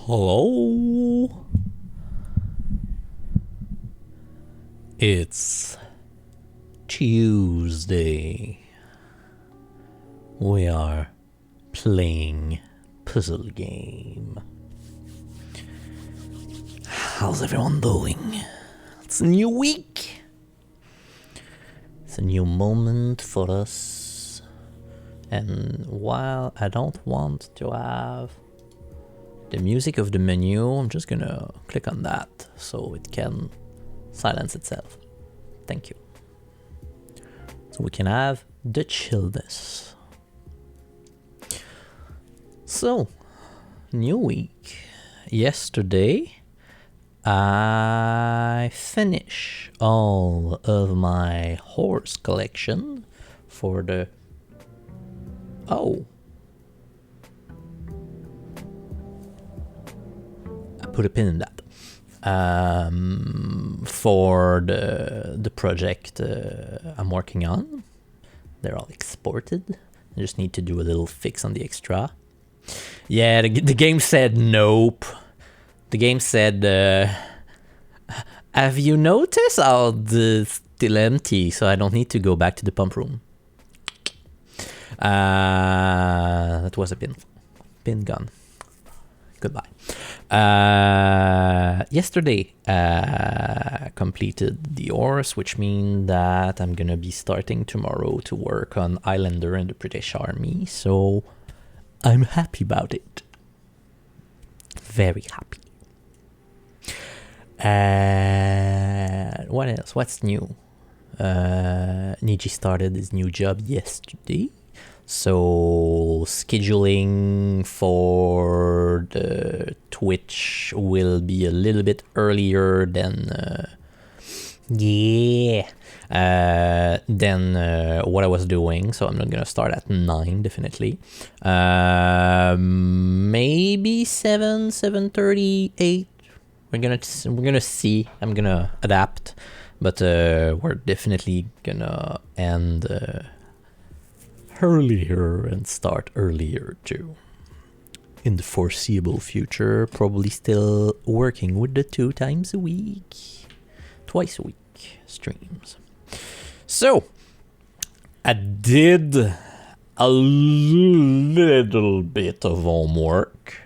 Hello? It's Tuesday. We are playing puzzle game. How's everyone doing? It's a new week. It's a new moment for us. And while I don't want to have the music of the menu, I'm just gonna click on that so it can silence itself. Thank you. So we can have the chillness. So, new week. Yesterday, I finished all of my horse collection for the... Oh. I put a pin in that. For the project I'm working on. They're all exported. I just need to do a little fix on the extra. Yeah, the game said nope. The game said, have you noticed how it's still empty, so I don't need to go back to the pump room? That was a pin gun. Goodbye. Yesterday, completed the horse, which means that I'm gonna be starting tomorrow to work on Islander in the British Army, so I'm happy about it. Very happy. What else? What's new? Niji started his new job yesterday. So scheduling for the Twitch will be a little bit earlier than what I was doing. So I'm not gonna start at 9 definitely. Maybe 7:30, 8. We're gonna see. I'm gonna adapt, but we're definitely gonna end earlier and start earlier too. In the foreseeable future, probably still working with the 2 times a week, twice a week streams. So, I did a little bit of homework.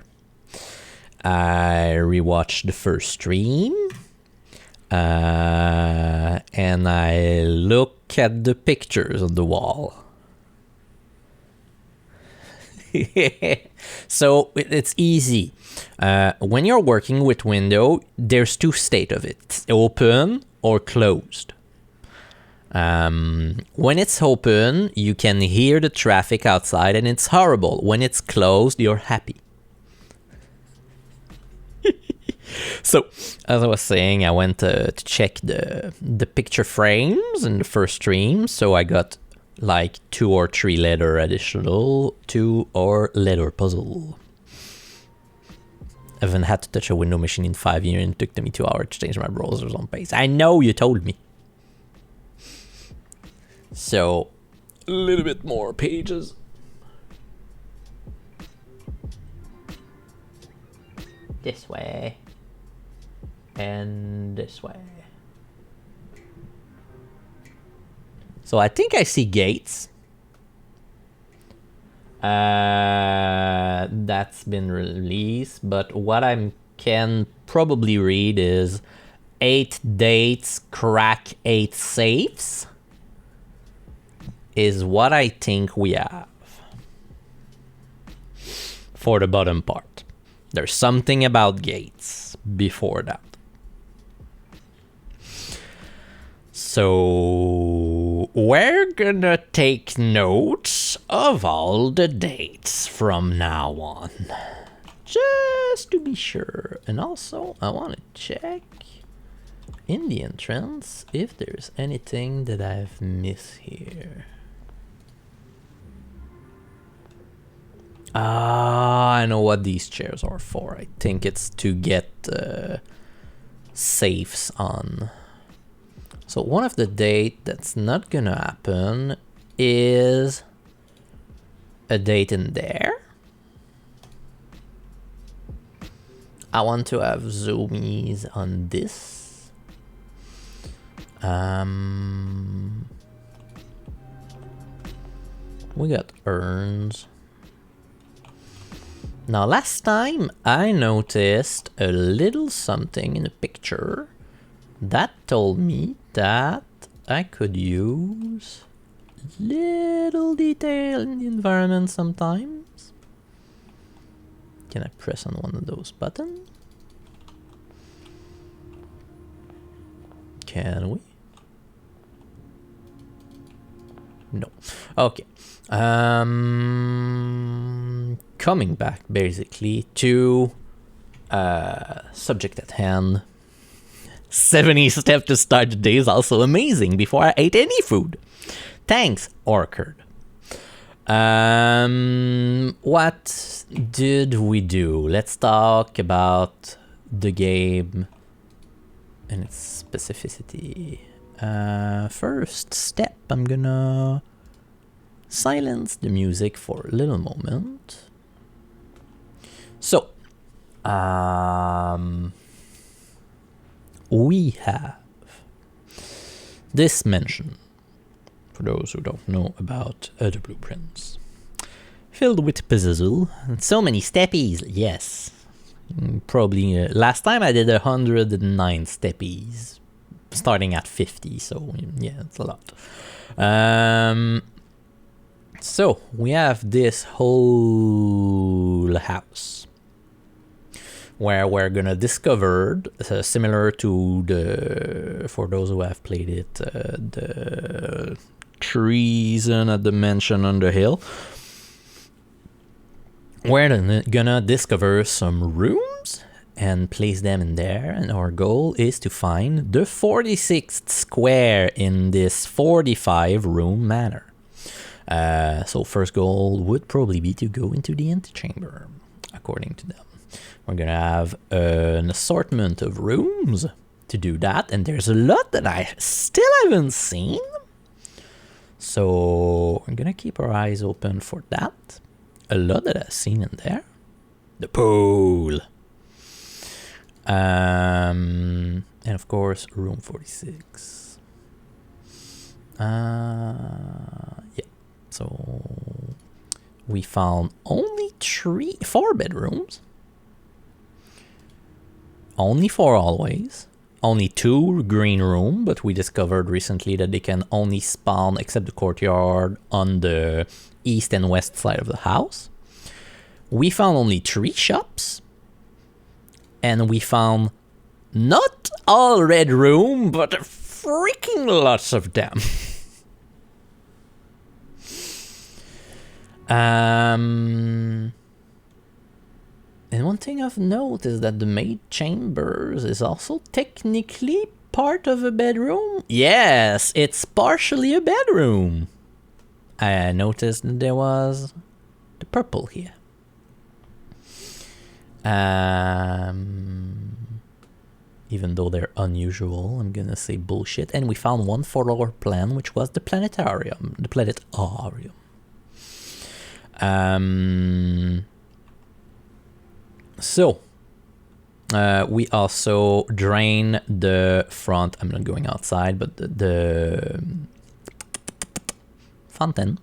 I rewatched the first stream. And I look at the pictures on the wall. So it's easy. When you're working with window, there's 2 states of it: open or closed. When it's open, you can hear the traffic outside and it's horrible. When it's closed, you're happy. So, as I was saying, I went to check the picture frames in the first stream, so I got like 2 or 3 letter additional, 2 or letter puzzle. I haven't had to touch a window machine in 5 years, and it took me 2 hours to change my browsers on pace. I know, you told me. So, a little bit more pages. This way. And this way. So I think I see gates. That's been released, but what I can probably read is 8 dates, crack 8 safes is what I think we have for the bottom part. There's something about gates before that. So we're gonna take notes of all the dates from now on, just to be sure. And also, I want to check in the entrance if there's anything that I've missed here. I know what these chairs are for. I think it's to get safes on. So one of the dates that's not gonna happen is a date in there. I want to have zoomies on this. We got urns. Now last time I noticed a little something in the picture that told me that I could use little detail in the environment sometimes. Can I press on one of those buttons? Can we? No. Okay. Coming back basically to subject at hand. 70 steps to start the day is also amazing before I ate any food. Thanks, Orchard. What did we do? Let's talk about the game and its specificity. First step, I'm gonna silence the music for a little moment. So, we have this mention, for those who don't know about the blueprints. Filled with puzzle and so many steppies, yes. Probably, last time I did 109 steppies, starting at 50, so yeah, it's a lot. So, we have this whole house where we're gonna discover, similar to the, for those who have played it, the treason at the mansion on the hill. We're gonna discover some rooms and place them in there, and our goal is to find the 46th square in this 45 room manor. So first goal would probably be to go into the antechamber, according to them. We're gonna have an assortment of rooms to do that, and there's a lot that I still haven't seen. So I'm gonna keep our eyes open for that. A lot that I've seen in there. The pool. And of course, room 46. Yeah. So we found only 4 bedrooms. Only 4 always. Only 2 green room, but we discovered recently that they can only spawn, except the courtyard, on the east and west side of the house. We found only 3 shops. And we found not all red room, but freaking lots of them. And one thing of note is that the maid chambers is also technically part of a bedroom. Yes, it's partially a bedroom. I noticed that there was the purple here. Even though they're unusual, I'm gonna say bullshit. And we found one floor plan, which was the planetarium. The planetarium. So, we also drain the front, I'm not going outside, but the fountain,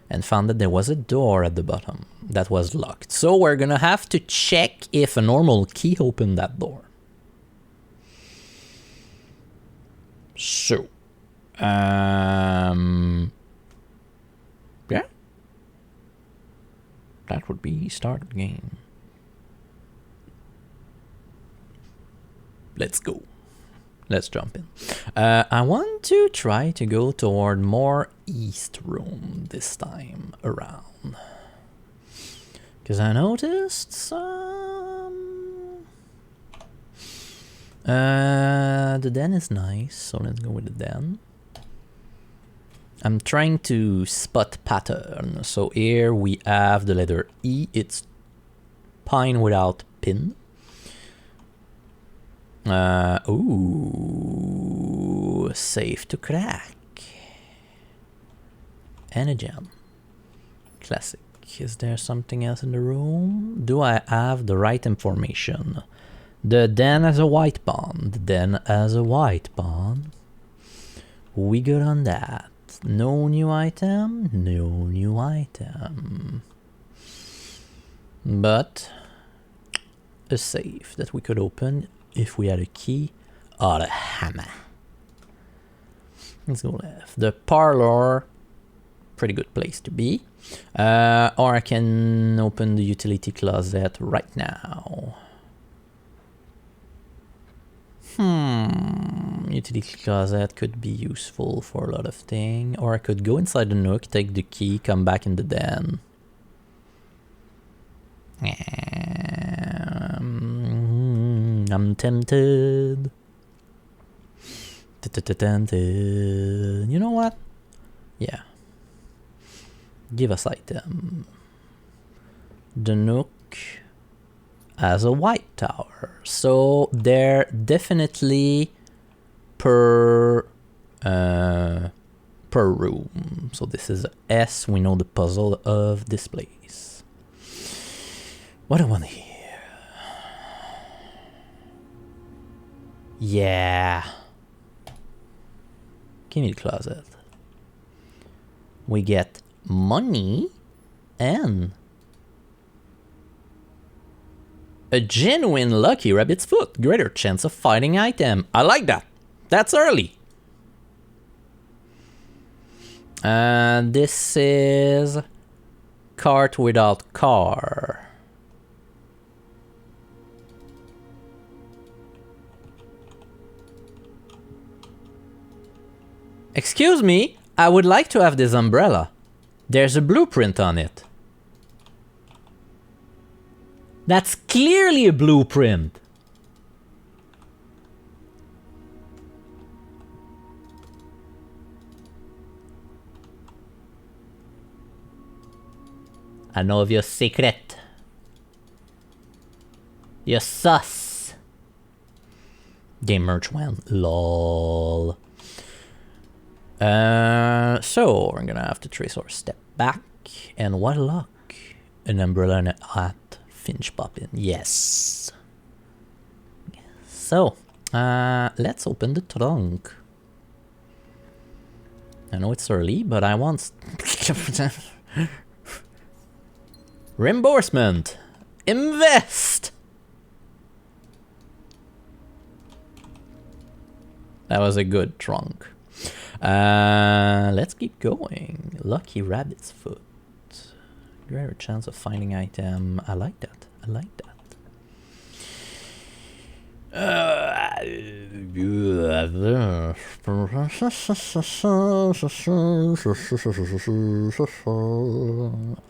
and found that there was a door at the bottom that was locked. So we're gonna have to check if a normal key opened that door. So, yeah, that would be start game. Let's go. Let's jump in. I want to try to go toward more east room this time around. Because I noticed some... the den is nice, so let's go with the den. I'm trying to spot pattern. So here we have the letter E. It's pine without pin. Ooh, safe to crack. And a gem. Classic. Is there something else in the room? Do I have the right information? The den has a white pawn. The den has a white pawn. We good on that. No new item. No new item. But a safe that we could open if we had a key or a hammer. Let's go left. The parlor, pretty good place to be. Or I can open the utility closet right now. Utility closet could be useful for a lot of things. Or I could go inside the nook, take the key, come back in the den. I'm tempted. You know what? Yeah. Give us item. The nook has a white tower. So they're definitely per room. So this is S. We know the puzzle of this place. What do I want here? Yeah. Give me the closet. We get money and a genuine lucky rabbit's foot. Greater chance of finding item. I like that. That's early. And this is cart without car. Excuse me, I would like to have this umbrella. There's a blueprint on it. That's clearly a blueprint. I know of your secret. You're sus. Game merch went. LOL. So we're gonna have to trace our step back, and what luck! An umbrella and a hat. Finch poppin'. Yes. So, let's open the trunk. I know it's early, but I want reimbursement. Invest. That was a good trunk. Let's keep going. Lucky rabbit's foot. Greater chance of finding item. I like that. I like that.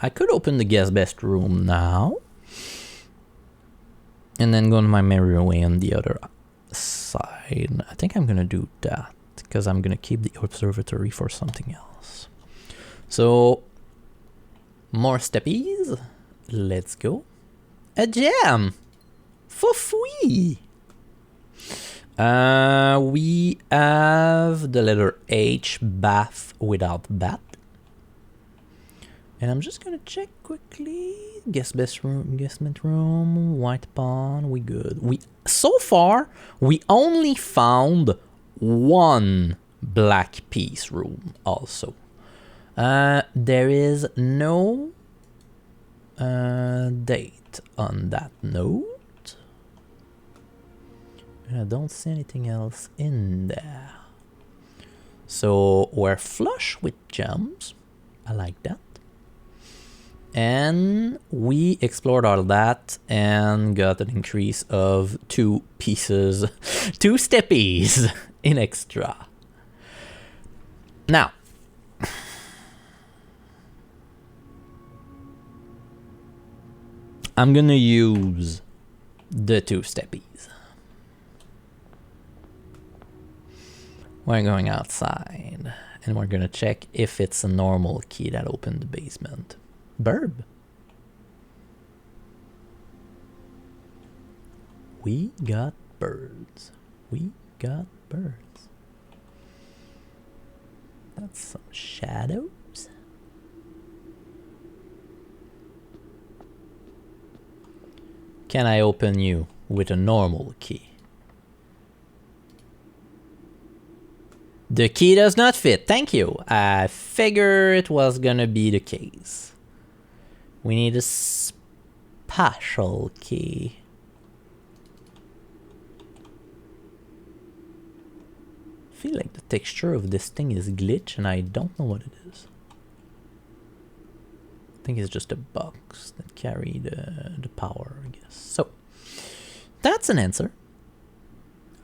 I could open the guest best room now. And then go on my merry way on the other side. I think I'm gonna do that. Because I'm gonna keep the observatory for something else. So, more steppies. Let's go. A gem! For free! We have the letter H, bath without bat. And I'm just gonna check quickly. Guessment room, white pawn, we good. So far, we only found one black piece room also. There is no date on that note. And I don't see anything else in there. So we're flush with gems. I like that. And we explored all that and got an increase of 2 pieces, 2 steppies in extra. Now, I'm gonna use the 2 steppies. We're going outside and we're gonna check if it's a normal key that opened the basement. Burb. We got birds. We got birds. That's some shadows. Can I open you with a normal key? The key does not fit. Thank you. I figure it was gonna be the case. We need a special key. I feel like the texture of this thing is glitch and I don't know what it is. I think it's just a box that carry the power, I guess. So, that's an answer.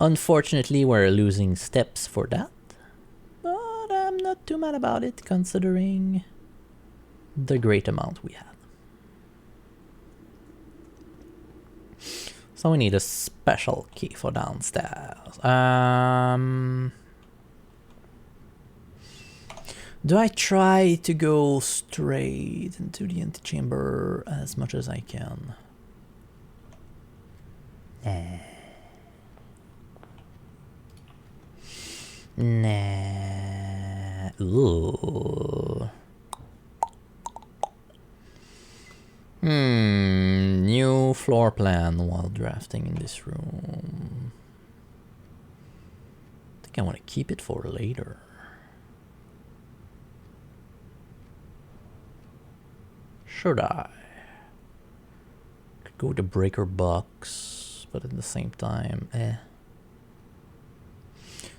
Unfortunately, we're losing steps for that. But I'm not too mad about it, considering the great amount we have. So we need a special key for downstairs. Do I try to go straight into the antechamber as much as I can? Nah. Ooh. New floor plan while drafting in this room. I think I want to keep it for later. Should I? Could go with the breaker box, but at the same time,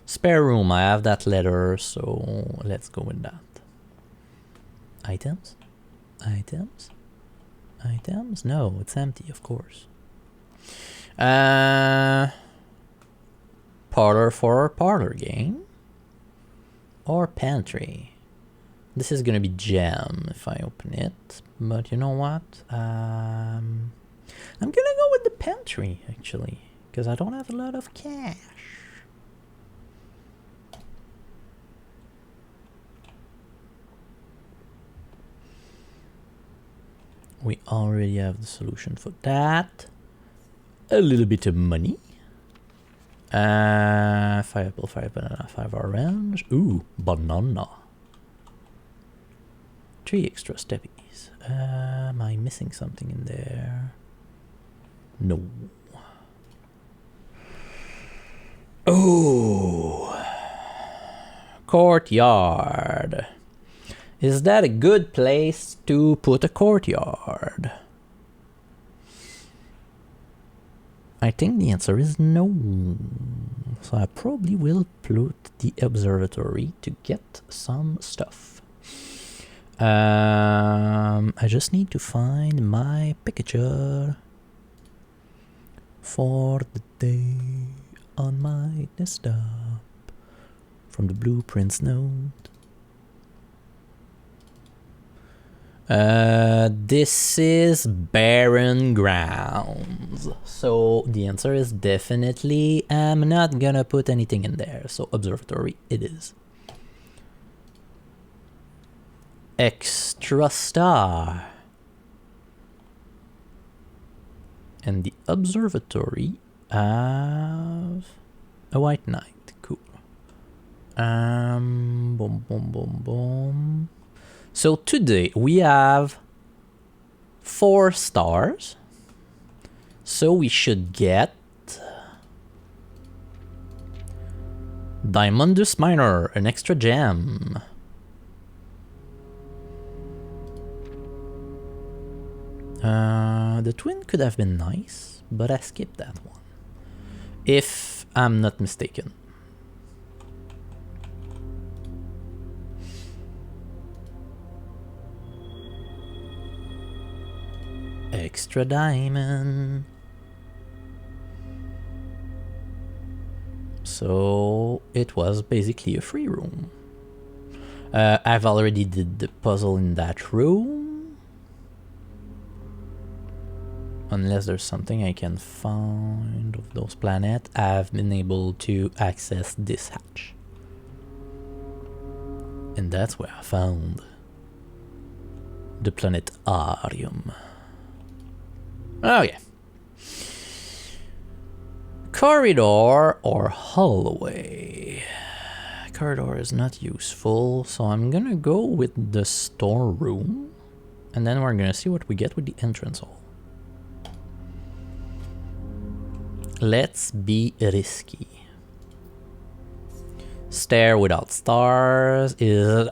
Spare room, I have that letter, so let's go with that. Items? Items? Items? No, it's empty, of course. Parlor for parlor game? Or pantry? This is gonna be jam if I open it, but you know what? I'm gonna go with the pantry, actually, because I don't have a lot of cash. We already have the solution for that. A little bit of money. 5 apple, 5 banana, 5 orange. Ooh, banana. 3 extra steppies. Am I missing something in there? No. Oh. Courtyard. Is that a good place to put a courtyard? I think the answer is no. So I probably will put the observatory to get some stuff. I just need to find my picture for the day on my desktop from the blueprints note. This is barren grounds. So the answer is definitely I'm not gonna put anything in there. So observatory it is. Extra star. And the observatory have a white knight. Cool. Boom, boom, boom, boom. So today we have 4 stars. So we should get Diamondus Minor, an extra gem. The twin could have been nice, but I skipped that one. If I'm not mistaken. Extra diamond. So it was basically a free room. I've already did the puzzle in that room. Unless there's something I can find of those planets, I've been able to access this hatch. And that's where I found the planetarium. Oh yeah. Corridor or hallway? Corridor is not useful, so I'm gonna go with the storeroom. And then we're gonna see what we get with the entrance hall. Let's be risky. Stare without stars is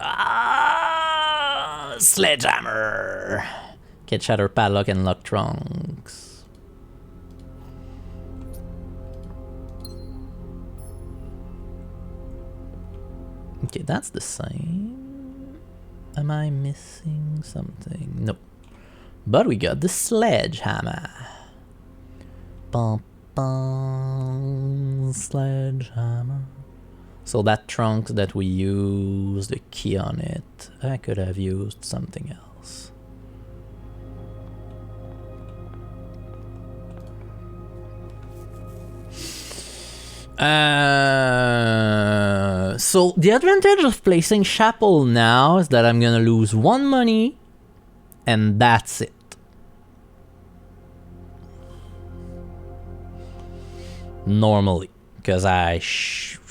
sledgehammer. Get shatter padlock and lock trunks. Okay, that's the same. Am I missing something? Nope. But we got the sledgehammer. Bum, bum, sledgehammer. So that trunk that we used, the key on it, I could have used something else. So the advantage of placing Chapel now is that I'm gonna lose 1 money, and that's it. Normally, because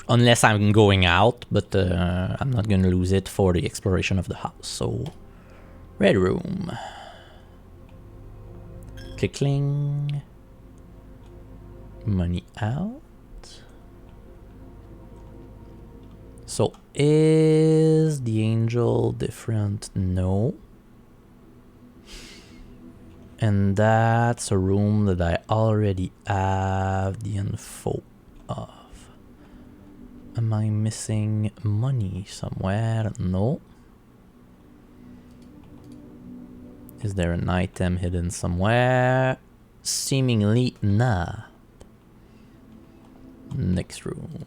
unless I'm going out, but I'm not gonna lose it for the exploration of the house. So, red room. Clickling. Money out. So, is the angel different? No. And that's a room that I already have the info of. Am I missing money somewhere? No. Is there an item hidden somewhere? Seemingly not. Next room.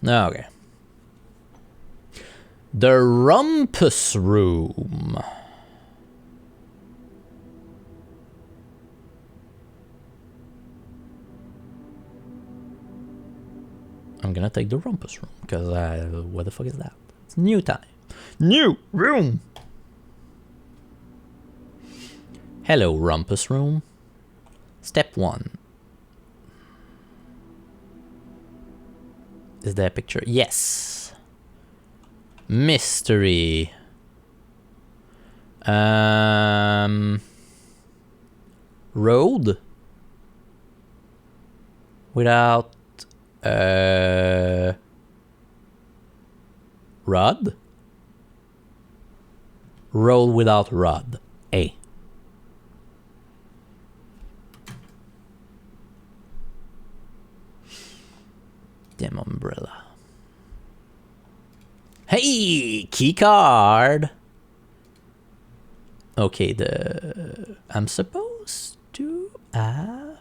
Okay. The Rumpus Room. I'm gonna take the Rumpus Room, because what the fuck is that? It's new time. New room! Hello, Rumpus Room. Step 1. Is there a picture? Yes. Mystery. Road? Without rod? Roll without rod. A. Damn umbrella. Hey! Key card! Okay, I'm supposed to have...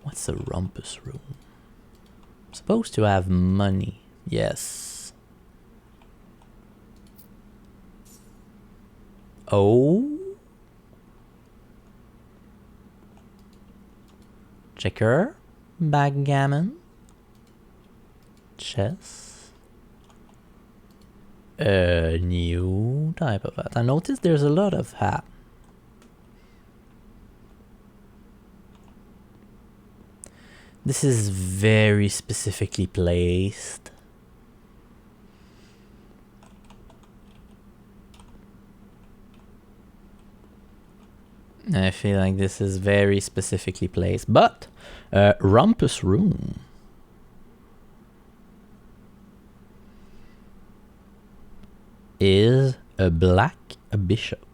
What's a Rumpus Room? I'm supposed to have money. Yes. Oh? Checker. Backgammon. Chess. A new type of hat. I noticed there's a lot of hat. This is very specifically placed. I feel like this is very specifically placed. But, Rumpus Room. Is a black bishop.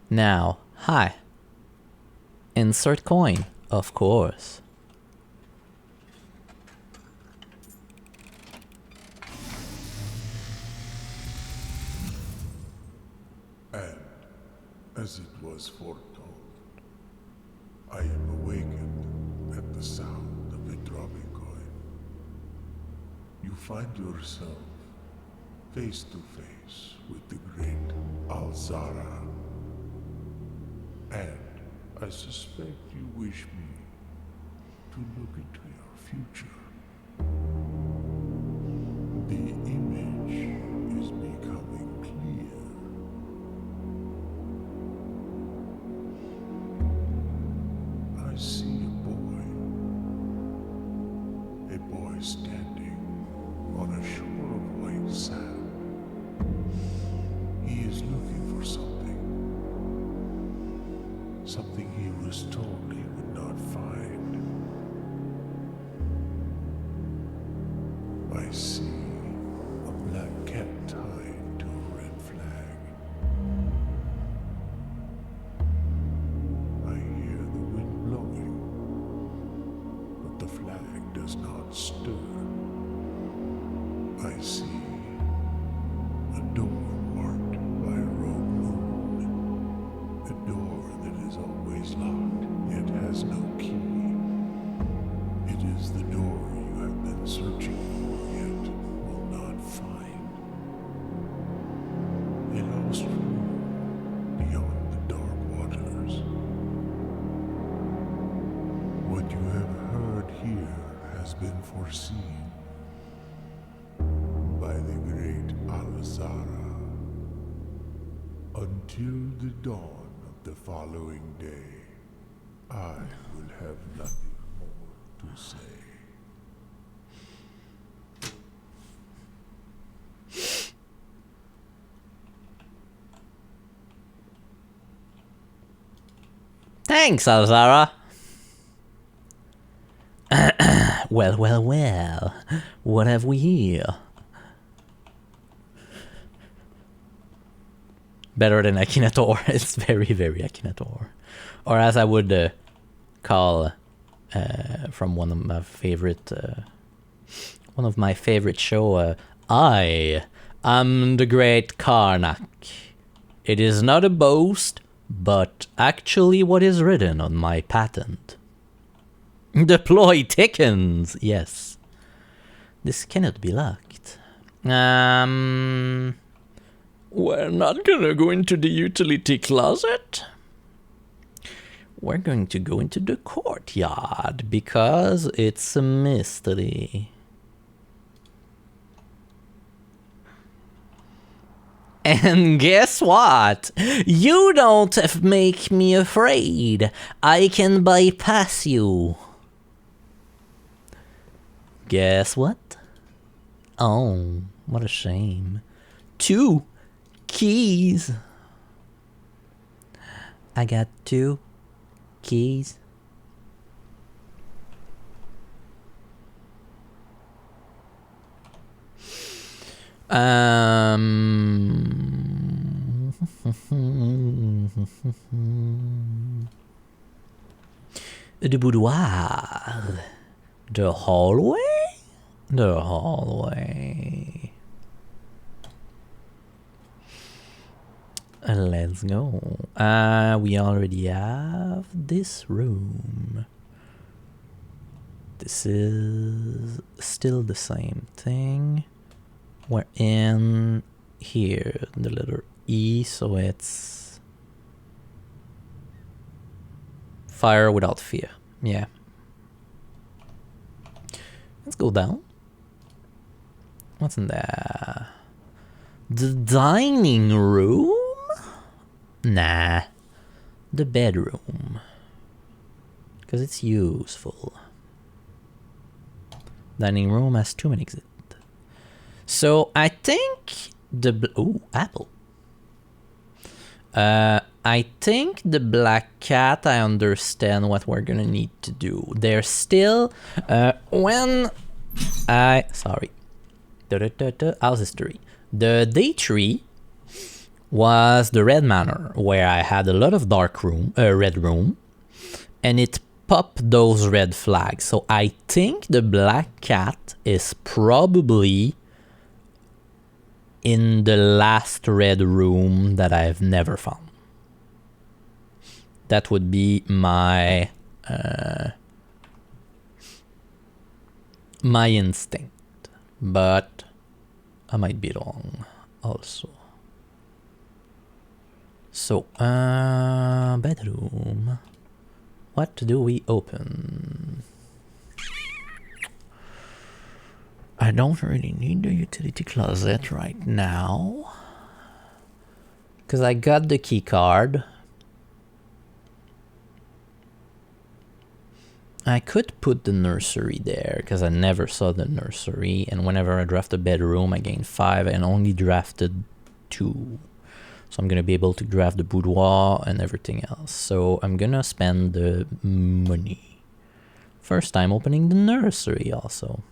Now, hi. Insert coin, of course. And, as it was foretold, I am awakened at the sound of a dropping coin. You find yourself face to face with the great Alzara. And I suspect you wish me to look into your future. The image is becoming clear. I see a boy standing on a shore of white something he was told he would not find. I see a black cat tied to a red flag. I hear the wind blowing, but the flag does not stir. I see a door marked by a rogue moon. A door that is always locked, yet has no key. It is the door you have been searching for, yet will not find. A lost room beyond the dark waters. What you have heard here has been foreseen by the great Al-Zara. Until the dawn of the following day, I will have nothing more to say. Thanks, Alzara. Well, well, well. What have we here? Better than Akinator. It's very, very Akinator. Or as I would call from one of my favorite show, I am the great Karnak. It is not a boast, but actually what is written on my patent. Deploy Tickens! Yes. This cannot be locked. We're not gonna go into the utility closet. We're going to go into the courtyard because it's a mystery. And guess what? You don't make me afraid. I can bypass you. Guess what? Oh, what a shame. 2 keys. I got 2 keys. The boudoir. The hallway? The hallway. Let's go. We already have this room. This is still the same thing. We're in here, the letter E, so it's fire without fear. Yeah. Let's go down. What's in there? The dining room? Nah. The bedroom. Because it's useful. Dining room has 2 exits. So I think the apple. I think the black cat. I understand what we're gonna need to do. There's still house history. The day tree was the red manor where I had a lot of red room, and it popped those red flags. So I think the black cat is probably in the last red room that I've never found. That would be my my instinct, but I might be wrong also. So, bedroom. What do we open? I don't really need the utility closet right now, because I got the key card. I could put the nursery there, because I never saw the nursery, and whenever I draft a bedroom I gain 5 and only drafted 2. So I'm gonna be able to draft the boudoir and everything else. So I'm gonna spend the money. First time opening the nursery also.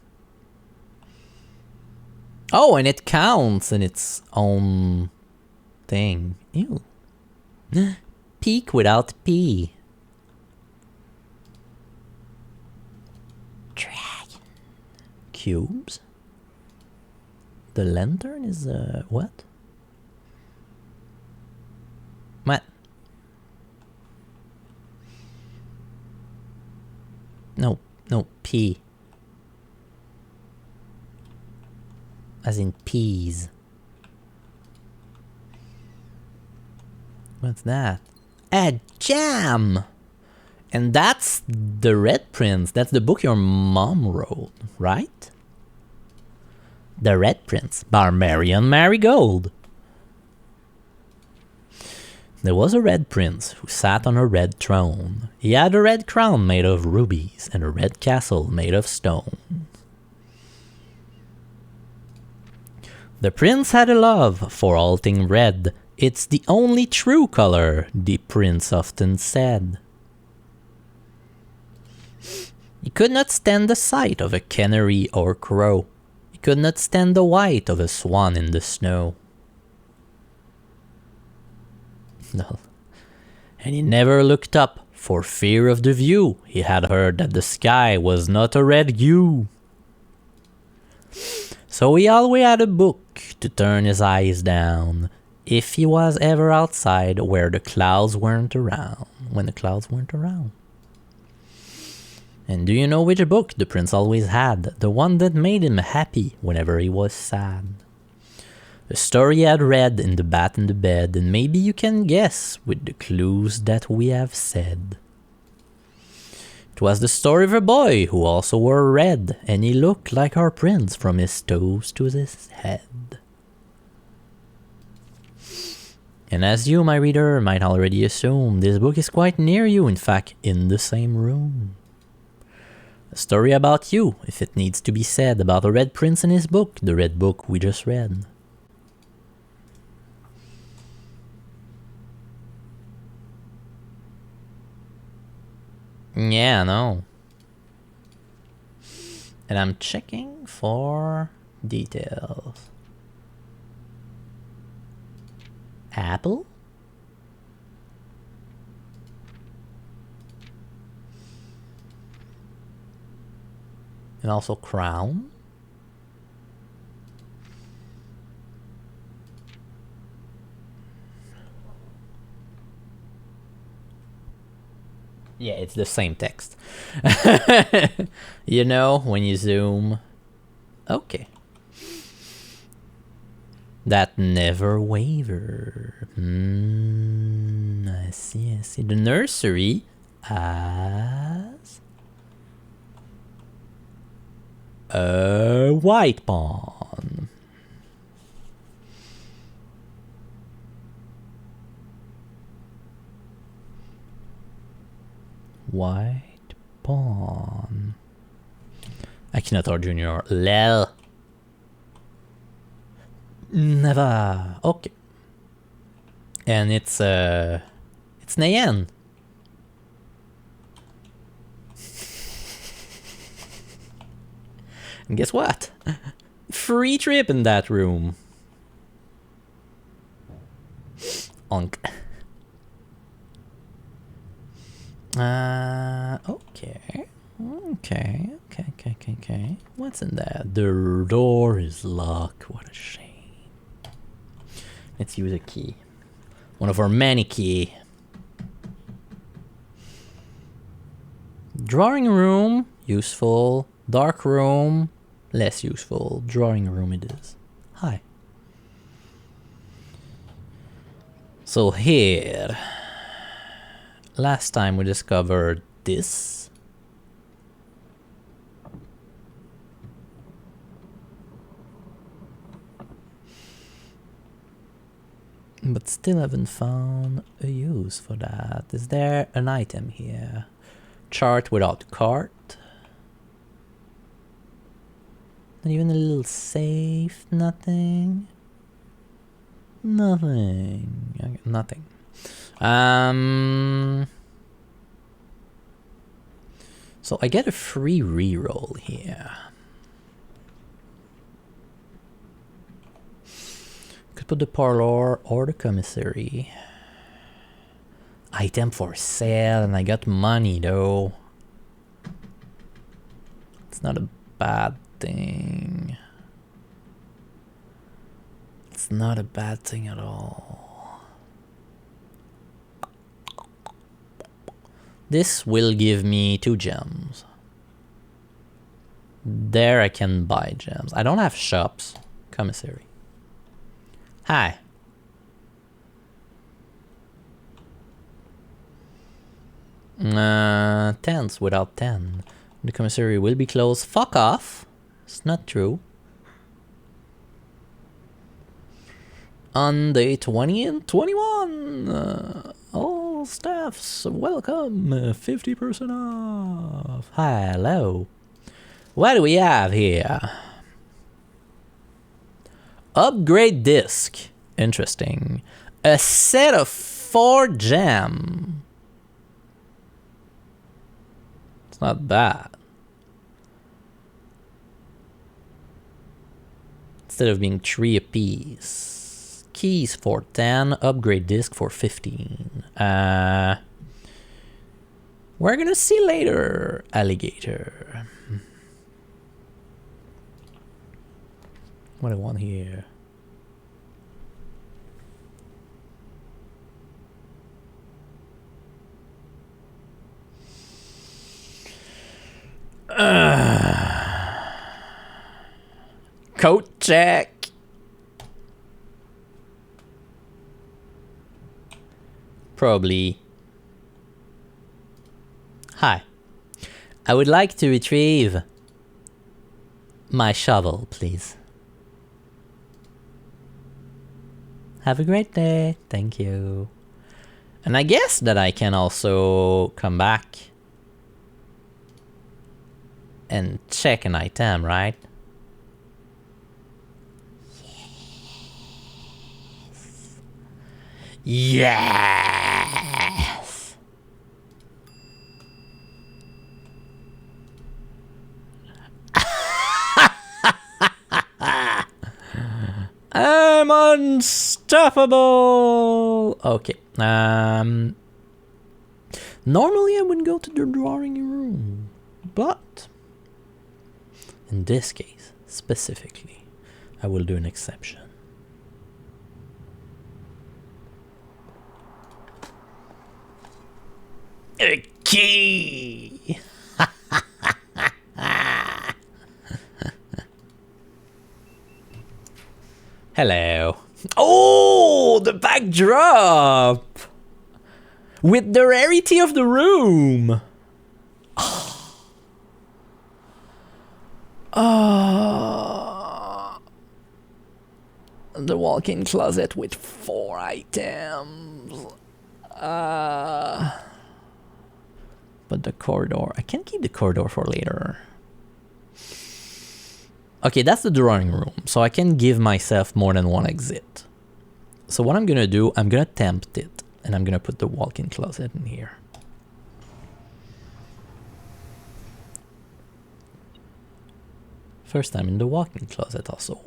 Oh, and it counts in its own thing. Ew. Peek without P. Dragon. Cubes. The lantern is what? What? No, P. As in peas. What's that? A jam! And that's the Red Prince. That's the book your mom wrote, right? The Red Prince by Marion Marigold. There was a red prince who sat on a red throne. He had a red crown made of rubies and a red castle made of stone. The prince had a love for all thing red. It's the only true color, the prince often said. He could not stand the sight of a canary or crow. He could not stand the white of a swan in the snow. No. And he never looked up for fear of the view. He had heard that the sky was not a red hue. So he always had a book to turn his eyes down if he was ever outside where the clouds weren't around. When the clouds weren't around. And do you know which book the prince always had? The one that made him happy whenever he was sad. A story he had read in the bat in the bed, and maybe you can guess with the clues that we have said. It was the story of a boy who also wore red, and he looked like our prince from his toes to his head. And as you, my reader, might already assume, this book is quite near you, in fact, in the same room. A story about you, if it needs to be said, about a red prince and his book, the red book we just read. Yeah, I know. And I'm checking for details. Apple? And also crown? Yeah, it's the same text. You know, when you zoom. Okay. That never waver. I see, I see. The nursery as a white pawn. White pawn. Akinator Jr. Lel. Never. Okay. And it's Nayan. And guess what? Free trip in that room. Onk. Okay. Okay. What's in there? The door is locked. What a shame. Let's use a key. One of our many key. Drawing room, useful. Dark room, less useful. Drawing room it is. Hi. So here. Last time we discovered this. But still haven't found a use for that. Is there an item here? Chart without cart. Not even a little safe, nothing. Nothing. Okay, nothing. So I get a free reroll here. Could put the parlor or the commissary. Item for sale, and I got money though. It's not a bad thing. It's not a bad thing at all. This will give me 2 gems. There I can buy gems. I don't have shops. Commissary. Hi. Tents without 10. The commissary will be closed. Fuck off. It's not true. On day 20 and 21, all staffs welcome. 50% off. Hello. What do we have here? Upgrade disc. Interesting. A set of 4 gem. It's not bad. Instead of being 3 apiece. Keys for 10. Upgrade disc for 15. We're gonna see later, alligator. What do I want here? Coat check. Probably. Hi. I would like to retrieve my shovel, please. Have a great day. Thank you. And I guess that I can also come back and check an item, right? Yes! I'm unstoppable! Okay. Normally I wouldn't go to the drawing room, but in this case, specifically, I will do an exception. A key! Hello. Oh, the backdrop! With the rarity of the room! The walk-in closet with 4 items. But the corridor, I can keep the corridor for later. Okay, that's the drawing room, so I can give myself more than 1 exit. So what I'm gonna do, I'm gonna tempt it, and I'm gonna put the walk-in closet in here. First time in the walk-in closet also.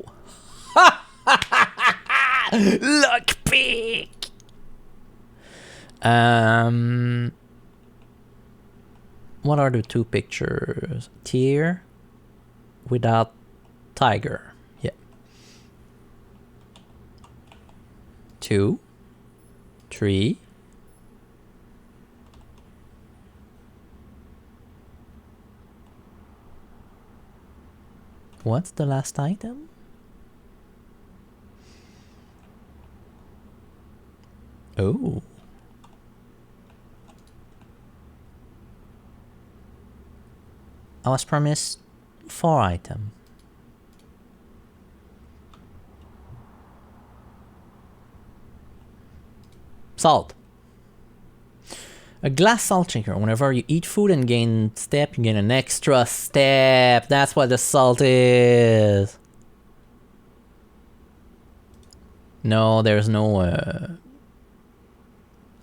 Lockpick! What are the 2 pictures? Tear without tiger. Yeah. 2, 3. What's the last item? Oh. I was promised 4 items. Salt. A glass salt shaker. Whenever you eat food and gain step, you gain an extra step. That's what the salt is. No, there's no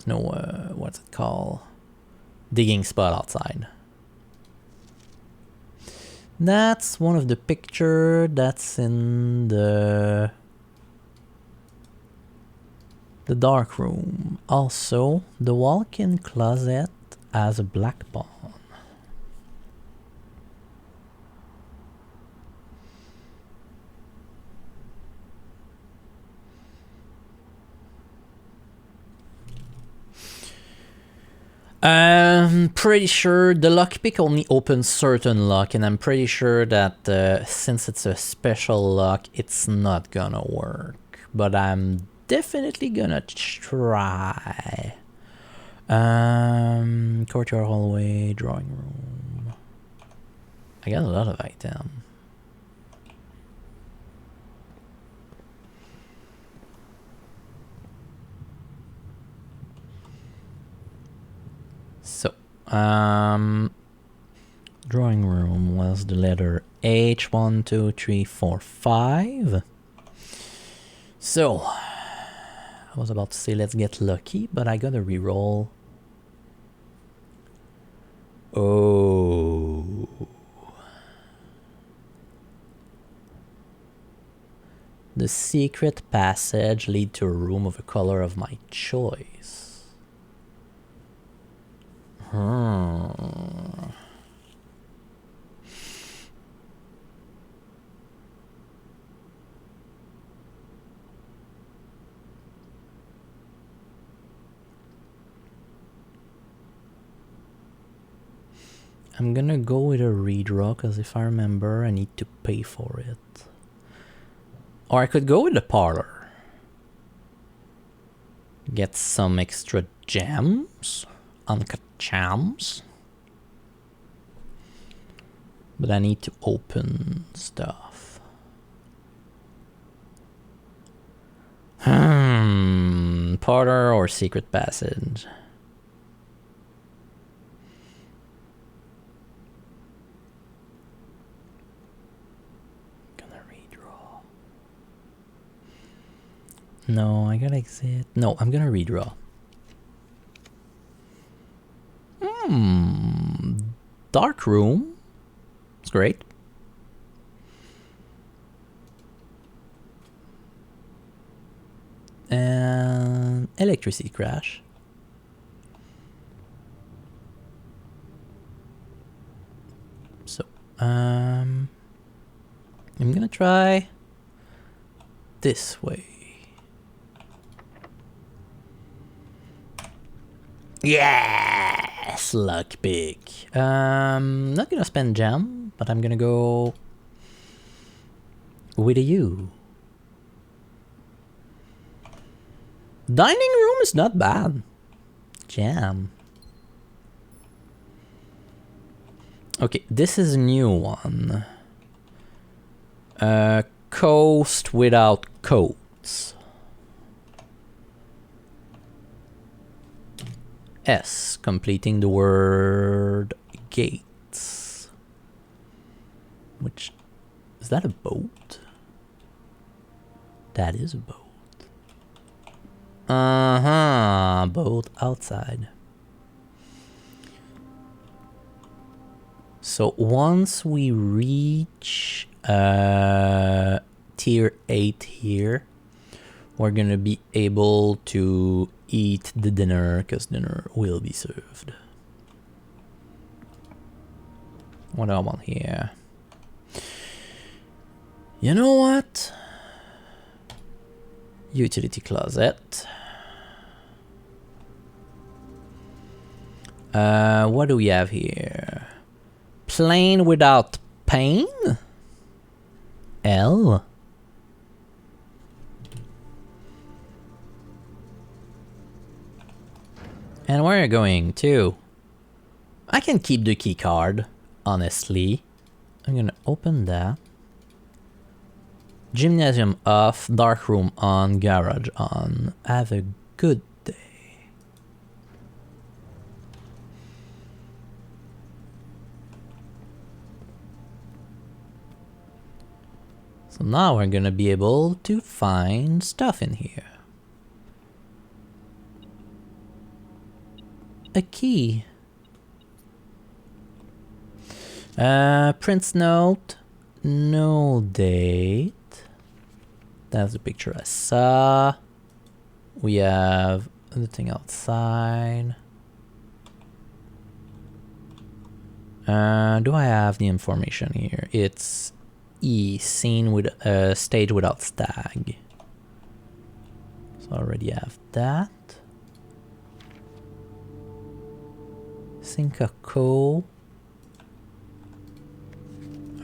what's it called? Digging spot outside. That's one of the picture that's in the dark room. Also, the walk-in closet has a black pawn. I'm pretty sure the lockpick only opens certain lock, and I'm pretty sure that since it's a special lock, it's not gonna work. But I'm definitely gonna try. Courtyard, hallway, drawing room. I got a lot of items. So, drawing room was the letter H, 1, 2, 3, 4, 5. So, I was about to say let's get lucky, but I gotta reroll. Oh. The secret passage lead to a room of a color of my choice. I'm gonna go with a redraw, because if I remember, I need to pay for it. Or I could go with the parlor. Get some extra gems. Uncut gems. But I need to open stuff. Parlor or secret passage? No, I gotta exit. No, I'm gonna redraw. Dark room. It's great. And electricity crash. So, I'm gonna try this way. Yes, lockpick. Not gonna spend gem, but I'm gonna go with a U. Dining room is not bad. Jam. Okay, this is a new one. Coast without coats. S, completing the word gates. Which, is that a boat? That is a boat. Boat outside. So once we reach tier 8 here, we're gonna be able to eat the dinner, because dinner will be served. What do I want here? You know what? Utility closet. What do we have here? Plane without pain? L? And where are you going to? I can keep the key card, honestly. I'm gonna open that. Gymnasium off, dark room on, garage on. Have a good day. So now we're gonna be able to find stuff in here. A key. Prince note. No date. That's the picture I saw. We have the thing outside. Do I have the information here? It's E, scene with stage without stag. So I already have that. Cinca Co.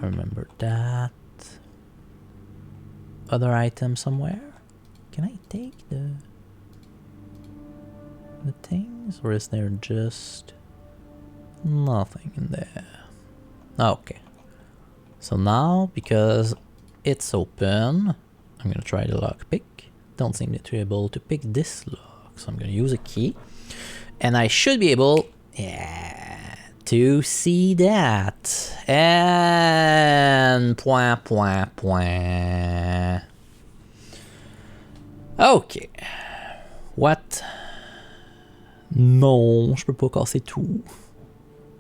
I remember that. Other item somewhere? Can I take the things, or is there just nothing in there? Okay. So now, because it's open, I'm gonna try the lockpick. Don't seem to be able to pick this lock, so I'm gonna use a key. And I should be able, to see that. And point. Ok. What? Non, je peux pas casser tout.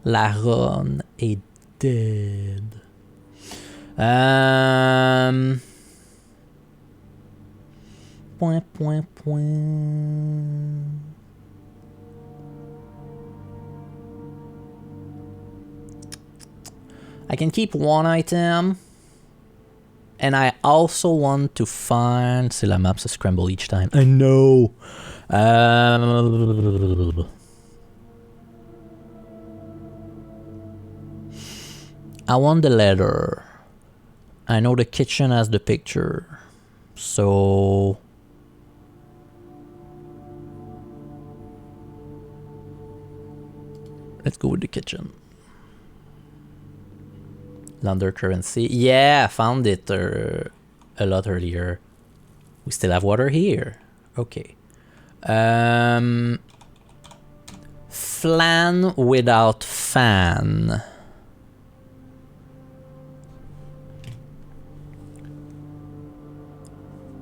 La run est dead. Point. I can keep one item. And I also want to find... C'est la map se scramble each time. I know. I want the letter. I know the kitchen has the picture. So... let's go with the kitchen. Launder currency. Yeah, I found it a lot earlier. We still have water here. Okay. Flan without fan.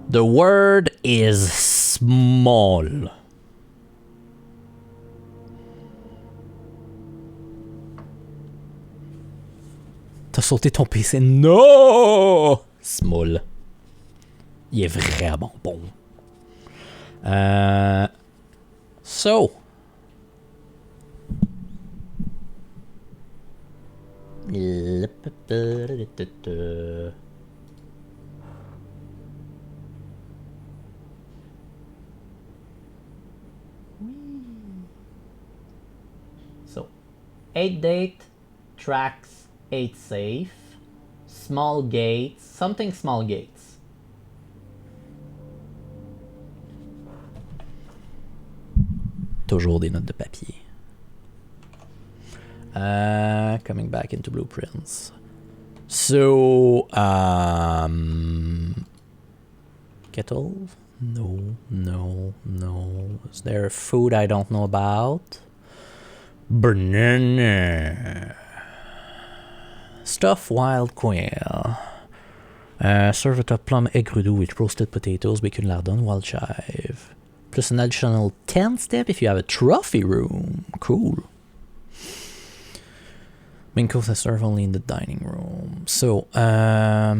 The word is small. T'as sauté ton PC? No! Small. Il est vraiment bon. So. So. 8 date. Tracks. 8 safe. Small gates. Something small gates. Toujours des notes de papier. Coming back into blueprints. So, kettle? No. Is there food I don't know about? Banana. Stuffed wild quail. Serve with a plum egg roux with roasted potatoes, bacon lardon, wild chive. Plus an additional 10 step if you have a trophy room. Cool. Main course I serve only in the dining room. So, I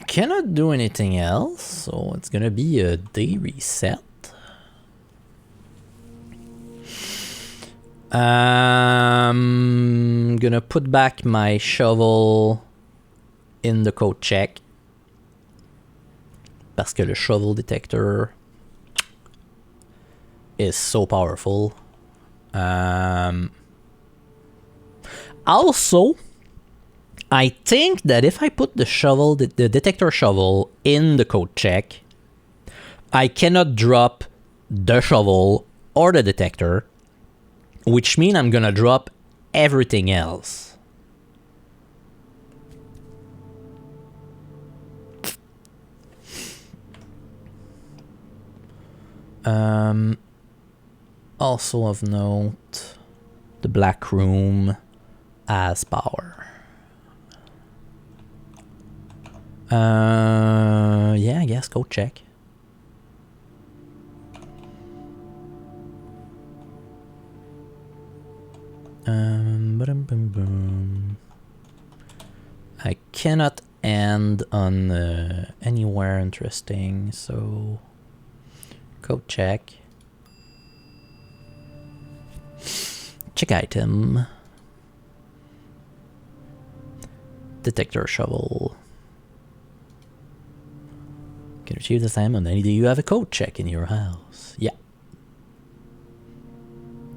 cannot do anything else, so it's gonna be a day reset. Gonna put back my shovel in the code check. Parce que le shovel detector is so powerful. Also, I think that if I put the shovel, the detector shovel in the code check, I cannot drop the shovel or the detector, which means I'm gonna drop everything else. Also of note, The Black Room has power. Yeah, I guess go check. I cannot end on anywhere interesting, so go check. Check item. Detector shovel. Can achieve the same on any day you have a code check in your house. Yeah.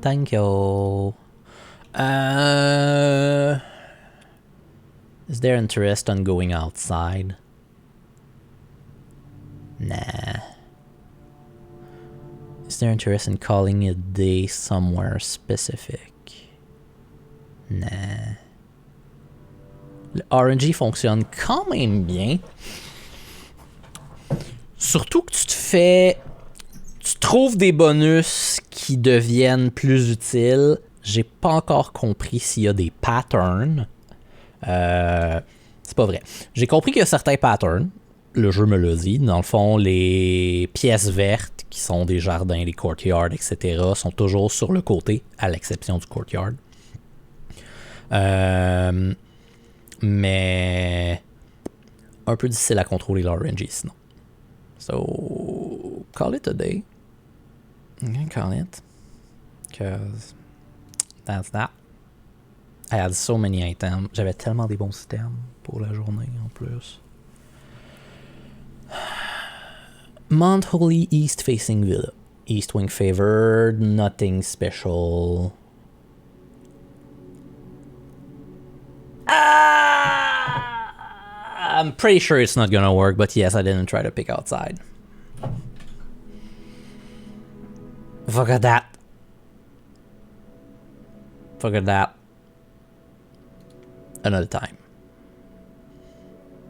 Thank you. Is there interest on going outside? Nah. Is there interest in calling a day somewhere specific? Nah. Le RNG fonctionne quand même bien. Surtout que tu te fais... Tu trouves des bonus qui deviennent plus utiles. J'ai pas encore compris s'il y a des patterns. C'est pas vrai. J'ai compris qu'il y a certains patterns. Le jeu me l'a dit. Dans le fond, les pièces vertes, qui sont des jardins, les courtyards, etc., sont toujours sur le côté, à l'exception du courtyard. Mais un peu difficile à contrôler l'RNG sinon. So, call it a day. I'm gonna call it. Because that's that. I had so many items. J'avais tellement des bons systèmes pour la journée en plus. Mount Holy East facing Villa. East wing favored, nothing special. I'm pretty sure it's not gonna work, but yes, I didn't try to pick outside. Forget that. Forget that. Another time.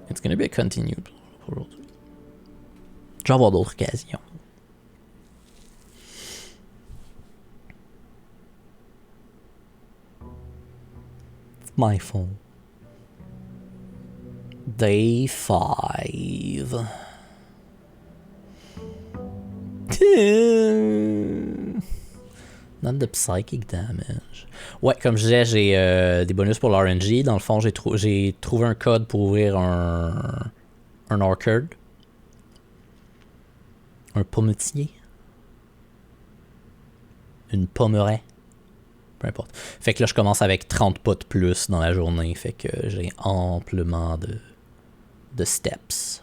It's gonna be a continued. Je vais avoir d'autres occasions. It's my fault. Day 5. Not the psychic damage. Ouais, comme je disais, j'ai des bonus pour l'RNG. Dans le fond, j'ai trouvé un code pour ouvrir un orchard. Un pommetier. Une pommeraie. Peu importe. Fait que là, je commence avec 30 pas de plus dans la journée. Fait que j'ai amplement de steps.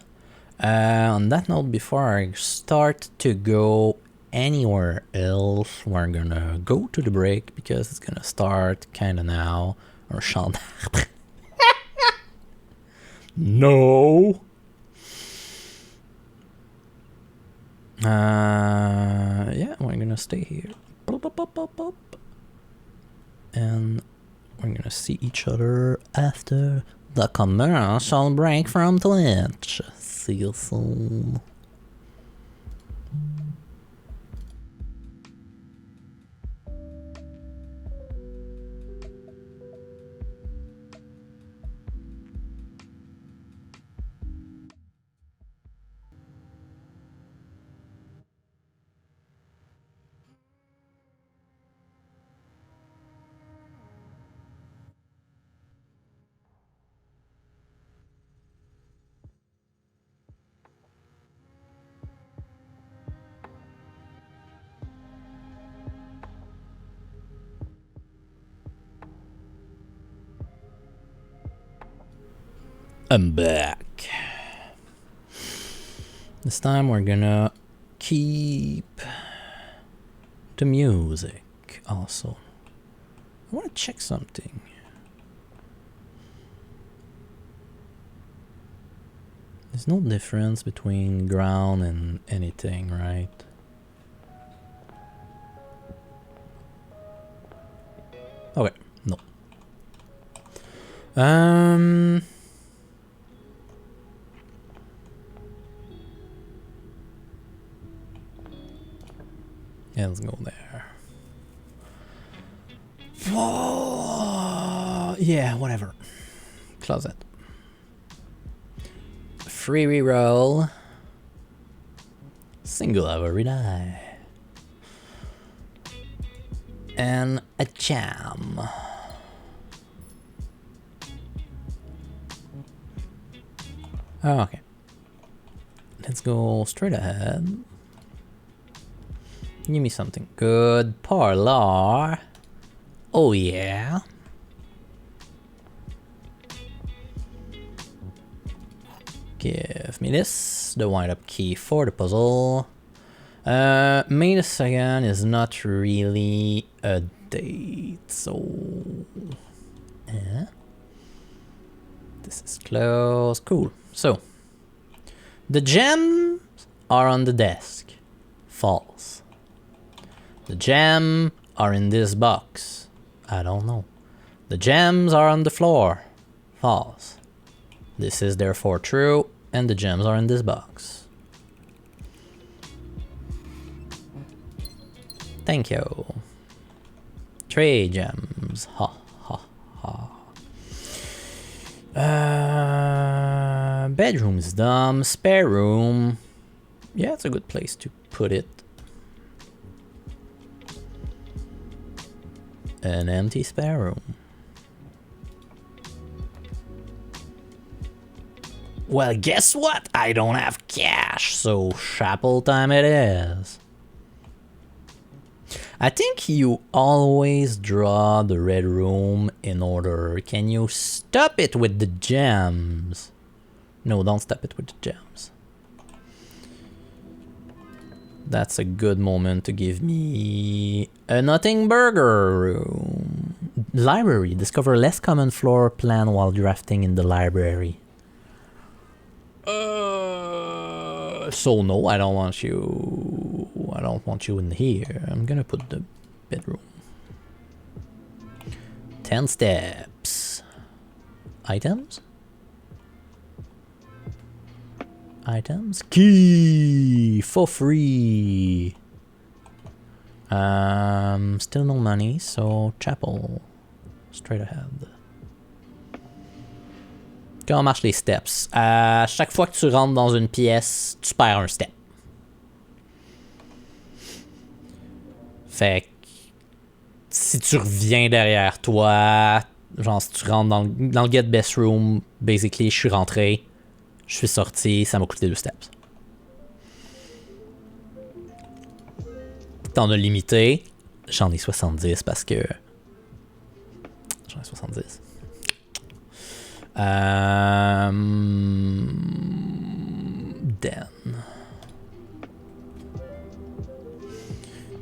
On that note, before I start to go anywhere else, we're gonna go to the break because it's gonna start kinda now. Un champ d'arbre. No! Yeah, we're gonna stay here. And we're gonna see each other after the commercial break from Twitch. See you soon. I'm back. This time we're gonna keep the music also. I want to check something. There's no difference between ground and anything, right? Okay, no. Yeah, let's go there. Yeah, whatever. Closet. Free reroll. Single every die. And a jam. Oh, okay. Let's go straight ahead. Give me something good. Parlor. Oh yeah. Give me this. The wind-up key for the puzzle. May the 2nd is not really a date, so... This is close. Cool. So, the gems are on the desk. False. The gems are in this box. I don't know. The gems are on the floor. False. This is therefore true, and the gems are in this box. Thank you. 3 gems. Ha ha ha. Bedroom is dumb. Spare room. Yeah, it's a good place to put it. An empty spare room. Well, guess what? I don't have cash, so chapel time it is. I think you always draw the red room in order. Can you stop it with the gems? No, don't stop it with the gems. That's a good moment to give me a nothing burger room. Library. Discover less common floor plan while drafting in the library. So no, I don't want you. I don't want you in here. I'm gonna put the bedroom. 10 steps. Items. Items. Key for free. Still no money, so chapel. Straight ahead. Comment marchent les steps? Chaque fois que tu rentres dans une pièce, tu perds un step. Fait que si tu reviens derrière toi, genre si tu rentres dans le get best room, basically je suis rentré, je suis sorti, ça m'a coûté 2 steps. T'en as limité, j'en ai 70 parce que... J'en ai 70. Then.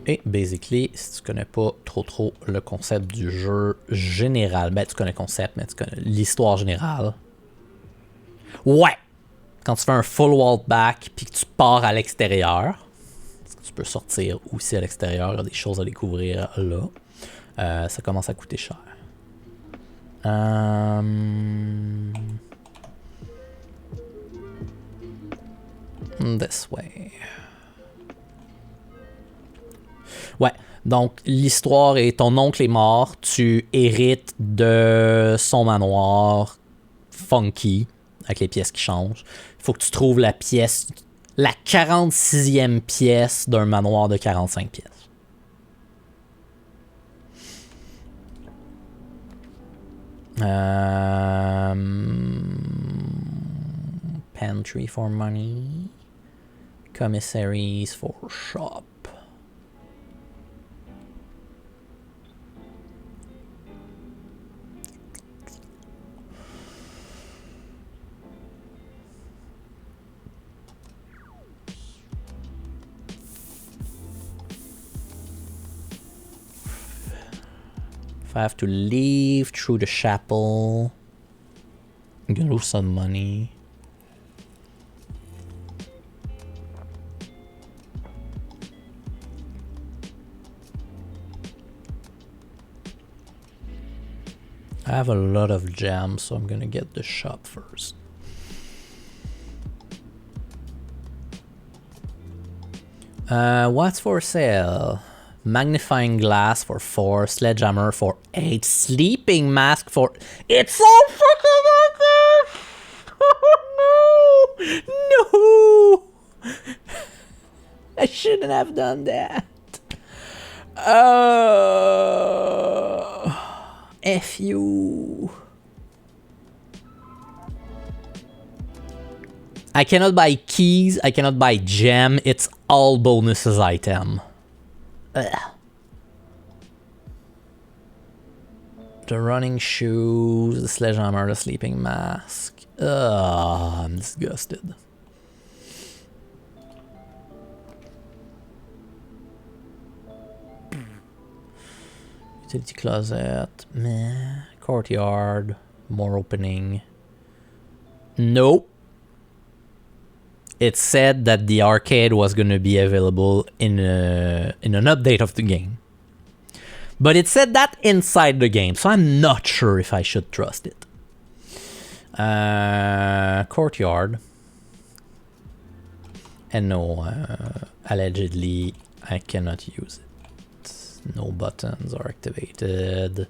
Et basically, si tu connais pas trop le concept du jeu général, ben tu connais le concept, mais tu connais l'histoire générale. Ouais! Quand tu fais un full walk back puis que tu pars à l'extérieur, parce que tu peux sortir aussi à l'extérieur, il y a des choses à découvrir là, ça commence à coûter cher. This way. Ouais, donc l'histoire est ton oncle est mort, tu hérites de son manoir funky, avec les pièces qui changent. Il faut que tu trouves la pièce, la 46e pièce d'un manoir de 45 pièces. Pantry for money. Commissaries for shop. If I have to leave through the chapel, I'm gonna lose some money. I have a lot of gems, so I'm gonna get the shop first. What's for sale? Magnifying glass for 4, sledgehammer for 8, sleeping mask for... It's so fucking okay! Oh, no! I shouldn't have done that. F you. I cannot buy keys, I cannot buy gem, it's all bonuses item. Ugh. The running shoes, the sledgehammer, the sleeping mask. Ugh, I'm disgusted. Utility closet, meh. Courtyard, more opening. Nope. It said that the arcade was going to be available in an update of the game. But it said that inside the game, so I'm not sure if I should trust it. Courtyard. And no, allegedly, I cannot use it. No buttons are activated.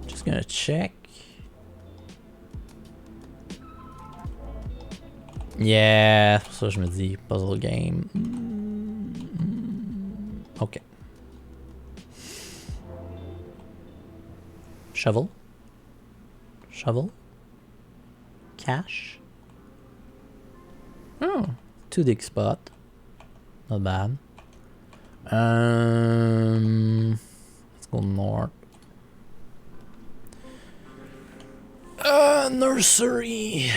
Just gonna check. Yeah, ça je me dis, puzzle game. Okay. Shovel. Shovel. Cash. Oh, 2 dig spot. Not bad. Let's go north. Nursery.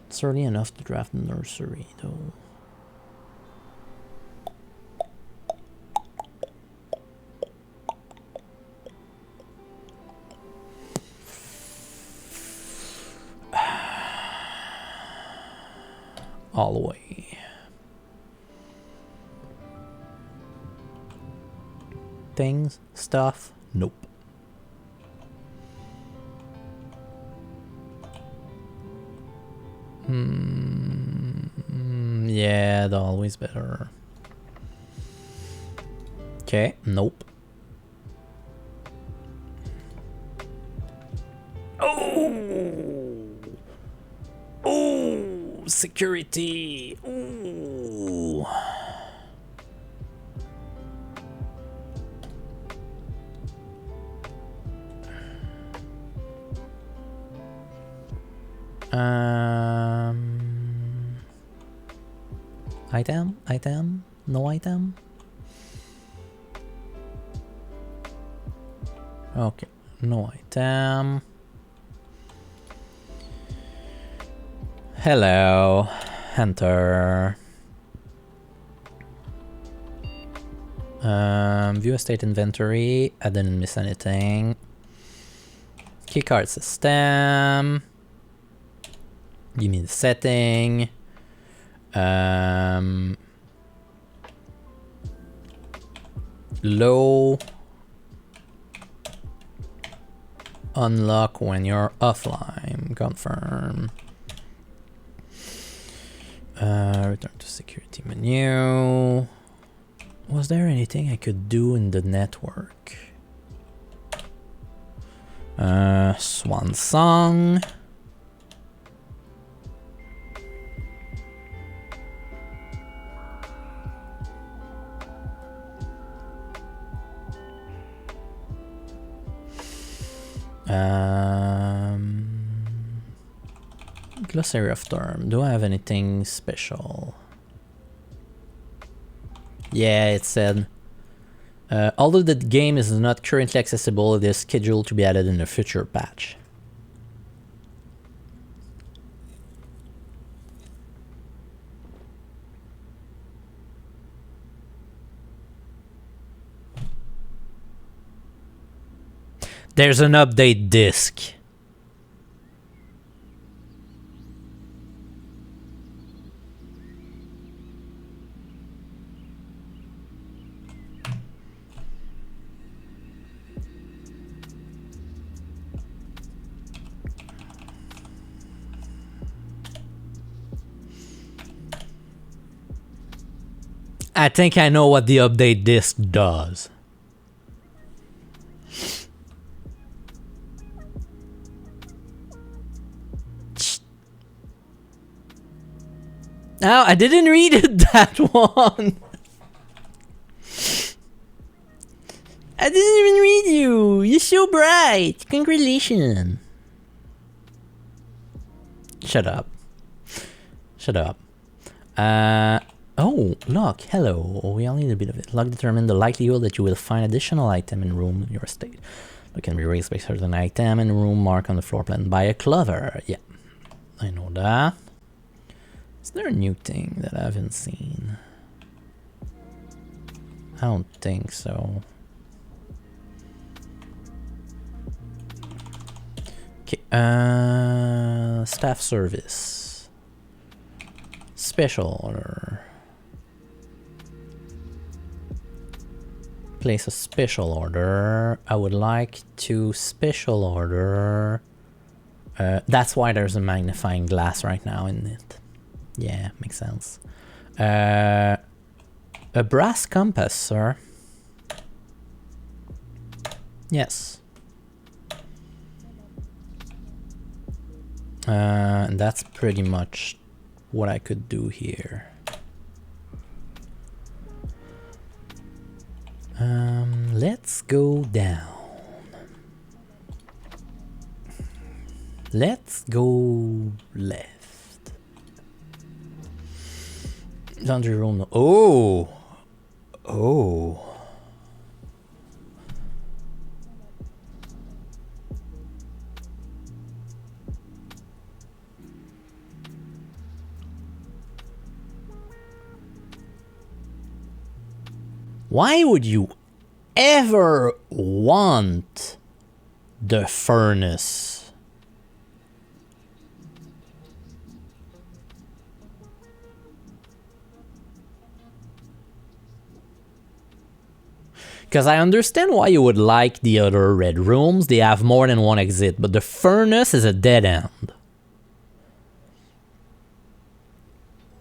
It's early enough to draft the nursery, though. All the way. Things, stuff, nope. Yeah, the always better. Okay, nope. Oh! Oh! Security! Ooh! Item? No item? Okay, no item. Hello, enter. View estate inventory. I didn't miss anything. Keycard system. Give me the setting. Low. Unlock when you're offline. Confirm. Return to security menu. Was there anything I could do in the network? Swan Song. Glossary of term. Do I have anything special? Yeah, it said, although the game is not currently accessible, it is scheduled to be added in a future patch. There's an update disk. I think I know what the update disk does. Oh, I didn't read it, that one. I didn't even read you. You're so bright. Congratulations. Shut up. Shut up. Oh, luck. Hello. We all need a bit of it. Luck determines the likelihood that you will find additional item in room in your state. Luck can be raised by certain item in room marked on the floor plan by a clover. Yeah, I know that. Is there a new thing that I haven't seen? I don't think so. Okay, staff service. Special order. Place a special order. I would like to special order. That's why there's a magnifying glass right now in it. Yeah, makes sense. A brass compass, sir. Yes. And that's pretty much what I could do here. Let's go down. Let's go left. Laundry room. Oh! Oh. Why would you ever want the furnace? Because I understand why you would like the other red rooms. They have more than one exit, but the furnace is a dead end.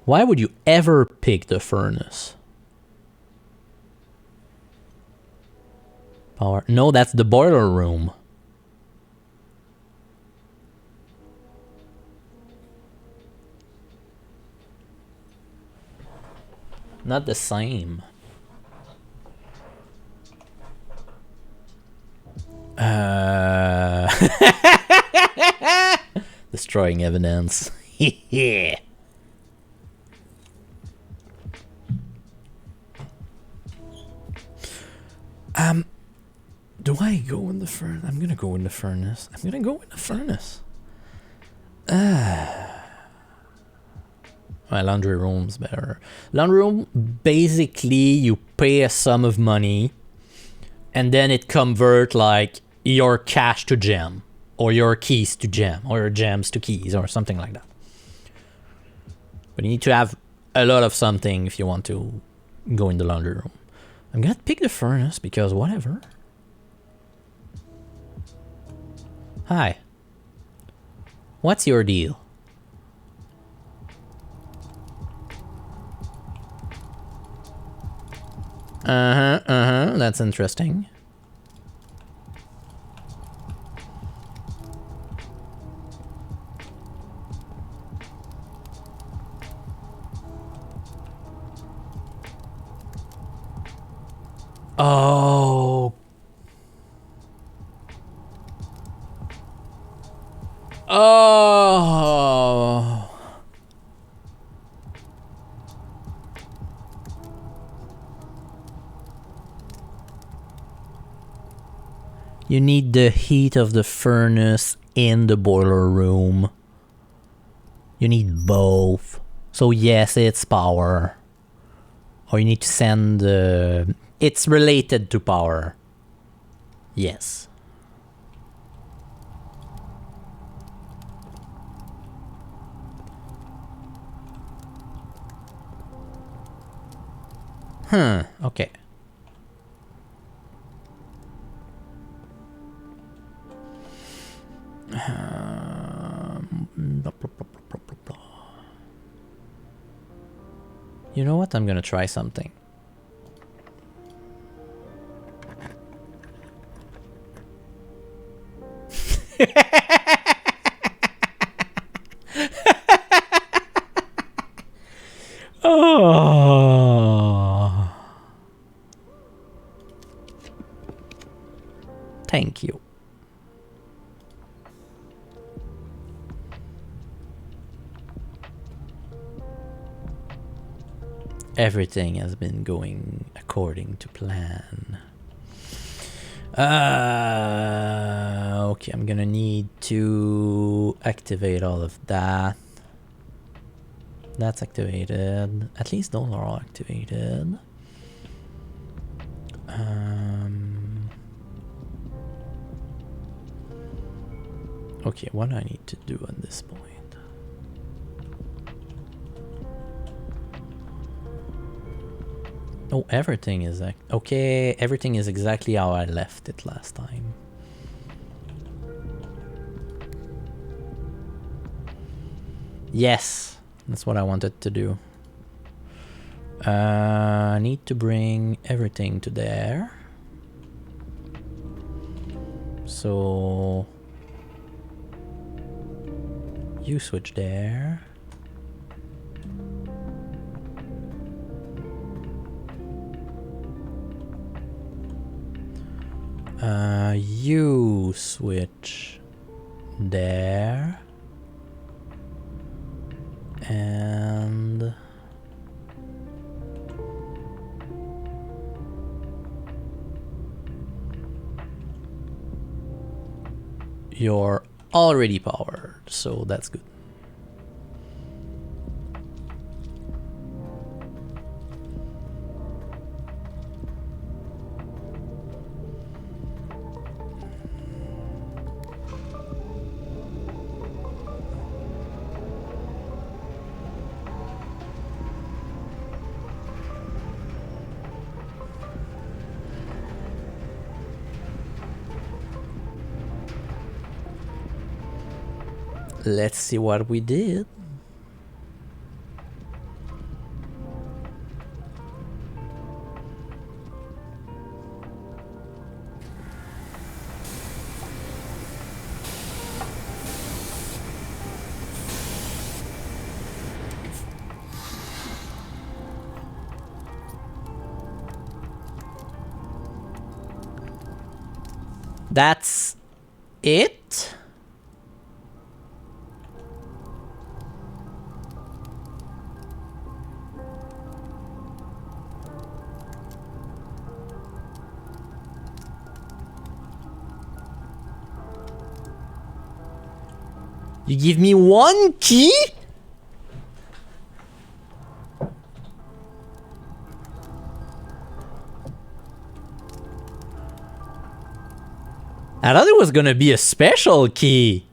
Why would you ever pick the furnace? Power. No, that's the boiler room. Not the same. Destroying evidence. Yeah. Do I go in the furnace? I'm gonna go in the furnace. I'm gonna go in the furnace. My laundry room's better. Laundry room, basically, you pay a sum of money, and then it convert like your cash to gem, or your keys to gem, or your gems to keys, or something like that. But you need to have a lot of something if you want to go in the laundry room. I'm gonna pick the furnace because whatever. Hi. What's your deal? That's interesting. Oh. Oh. You need the heat of the furnace in the boiler room. You need both. So yes, it's power. Or you need to send... it's related to power. Yes. Okay. You know what? I'm gonna try something. Oh. Thank you. Everything has been going according to plan. Okay, I'm gonna need to activate all of that. That's activated. At least those are all activated. Okay, what do I need to do at this point? Oh, everything is okay. Everything is exactly how I left it last time. Yes, that's what I wanted to do. I need to bring everything to there. So you switch there. You switch there. And you're already powered, so that's good. Let's see what we did. That's it? You give me one key? I thought it was gonna be a special key.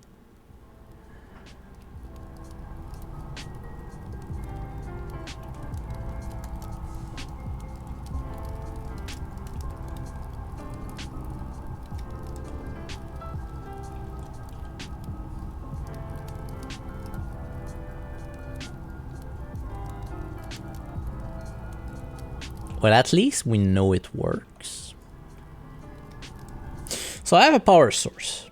Well, at least we know it works. So I have a power source.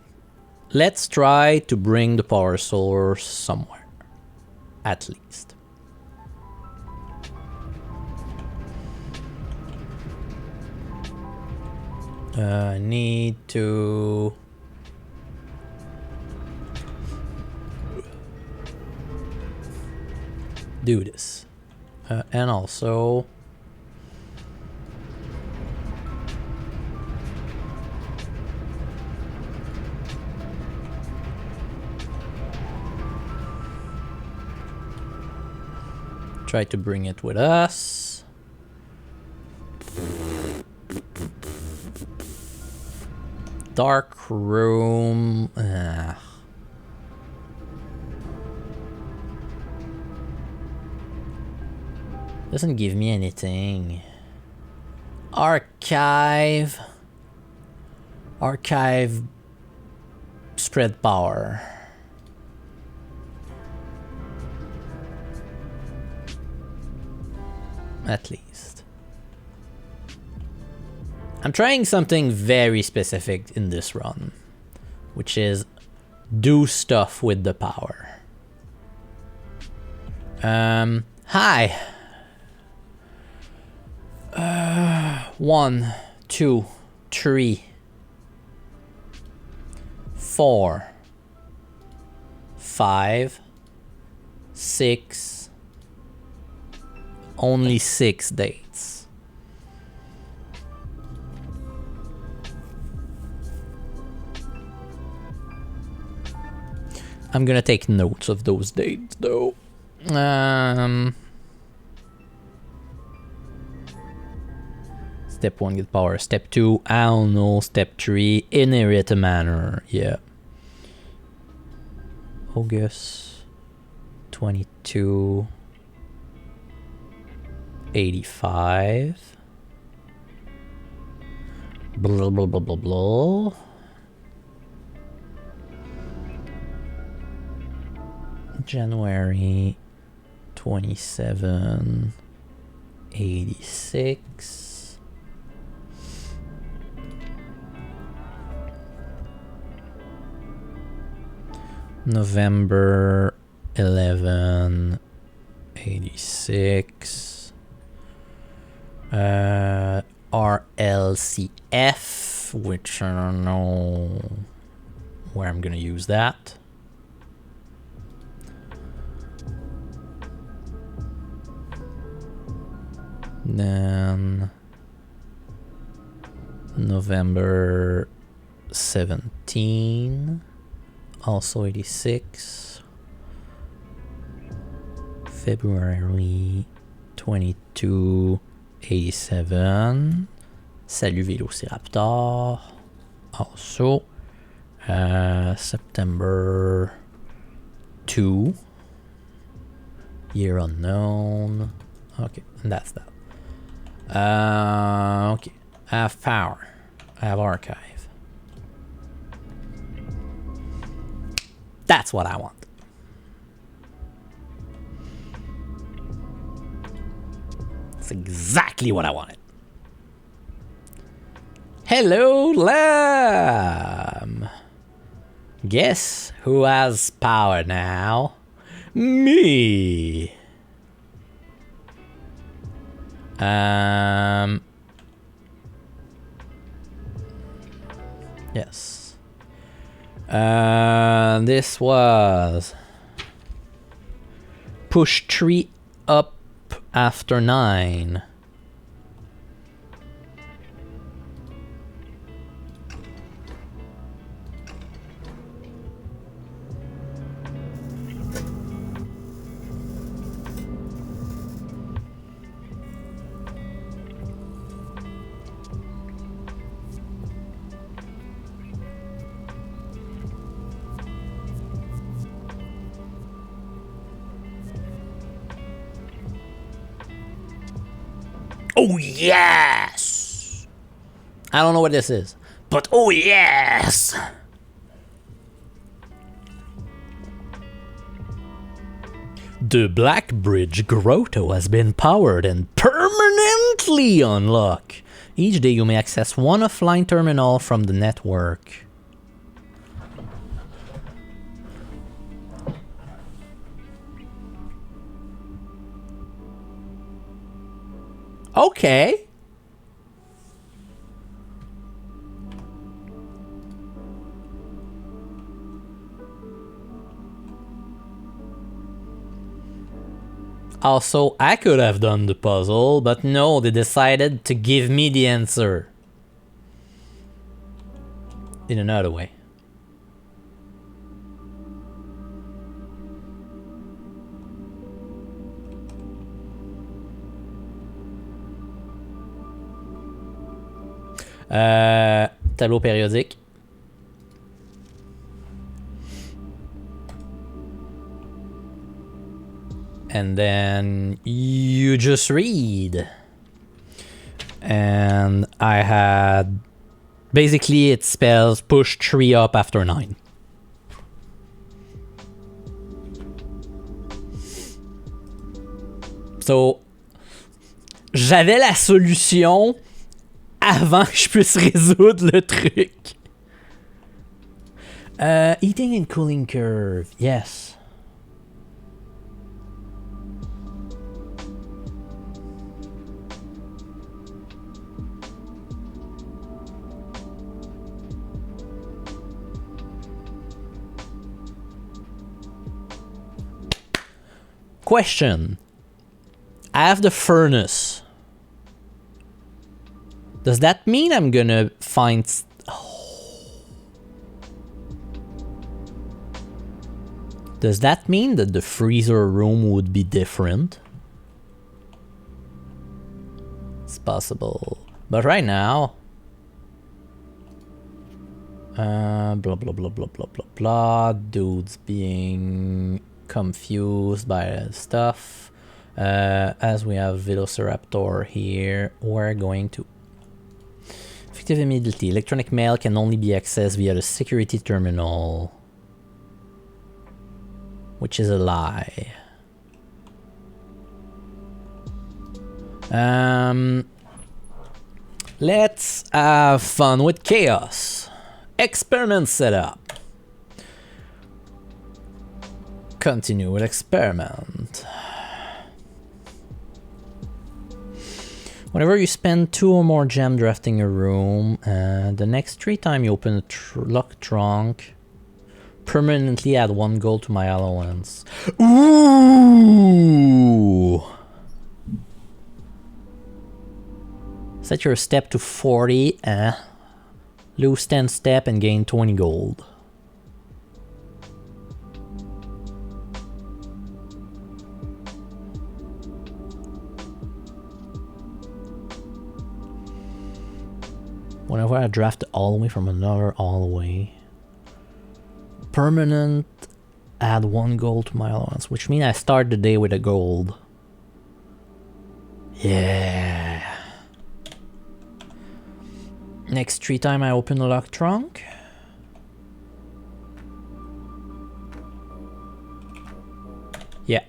Let's try to bring the power source somewhere. At least. I need to... do this. And also... try to bring it with us. Dark room. Doesn't give me anything. Archive. Archive. Spread power. At least. I'm trying something very specific in this run, which is do stuff with the power. Hi. 1, 2, 3, 4, 5, 6. Only 6 dates. I'm gonna take notes of those dates though. Step 1, get power. Step 2, I don't know. Step 3, inherit a manor. Yeah. August 22, 85. Blah, blah, blah, blah, blah. January 27, 86. November 11, 86. RLCF, which I don't know where I'm gonna use that. Then November 17, also 86. February 22, 87. Salut Velociraptor. Also September 2. Year unknown. Okay, and that's that. Okay. I have power. I have archive. That's what I want. That's exactly what I wanted. Hello, Lamb. Guess who has power now? Me. Yes. This was push 3 up after 9. Oh, yes! I don't know what this is, but oh, yes! The Black Bridge Grotto has been powered and permanently unlocked. Each day you may access one offline terminal from the network. Okay. Also, I could have done the puzzle, but no, they decided to give me the answer. In another way. Tableau périodique. And then you just read. And I had... Basically, it spells push 3 up after 9. So, j'avais la solution avant que je puisse résoudre le truc. Heating and cooling curve, yes. Question. I have the furnace. Does that mean I'm gonna find... Does that mean that the freezer room would be different? It's possible. But right now... blah blah blah blah blah blah blah. Dudes being confused by stuff. As we have Velociraptor here, we're going to... Effective immediately. Electronic mail can only be accessed via the security terminal. Which is a lie. Let's have fun with chaos. Experiment setup. Continue with experiment. Whenever you spend 2 or more gem drafting a room, the next 3 times you open a locked trunk, permanently add 1 gold to my allowance. Ooh! Set your step to 40, lose 10 step and gain 20 gold. Whenever I draft the hallway from another hallway, permanent add 1 gold to my allowance, which means I start the day with a gold. Yeah. Next 3 times I open the locked trunk. Yeah.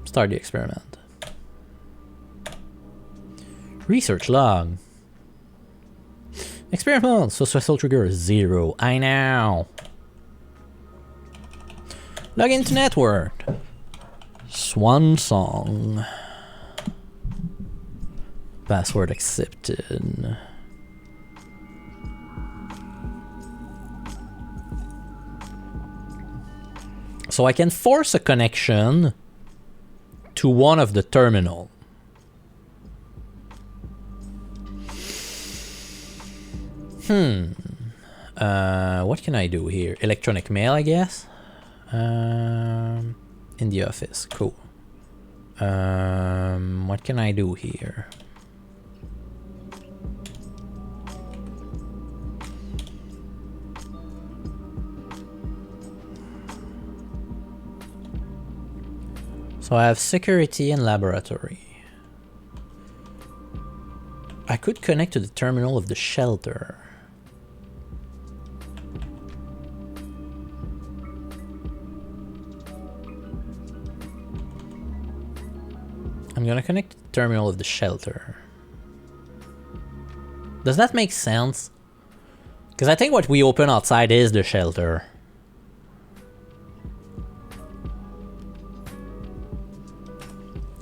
Start the experiment. Research log. Experiment. Successful trigger 0. I know. Log into network. Swan song. Password accepted. So I can force a connection to one of the terminal. What can I do here? Electronic mail, I guess. In the office, cool. What can I do here? So I have security and laboratory. I could connect to the terminal of the shelter. I'm gonna connect to the terminal of the shelter. Does that make sense? Because I think what we open outside is the shelter.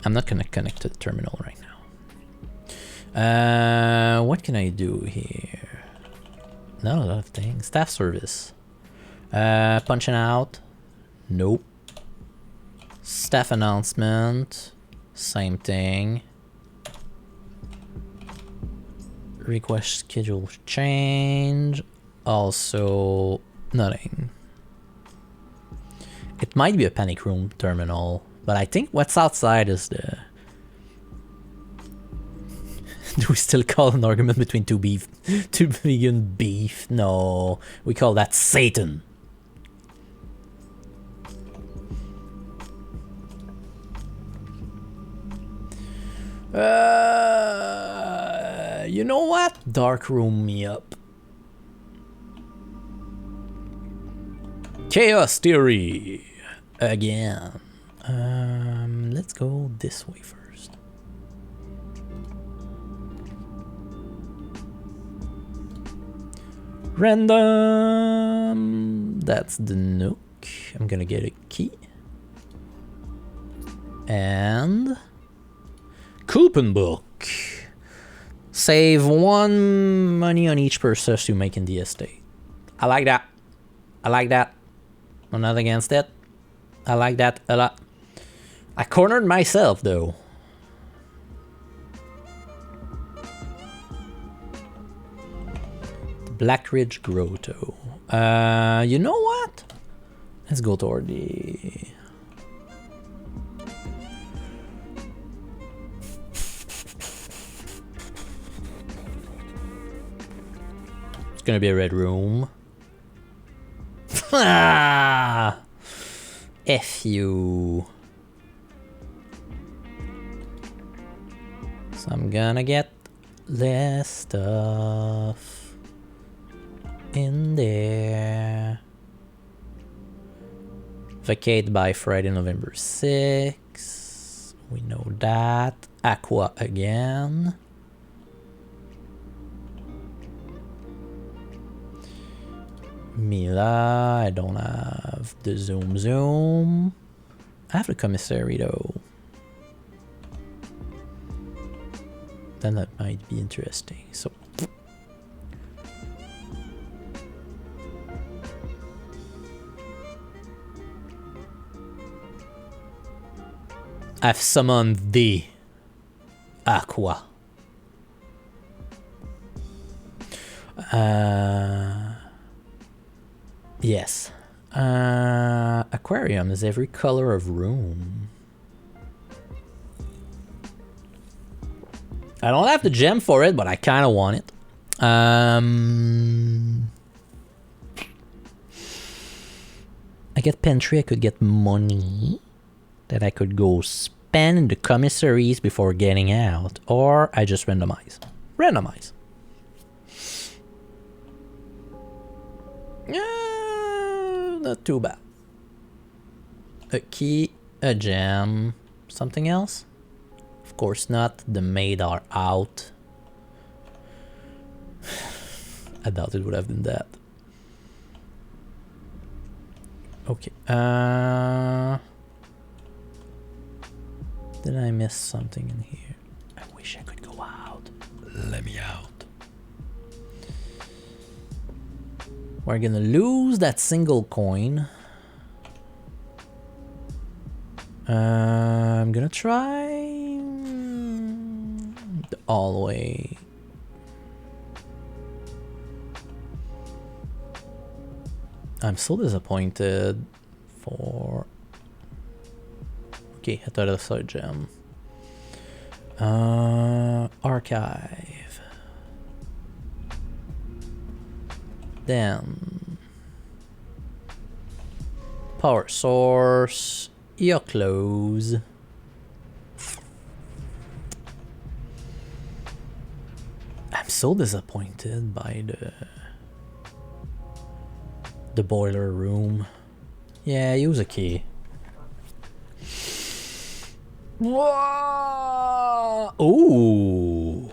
I'm not gonna connect to the terminal right now. What can I do here? Not a lot of things. Staff service. Punching out. Nope. Staff announcement. Same thing. Request schedule change. Also nothing. It might be a panic room terminal, but I think what's outside is the... Do we still call an argument between two vegan beef? No, we call that Satan. You know what? Dark room me up. Chaos theory again. Let's go this way first. Random. That's the nook. I'm gonna get a key. And coupon book. Save 1 money on each purchase you make in the estate. I like that. I like that. I'm not against it. I like that a lot. I cornered myself though. Blackridge Grotto. You know what? Let's go toward the... It's gonna be a red room. Ah! F you. So I'm gonna get less stuff in there. Vacate by Friday, November 6th. We know that. Aqua again. Mila, I don't have the zoom. I have the commissary though. Then that might be interesting. So I've summoned the Aqua. Yes. Aquarium is every color of room. I don't have the gem for it, but I kind of want it. I get pantry, I could get money that I could go spend in the commissaries before getting out. Or I just randomize. Randomize. Not too bad. A key, a gem, something else? Of course not. The maid are out. I doubt it would have been that. Okay. Did I miss something in here? I wish I could go out. Let me out. We're gonna lose that single coin. I'm gonna try the all way. I'm so disappointed for... Okay, I thought I saw a gem. Archive. Then power source, your clothes. I'm so disappointed by the boiler room. Yeah, use a key. Whoa! Ooh.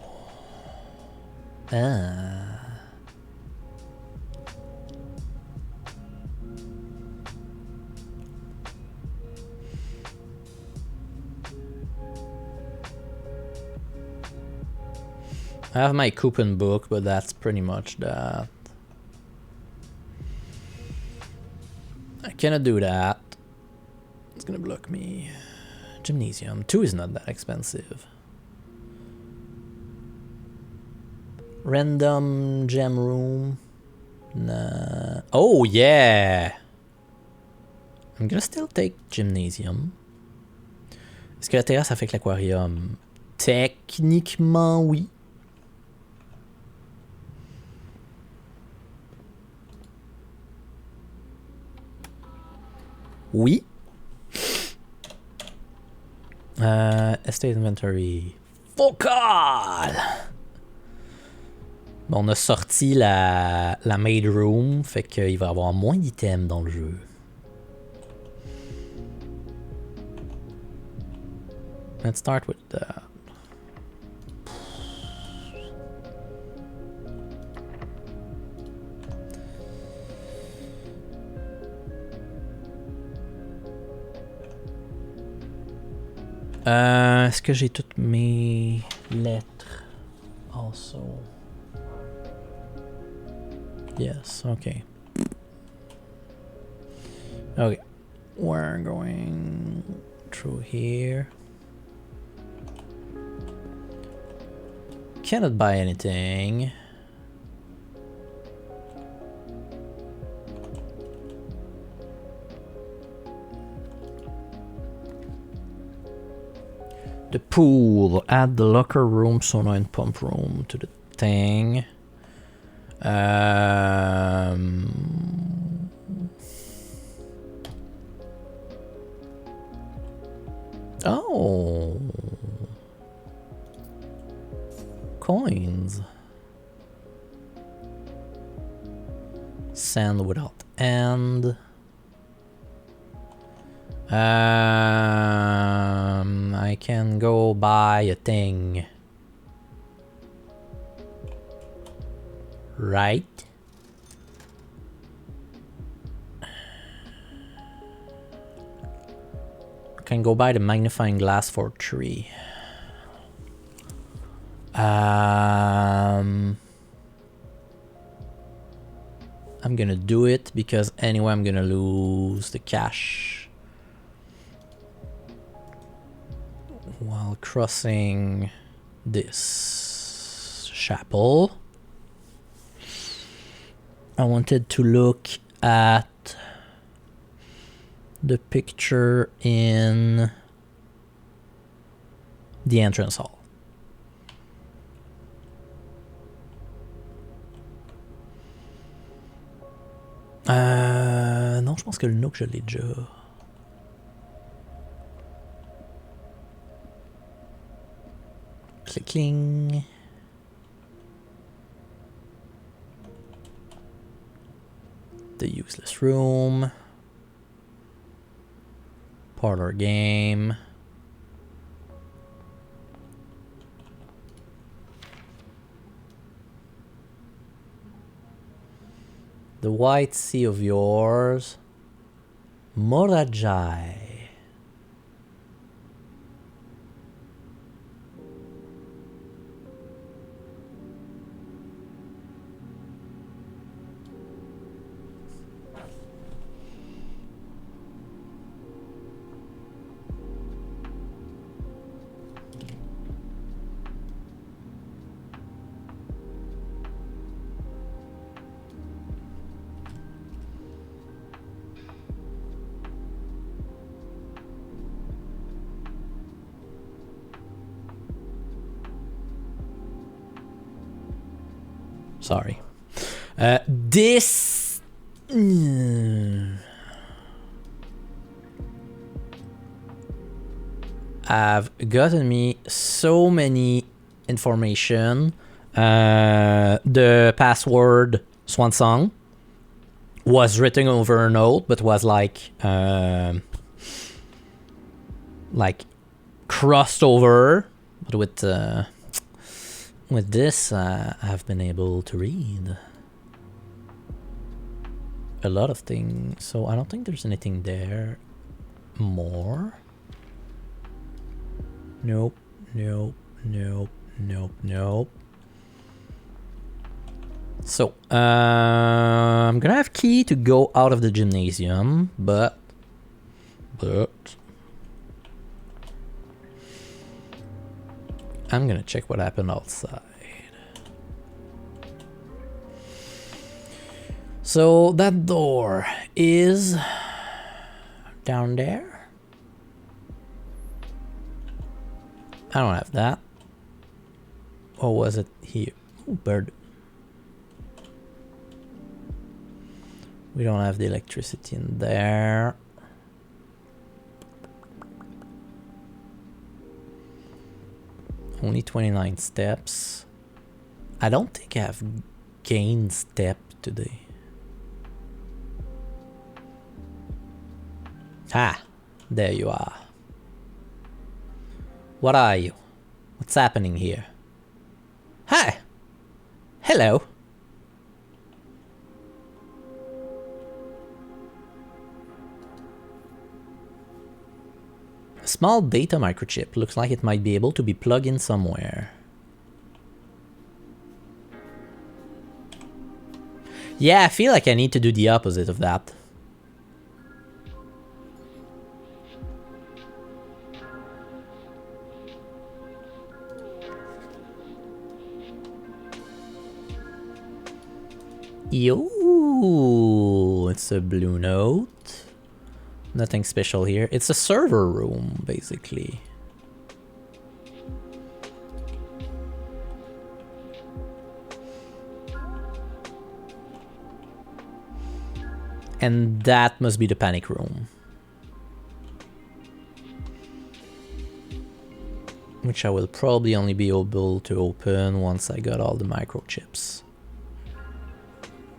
I have my coupon book, but that's pretty much that. I cannot do that. It's gonna block me. Gymnasium. 2 is not that expensive. Random gem room. Nah. Oh, yeah! I'm gonna still take gymnasium. Est-ce que la terrasse affecte l'aquarium? Techniquement, oui. Oui. Estate inventory. Focal! Bon, on a sorti la maid room, fait qu'il va y avoir moins d'items dans le jeu. Let's start with that. Est-ce que j'ai toutes mes lettres? Also. Yes, okay. Okay. We're going through here. Cannot buy anything. The pool. Add the locker room, sauna, and pump room to the thing. Oh. Coins. Sand without end. I can go buy a thing. Right? Can go buy the magnifying glass for 3. I'm gonna do it because anyway I'm gonna lose the cash while crossing this chapel. I wanted to look at the picture in the entrance hall. Non, je pense que le Nook, je l'ai déjà. Clicking. The useless room. Parlor game. The White Sea of Yours. Morajai. Sorry. This... have gotten me so many information. The password Swan Song was written over a note, but was like crossed over. But with this, I've been able to read a lot of things. So I don't think there's anything there more. Nope, nope, nope, nope, nope. So, I'm gonna have key to go out of the gymnasium, but I'm gonna check what happened outside. So that door is down there. I don't have that. Or was it here? Ooh, bird. We don't have the electricity in there. Only 29 steps. I don't think I have gained step today. Ah, there you are. What are you? What's happening here? Hi! Hello! small data microchip. Looks like it might be able to be plugged in somewhere. Yeah, I feel like I need to do the opposite of that. Yo, it's a blue note. Nothing special here. It's a server room, basically. And that must be the panic room. Which I will probably only be able to open once I got all the microchips.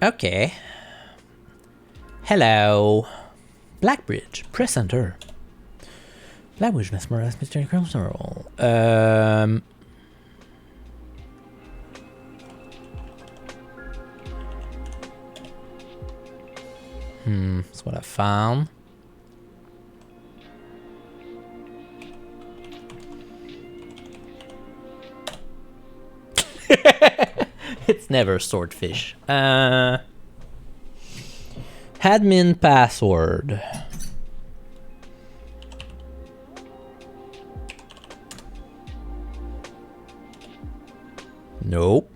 Okay. Hello. Blackbridge. Press enter. Blackbridge mesmerized Mr. Criminal. That's what I found. It's never swordfish. Admin password. Nope.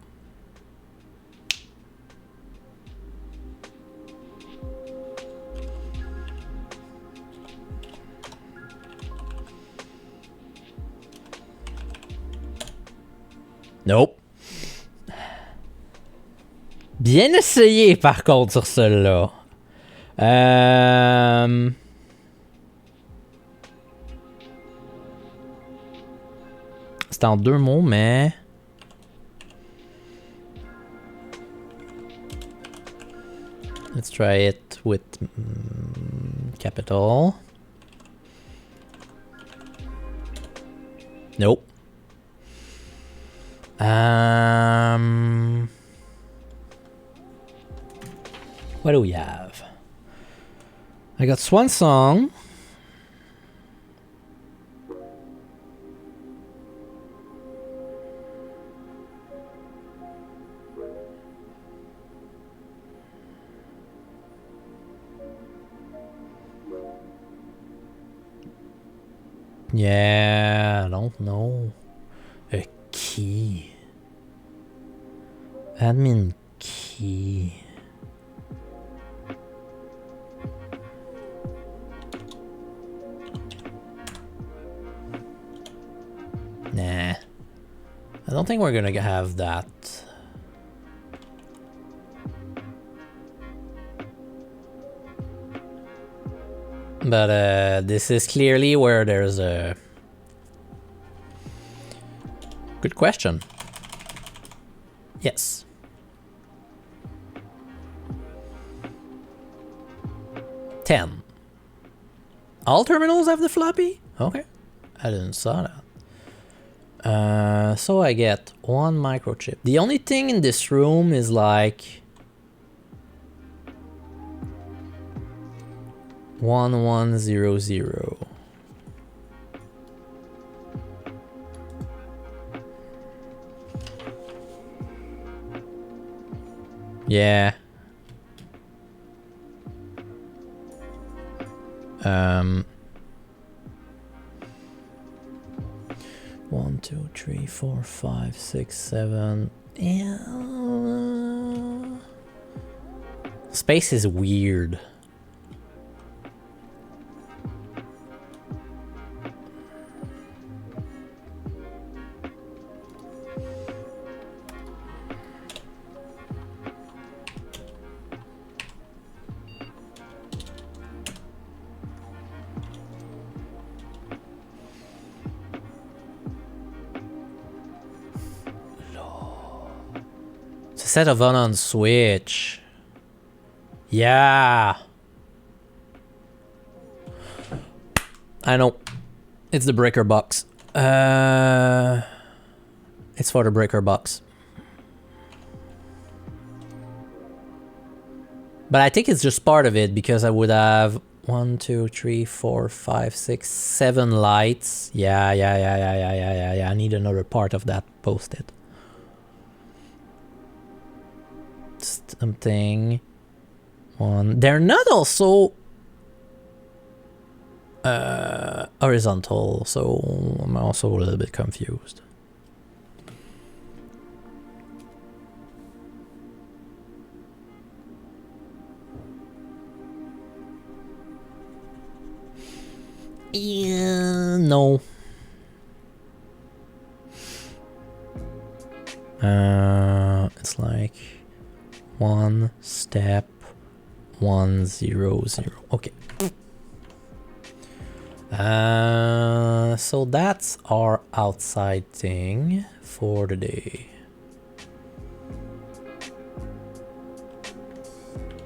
Nope. Bien essayé par contre sur celle-là. C'est en 2 mots, mais... Let's try it with capital. Nope. What do we have? I got Swan Song. Yeah, I don't know. A key. Admin key. Nah. I don't think we're gonna have that. But this is clearly where there's a... Good question. Yes. $10. All terminals have the floppy? Okay. I didn't saw that. So I get 1 microchip. The only thing in this room is like 1100. Yeah. 1, 2, 3, 4, 5, 6, 7. Space is weird. Set of on Switch. Yeah. I know. It's the breaker box. It's for the breaker box. But I think it's just part of it because I would have 1, 2, 3, 4, 5, 6, 7 lights. Yeah. I need another part of that posted. Something. One. They're not also horizontal, so I'm also a little bit confused. Yeah, no. It's like 1 step 1 0 0. Okay. So that's our outside thing for the day.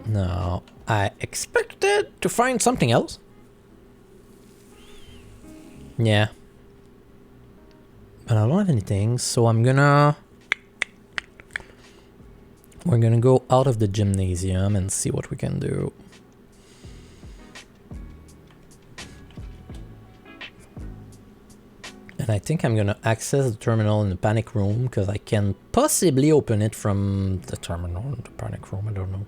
Now, I expected to find something else. Yeah. But I don't have anything, so we're gonna go out of the gymnasium and see what we can do. And I think I'm gonna access the terminal in the panic room because I can possibly open it from the terminal in the panic room. I don't know.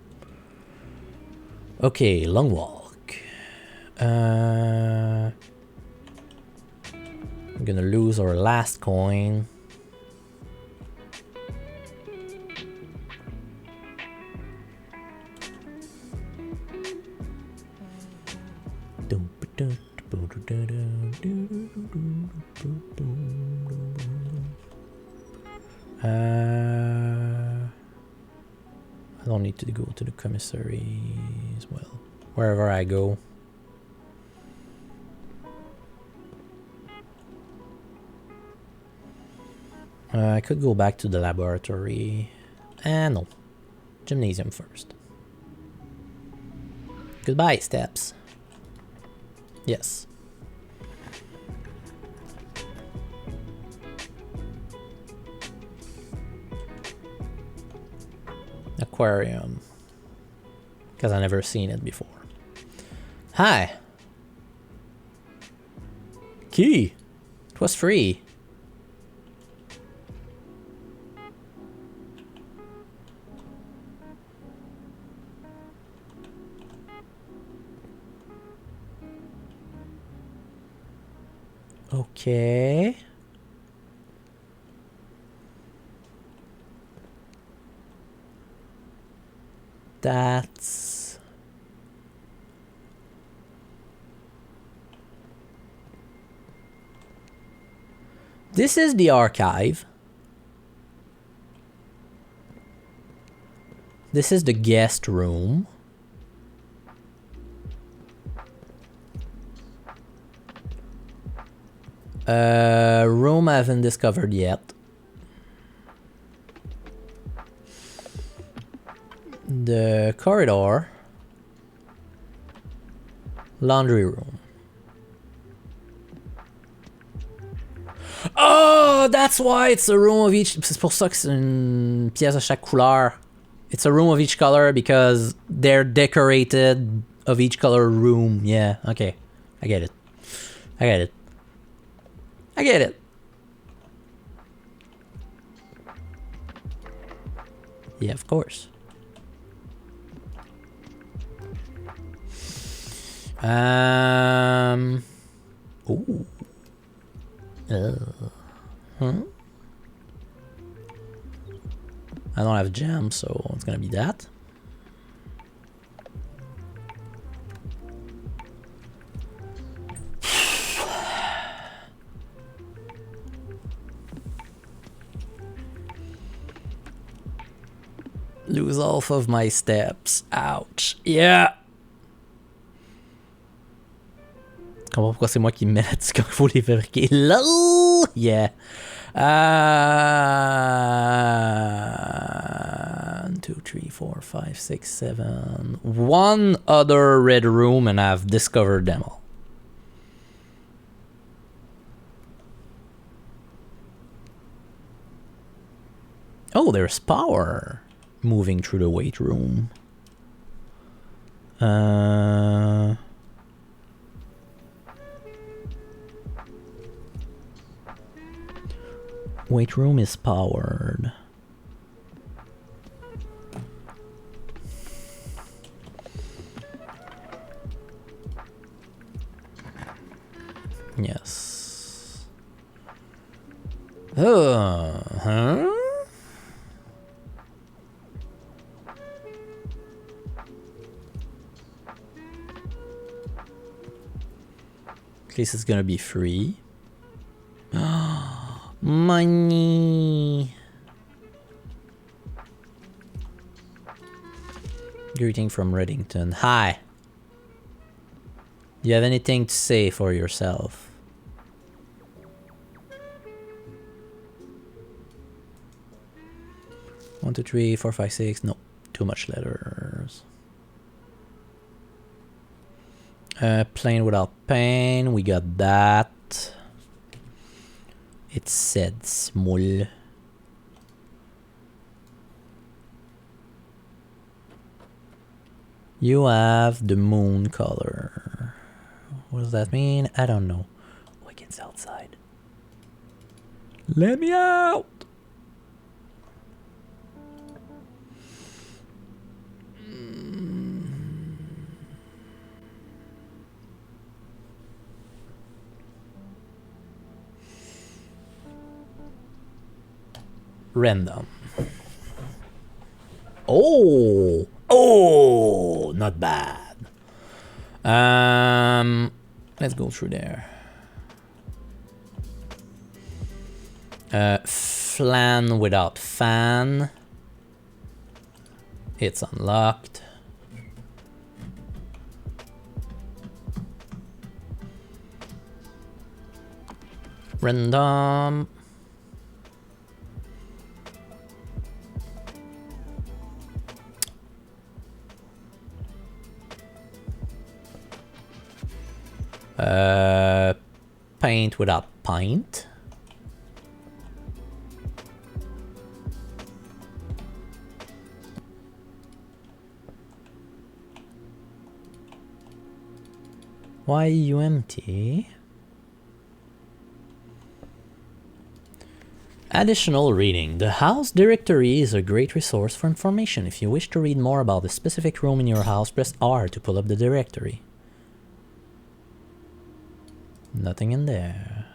Okay, long walk. I'm gonna lose our last coin. I don't need to go to the commissary as well. Wherever I go. I could go back to the laboratory. No. Gymnasium first. Goodbye, steps. Yes. Aquarium. Because I've never seen it before. Hi. Key. It was free. Okay. That's... This is the archive. This is the guest room. Room I haven't discovered yet. The corridor. Laundry room. Oh, that's why it's a room of each. C'est pour ça que c'est une pièce à chaque couleur. It's a room of each color because they're decorated of each color room. Yeah, okay. I get it. I get it. I get it. Yeah, of course. Ooh. I don't have jam, so it's gonna be that. Lose half of my steps. Ouch. Yeah. Je comprends pourquoi c'est moi qui mets là-dessus quand il faut les fabriquer. LOL! Yeah. 1, 2, 3, 4, 5, 6, 7. One other red room and I've discovered them all. Oh, there's power moving through the weight room. Weight room is powered. Yes. Huh? At least it's gonna be free. Money. Greeting from Reddington. Hi. Do you have anything to say for yourself? One, two, three, four, five, six. No, too much letters. Plane without pain. We got that. It said small. You have the moon color. What does that mean? I don't know. Oh, it gets outside. Let me out! Random. Oh! Oh! Not bad. Let's go through there. Flan without fan. It's unlocked. Random. Paint without pint. Why are you empty? Additional reading. The house directory is a great resource for information. If you wish to read more about a specific room in your house, press R to pull up the directory. Nothing in there.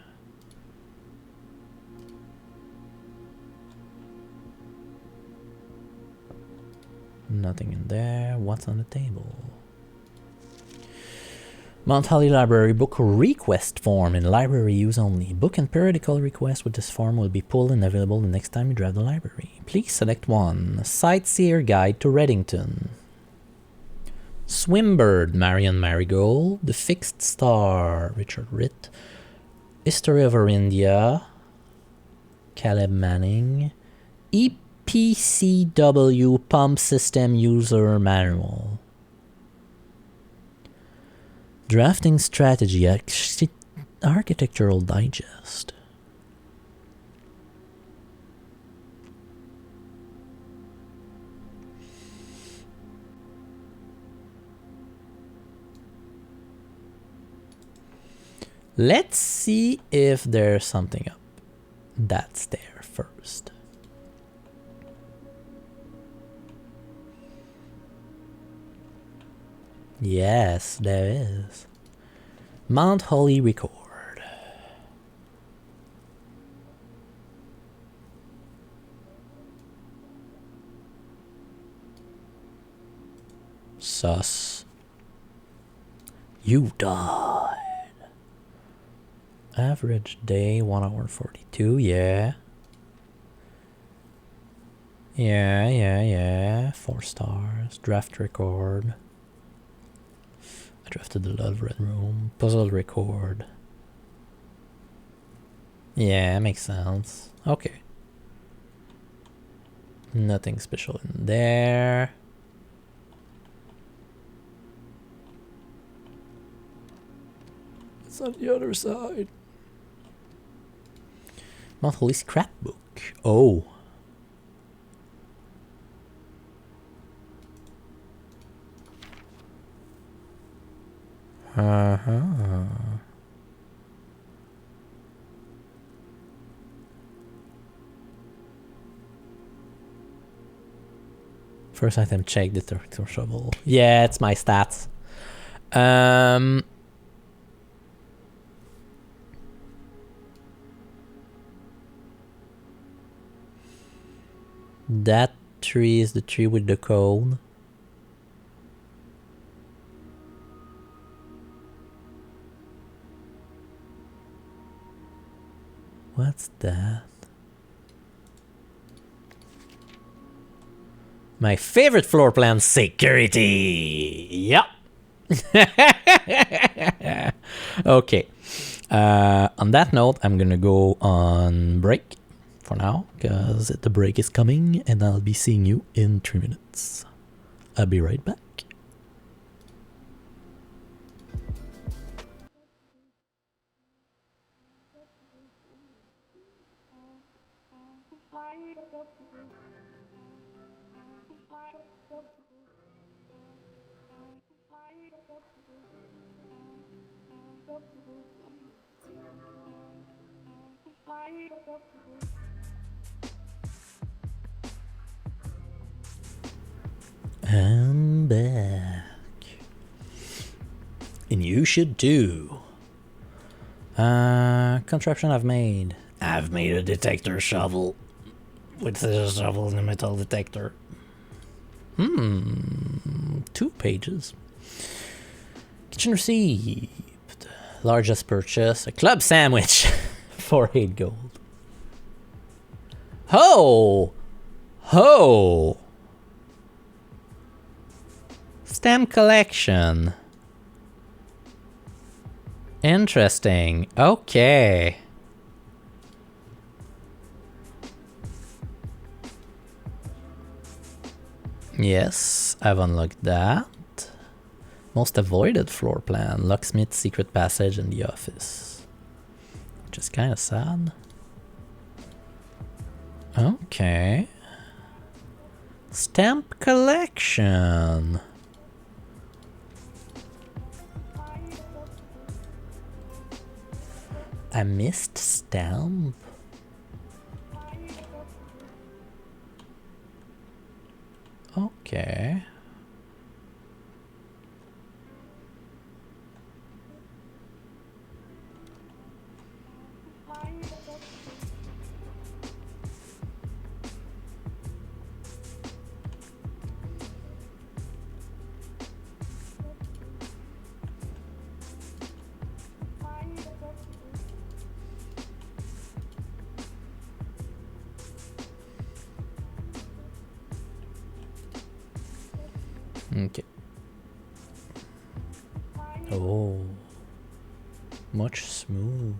Nothing in there. What's on the table? Mount Holly Library book request form in library use only. Book and periodical requests with this form will be pulled and available the next time you drive the library. Please select one. Sightseer Guide to Reddington. Swimbird, Marion Marigold. The Fixed Star, Richard Ritt. History of India, Caleb Manning. EPCW Pump System User Manual. Drafting Strategy, Architectural Digest. Let's see if there's something up that's there first. Yes, there is. Mount Holly Record. Sus. You died. Average day 1 hour 42. Yeah. Yeah. 4 stars. Draft record. I drafted the Love Red Room. Puzzle record. Yeah, makes sense. Okay. Nothing special in there. It's on the other side. Mount Holly scrapbook. Oh. First item, check detector shovel. Yeah, it's my stats. That tree is the tree with the code. What's that? My favorite floor plan, security. Yep. Okay. On that note, I'm gonna go on break for now because the break is coming and I'll be seeing you in 3 minutes. I'll be right back. I'm back. And you should too. Contraption I've made. I've made a detector shovel. With a shovel in a metal detector. 2 pages. Kitchen receipt. Largest purchase. A club sandwich. For 8 gold. Ho! Ho! Stamp collection. Interesting. Okay. Yes, I've unlocked that. Most avoided floor plan. Locksmith's secret passage in the office. Which is kind of sad. Okay. Stamp collection. I missed stamp. Okay. Okay. Oh, much smooth.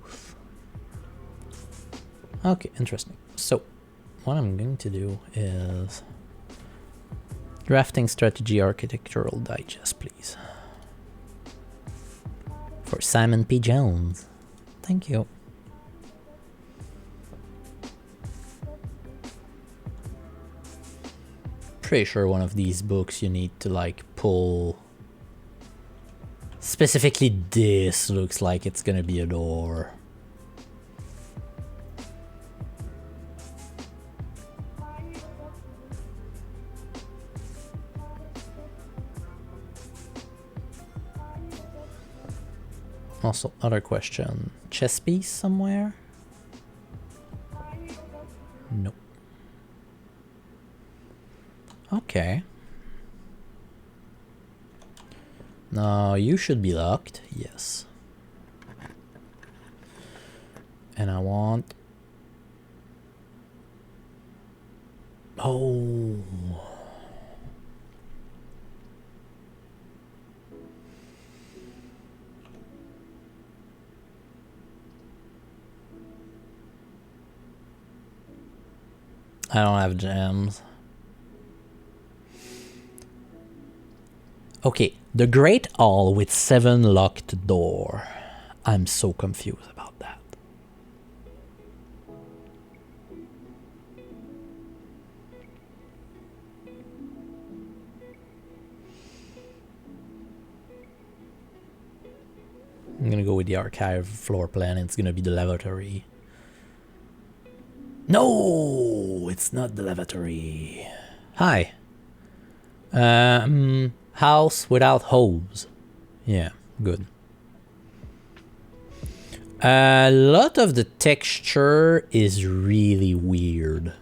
Okay, interesting. So, what I'm going to do is drafting strategy architectural digest, please. For Simon P. Jones. Thank you. Pretty sure one of these books you need to like pull. Specifically this looks like it's gonna be a door. Also, other question. Chess piece somewhere? Nope. Okay. Now you should be locked. Yes. And I want... Oh. I don't have gems. Okay, the Great Hall with 7 locked door. I'm so confused about that. I'm gonna go with the archive floor plan. It's gonna be the lavatory. No, it's not the lavatory. Hi. House without hose. Yeah, good. A lot of the texture is really weird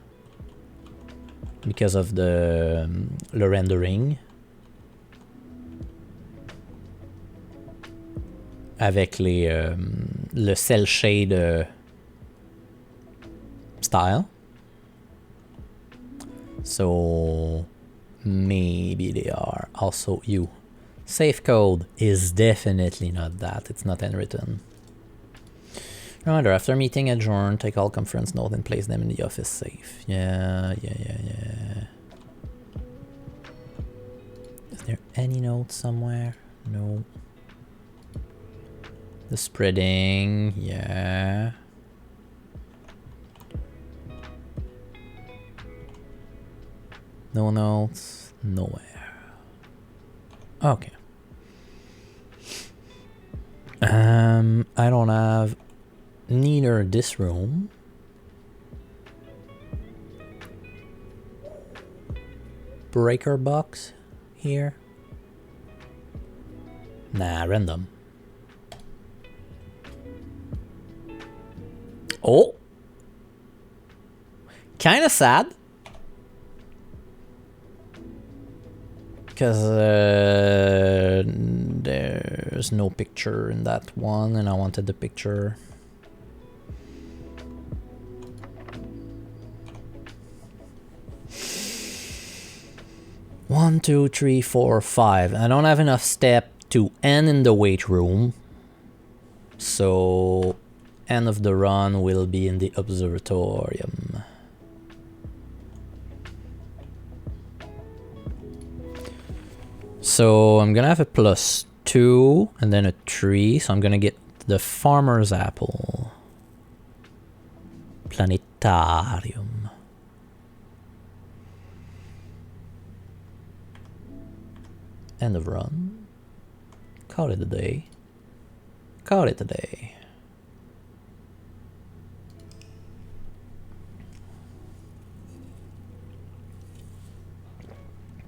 because of the rendering. Avec le cel shade style. So maybe they are also you. Safe code is definitely not that. It's not handwritten. Reminder, after meeting adjourn, take all conference notes and place them in the office safe. Yeah. Is there any notes somewhere? No. The spreading, yeah. No notes, nowhere. Okay. I don't have neither this room. Breaker box here. Nah, random. Oh! Kinda sad. Because there's no picture in that one, and I wanted the picture. One, two, three, four, five. I don't have enough step to end in the weight room. So end of the run will be in the observatorium. So I'm gonna have a +2 and then a 3. So I'm gonna get the farmer's apple. Planetarium. End of run. Call it a day. Call it a day.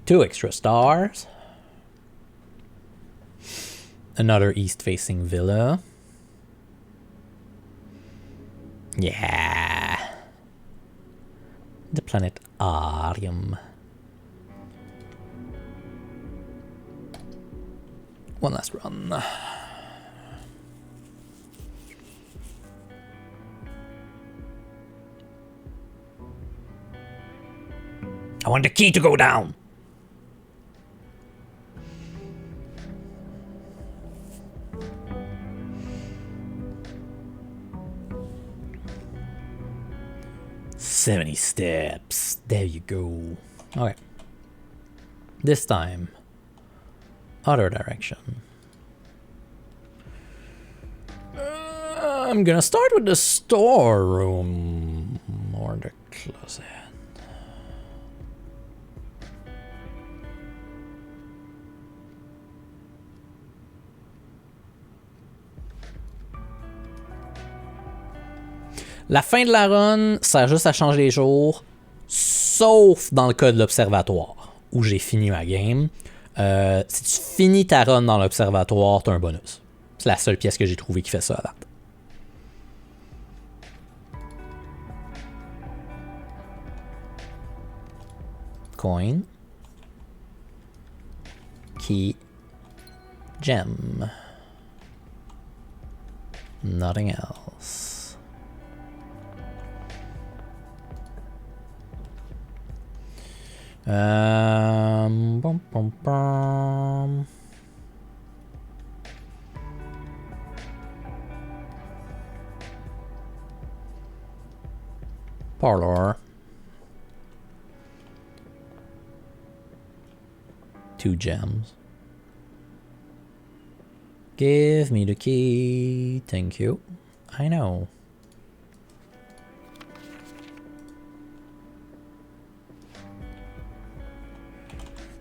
Two extra stars. Another east-facing villa. Yeah. The planetarium. One last run. I want the key to go down. "70 steps. There you go. Okay. This time, other direction. I'm gonna start with the storeroom or the closet. La fin de la run sert juste à changer les jours, sauf dans le cas de l'observatoire, où j'ai fini ma game. Si tu finis ta run dans l'observatoire, t'as un bonus. C'est la seule pièce que j'ai trouvée qui fait ça à date. Coin. Key. Gem. Nothing else. Bum, bum, bum. Parlor. 2 gems. Give me the key. Thank you. I know.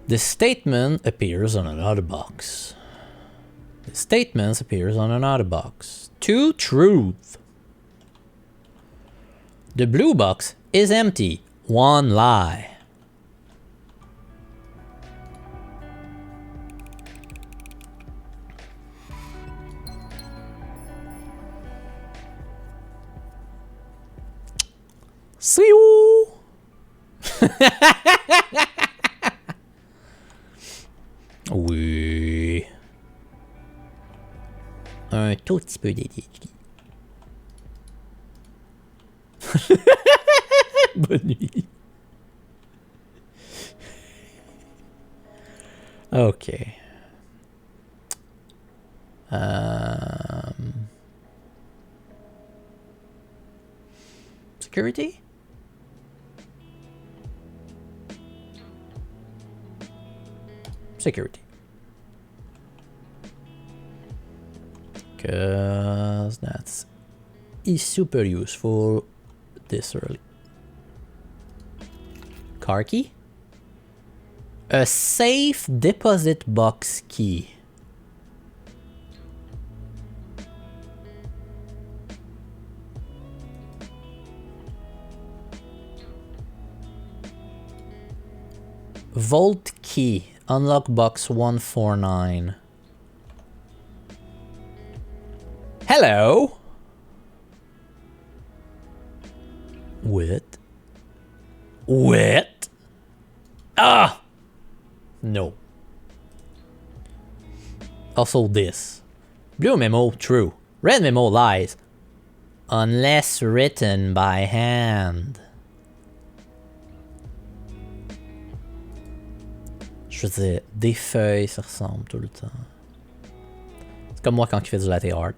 This statement appears on another box. The statement appears on another box. 2 truths. The blue box is empty. 1 lie. See you! Oui. Un tout petit peu d'éthique. Bonne nuit. Ok. Security? Security. Because that's super useful this early. Car key? A safe deposit box key. Vault key. Unlock box 149. Hello? What? What? Ah! No. Also this. Blue memo, true. Red memo, lies. Unless written by hand. Je veux dire, des feuilles, ça ressemble tout le temps. C'est comme moi quand je fais du latte art.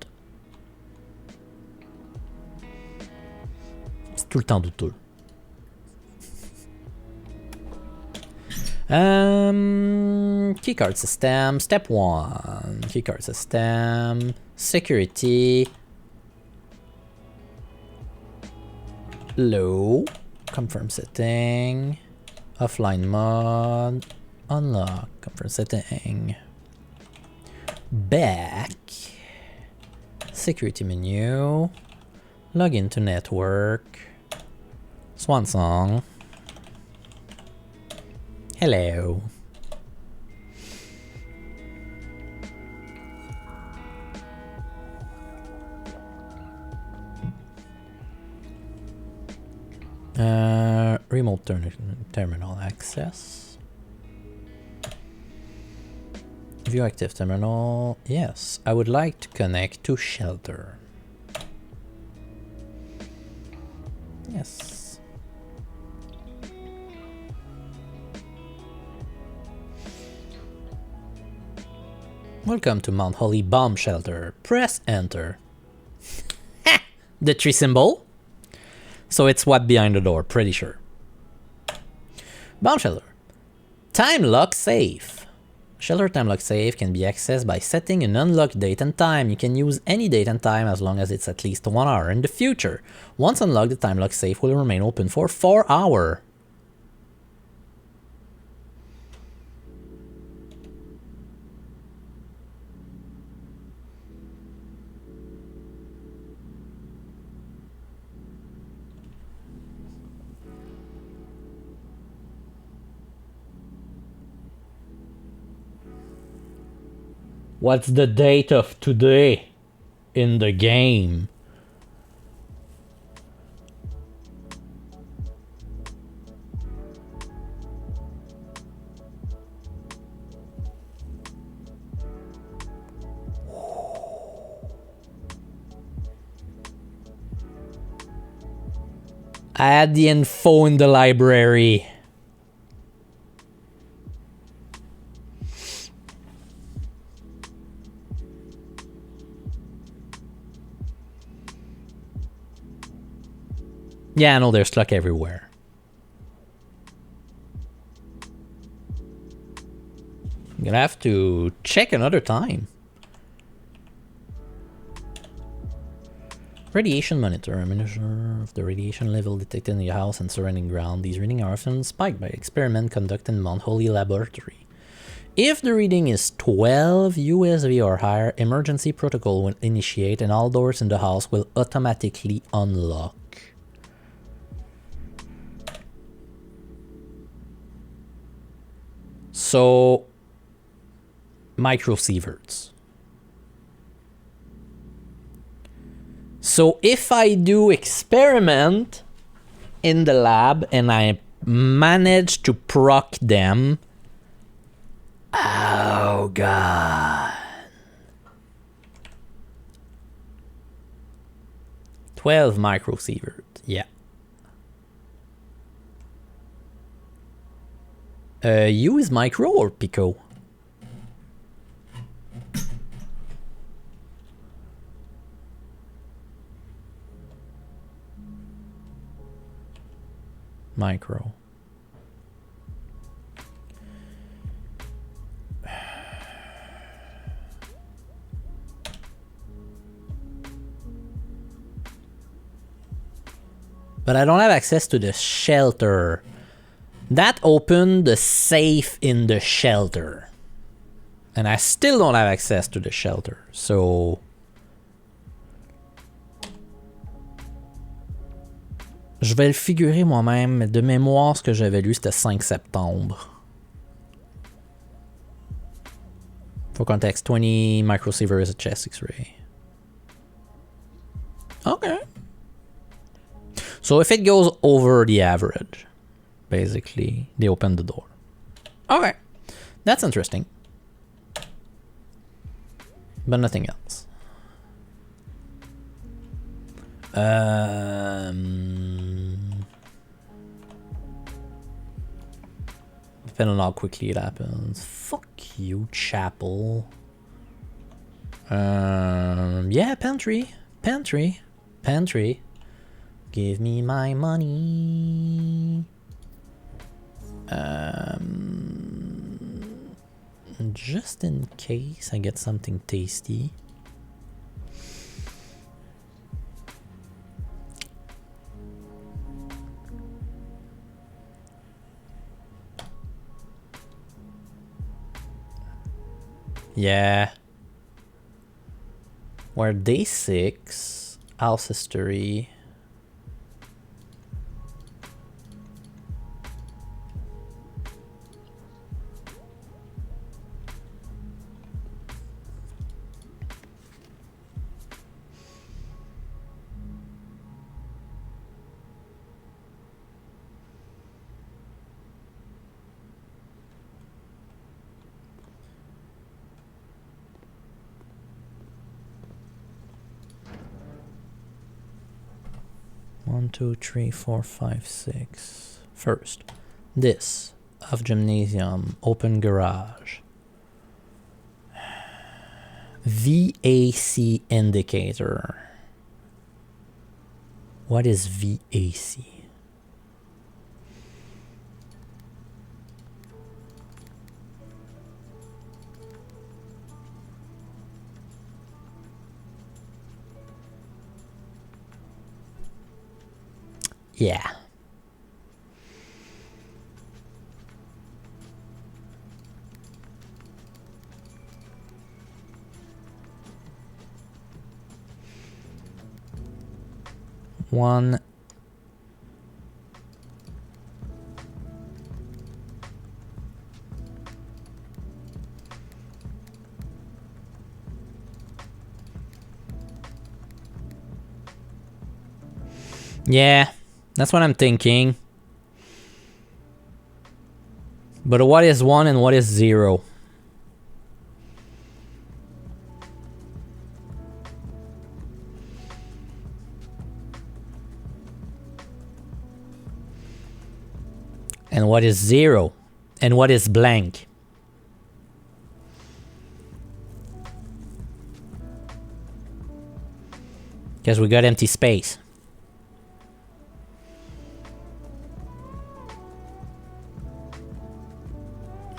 C'est tout le temps douteux. Keycard system, step 1. Keycard system, security. Low. Confirm setting. Offline mode. Unlock. Confirm setting. Back. Security menu. Log into network. Swan song. Hello. Remote terminal access. View active terminal. Yes, I would like to connect to shelter. Yes. Welcome to Mount Holly Bomb Shelter. Press enter. The tree symbol. So it's what behind the door, pretty sure. Bomb shelter. Time lock safe. Shelter time lock safe can be accessed by setting an unlocked date and time. You can use any date and time as long as it's at least 1 hour in the future. Once unlocked, the time lock safe will remain open for 4 hours. What's the date of today in the game? I had the info in the library. Yeah, I know there's luck everywhere. I'm gonna have to check another time. Radiation monitor. A measure of the radiation level detected in your house and surrounding ground. These readings are often spiked by experiment conducted in Mount Holly Laboratory. If the reading is 12 USV or higher, emergency protocol will initiate and all doors in the house will automatically unlock. So, microsieverts. So if I do experiment, in the lab and I managed to proc them. Oh god. 12 microsieverts, yeah. You is micro or pico? Micro. But I don't have access to the shelter. That opened the safe in the shelter. And I still don't have access to the shelter. So... je vais le figurer moi-même. De mémoire, ce que j'avais lu, c'était 5 septembre. For context, 20 microsievert is a chest X-ray. Okay. So if it goes over the average, basically, they open the door. Okay. That's interesting. But nothing else. Depending on how quickly it happens. Fuck you, chapel. Yeah, pantry. Pantry. Pantry. Give me my money. Just in case I get something tasty. Yeah. We're day 6. House history. One, two, three, four, five, six. First, this of gymnasium, open garage. VAC indicator. What is VAC? Yeah. One. Yeah. That's what I'm thinking. But what is 1 and what is 0? And what is 0? And what is blank? Because we got empty space.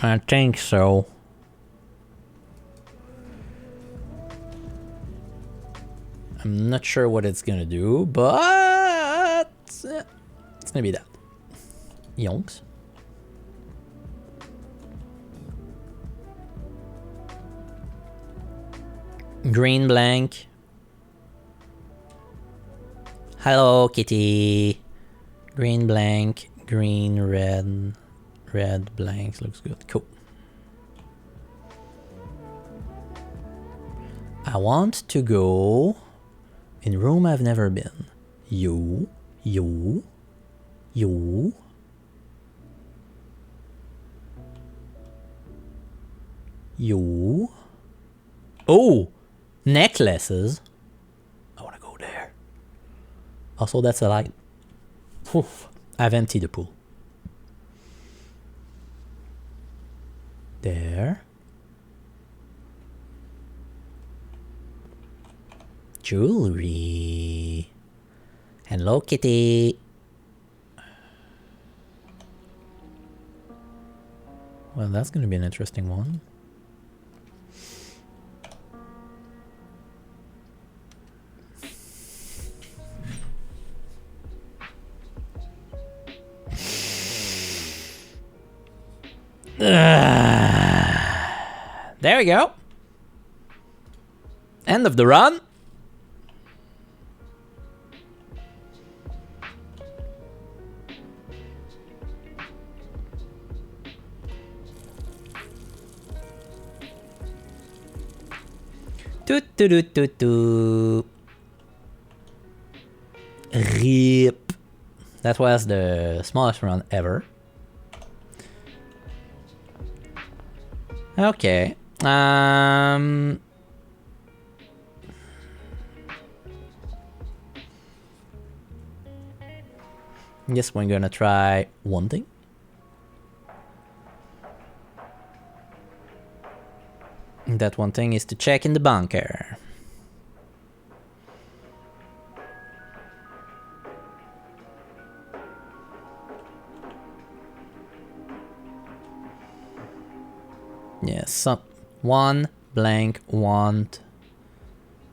I think so. I'm not sure what it's gonna do, but it's gonna be that. Yonks. Green blank. Hello, kitty. Green blank, green red. Red blanks looks good. Cool. I want to go in room I've never been. You. You. You. Oh, necklaces. I wanna go there. Also, that's a light. Oof. I've emptied the pool. There. Jewelry. Hello, kitty. Well, that's gonna be an interesting one. There we go. End of the run. Toot toot toot toot toot. RIP. That was the smallest run ever. Okay. Guess we're gonna try one thing. That one thing is to check in the bunker. Yes, one blank, 1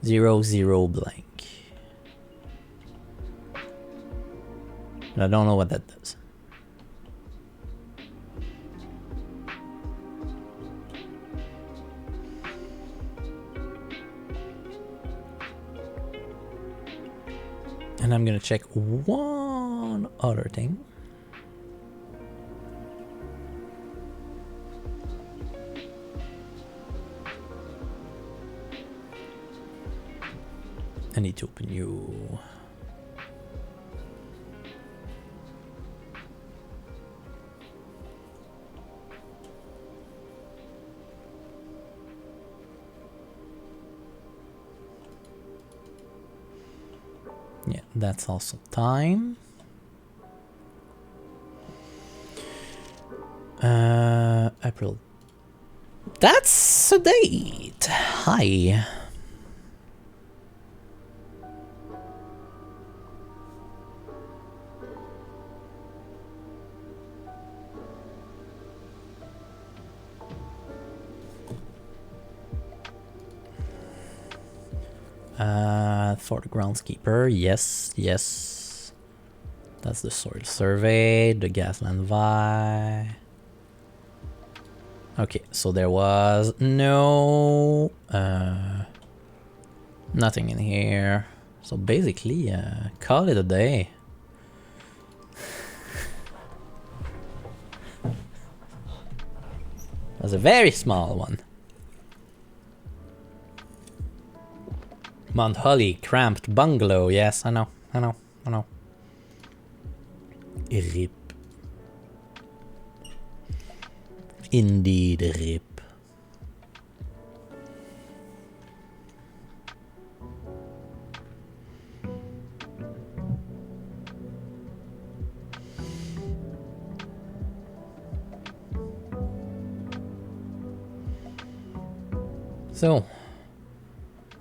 0 0 blank. I don't know what that does. And I'm gonna check one other thing. I need to open you. Yeah, that's also time. April. That's a date. Hi. For the groundskeeper, yes, yes. That's the soil survey, the Gasland Vi. Okay, so there was no nothing in here. So basically, call it a day. It was a very small one. Mount Holly, cramped bungalow. Yes, I know. RIP. Indeed, RIP. So,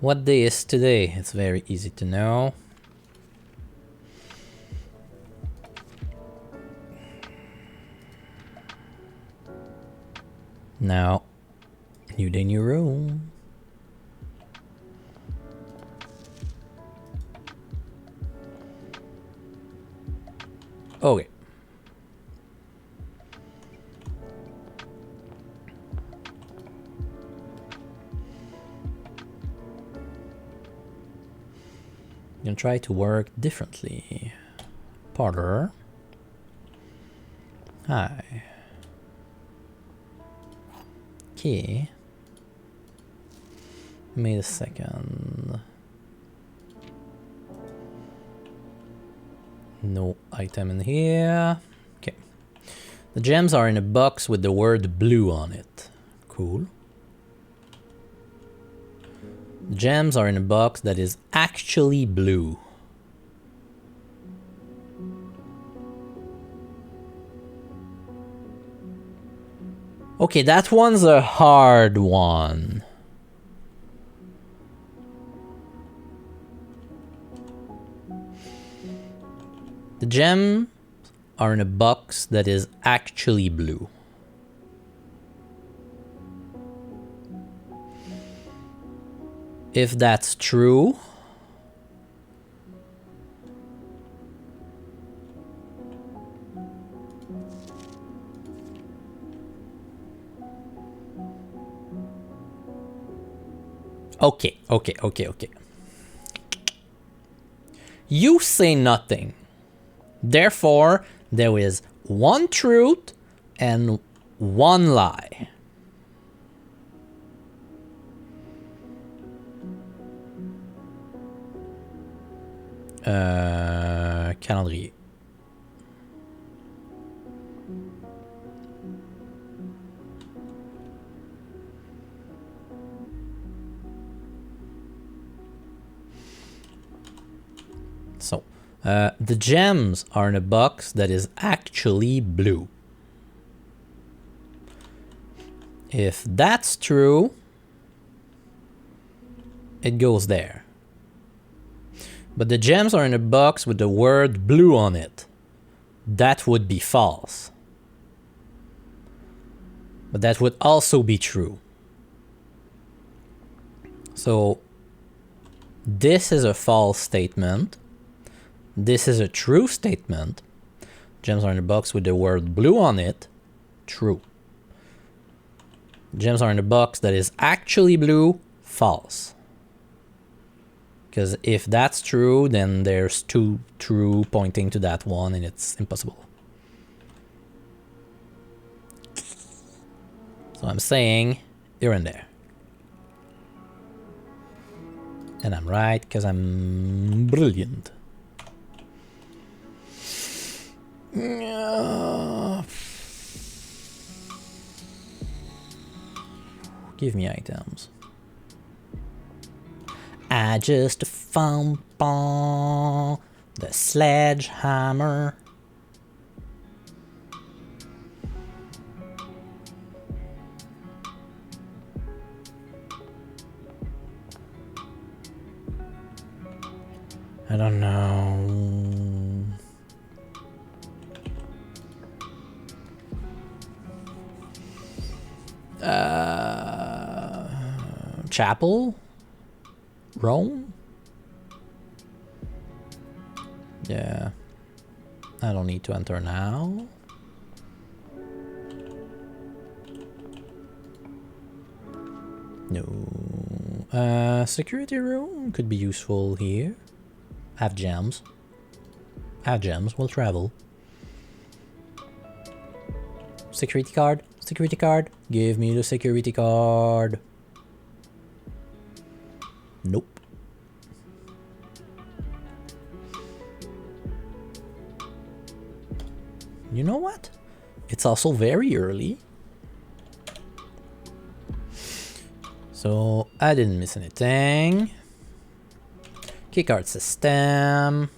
what day is today? It's very easy to know. Now, new day, new room. Okay. I'm gonna try to work differently. Potter. Hi. Okay. May the 2nd. No item in here. Okay. The gems are in a box with the word blue on it. Cool. The gems are in a box that is actually blue. Okay, that one's a hard one. The gems are in a box that is actually blue. If that's true, okay. You say nothing. Therefore, there is one truth and one lie. Calendrier. So, the gems are in a box that is actually blue. If that's true, it goes there. But the gems are in a box with the word blue on it. That would be false. But that would also be true. So, this is a false statement. This is a true statement. Gems are in a box with the word blue on it. True. Gems are in a box that is actually blue. False. Because if that's true, then there's two true pointing to that one, and it's impossible. So I'm saying you're in there. And I'm right, because I'm brilliant. Give me items. I just found the sledgehammer. I don't know. Chapel? Rome? Yeah. I don't need to enter now. No. Security room could be useful here. Have gems. Have gems, we'll travel. Security card. Security card. Give me the security card. Nope. You know what? It's also very early. So I didn't miss anything. Keycard system.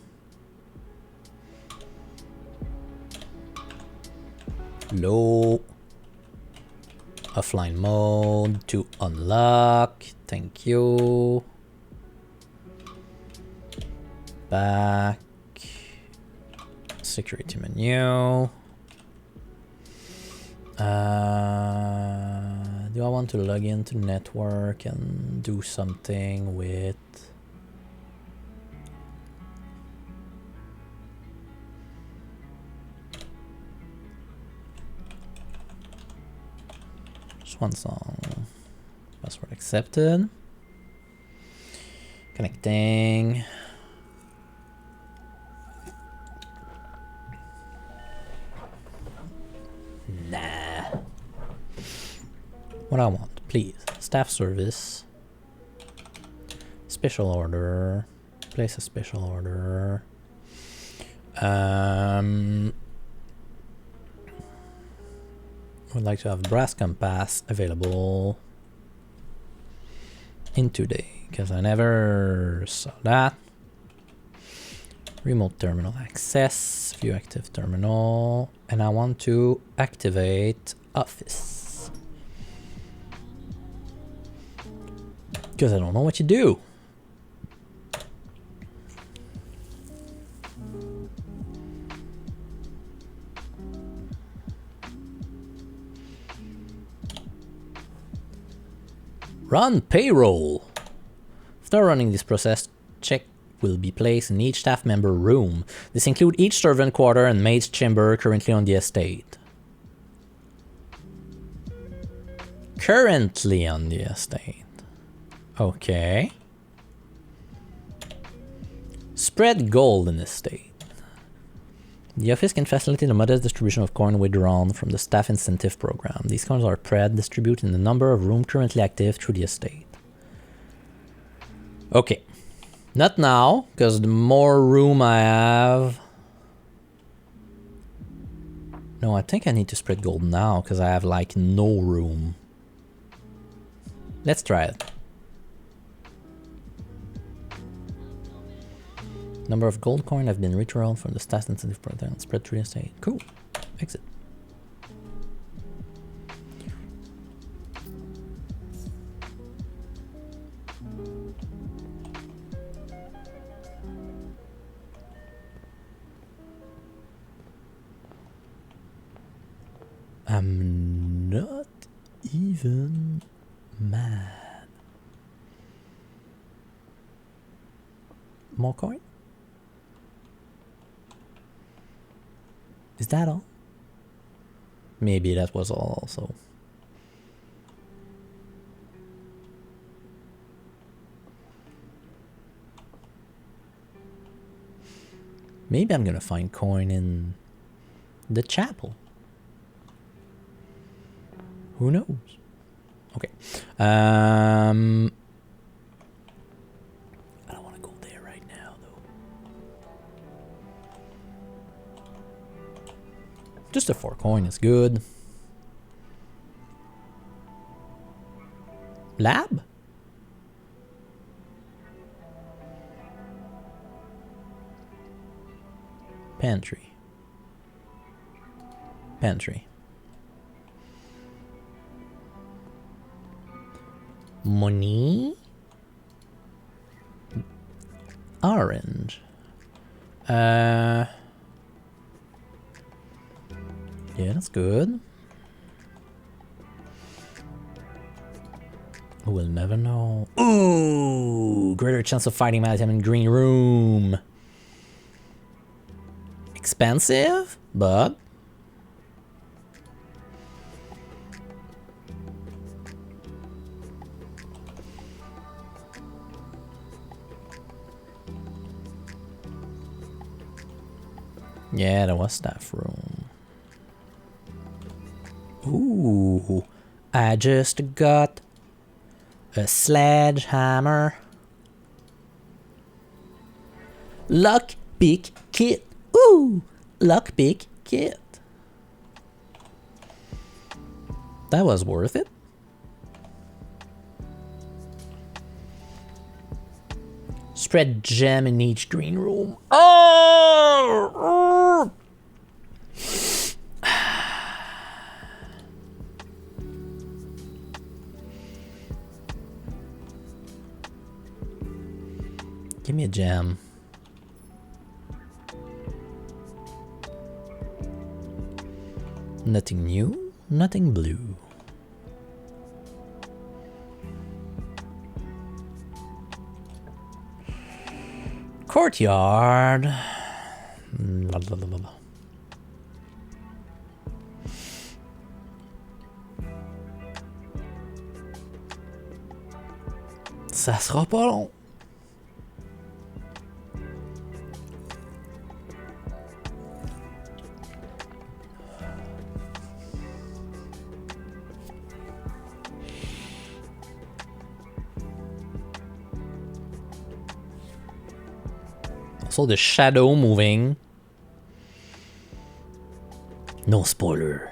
Low. Offline mode to unlock. Thank you. Back. Security menu. Do I want to log into network and do something with... Just one song. Password accepted. Connecting. Nah. What I want, please. Staff service. Special order. Place a special order. Would like to have brass compass available in today because I never saw that. Remote terminal access, view active terminal, and I want to activate Office because I don't know what you do. Run payroll. After running this process, check will be placed in each staff member room. This includes each servant quarter and maid's chamber currently on the estate. Currently on the estate. Okay. Spread gold in the estate. The office can facilitate a modest distribution of coin withdrawn from the staff incentive program. These coins are spread, distributed in the number of rooms currently active through the estate. Okay. Not now, because the more room I have... No, I think I need to spread gold now, because I have like no room. Let's try it. Number of gold coin have been withdrawn from the staff incentive program. Spread through the estate. Cool. Exit. I'm not even mad. More coin? Is that all? Maybe that was all also. Maybe I'm gonna find coin in the chapel. Who knows? Okay. I don't want to go there right now, though. Just a 4 coin is good. Lab? Pantry. Pantry. Money. Orange. Yeah, that's good. We'll never know. Ooh, greater chance of fighting Malatium in green room. Expensive, but yeah, there was staff room. Ooh, I just got a sledgehammer. Lockpick kit. Ooh, lockpick kit. That was worth it. Spread gem in each green room. Oh! Give me a gem. Nothing new, nothing blue. Courtyard. Blah, blah, blah, blah. Ça sera pas long. So the shadow moving No spoiler.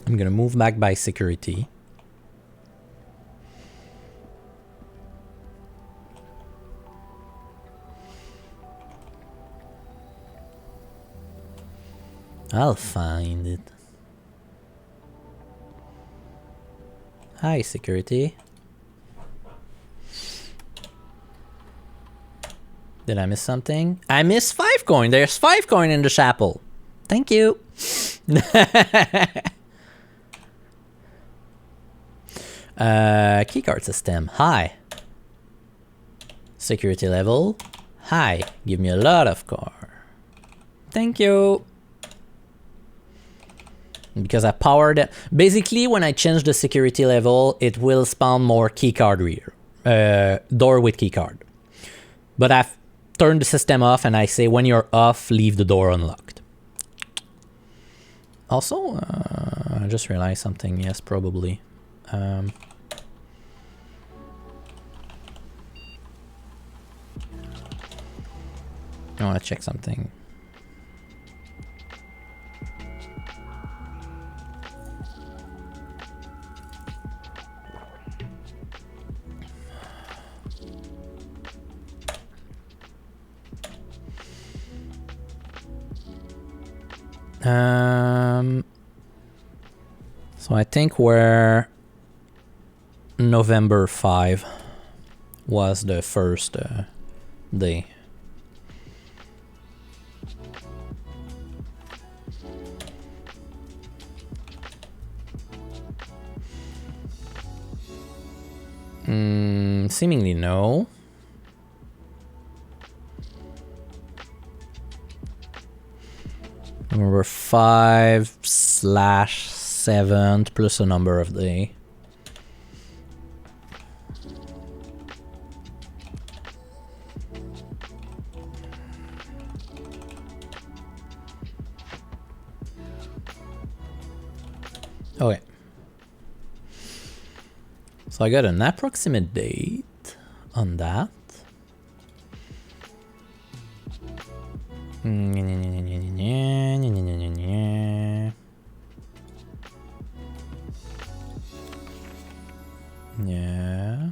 I'm gonna move back by security. I'll find it. Hi, security. Did I miss something? I missed 5 coin. There's 5 coin in the chapel. Thank you. Keycard system. Hi. Security level. Hi. Give me a lot of car. Thank you. Because I powered it. Basically, when I change the security level, it will spawn more keycard reader. Door with keycard. But I've turned the system off and I say when you're off, leave the door unlocked. Also, I just realized something. Yes, probably. I want to check something. So I think where November 5 was the first day. Seemingly no. Number 5/7 plus a number of day. Okay. So I got an approximate date on that. Yeah.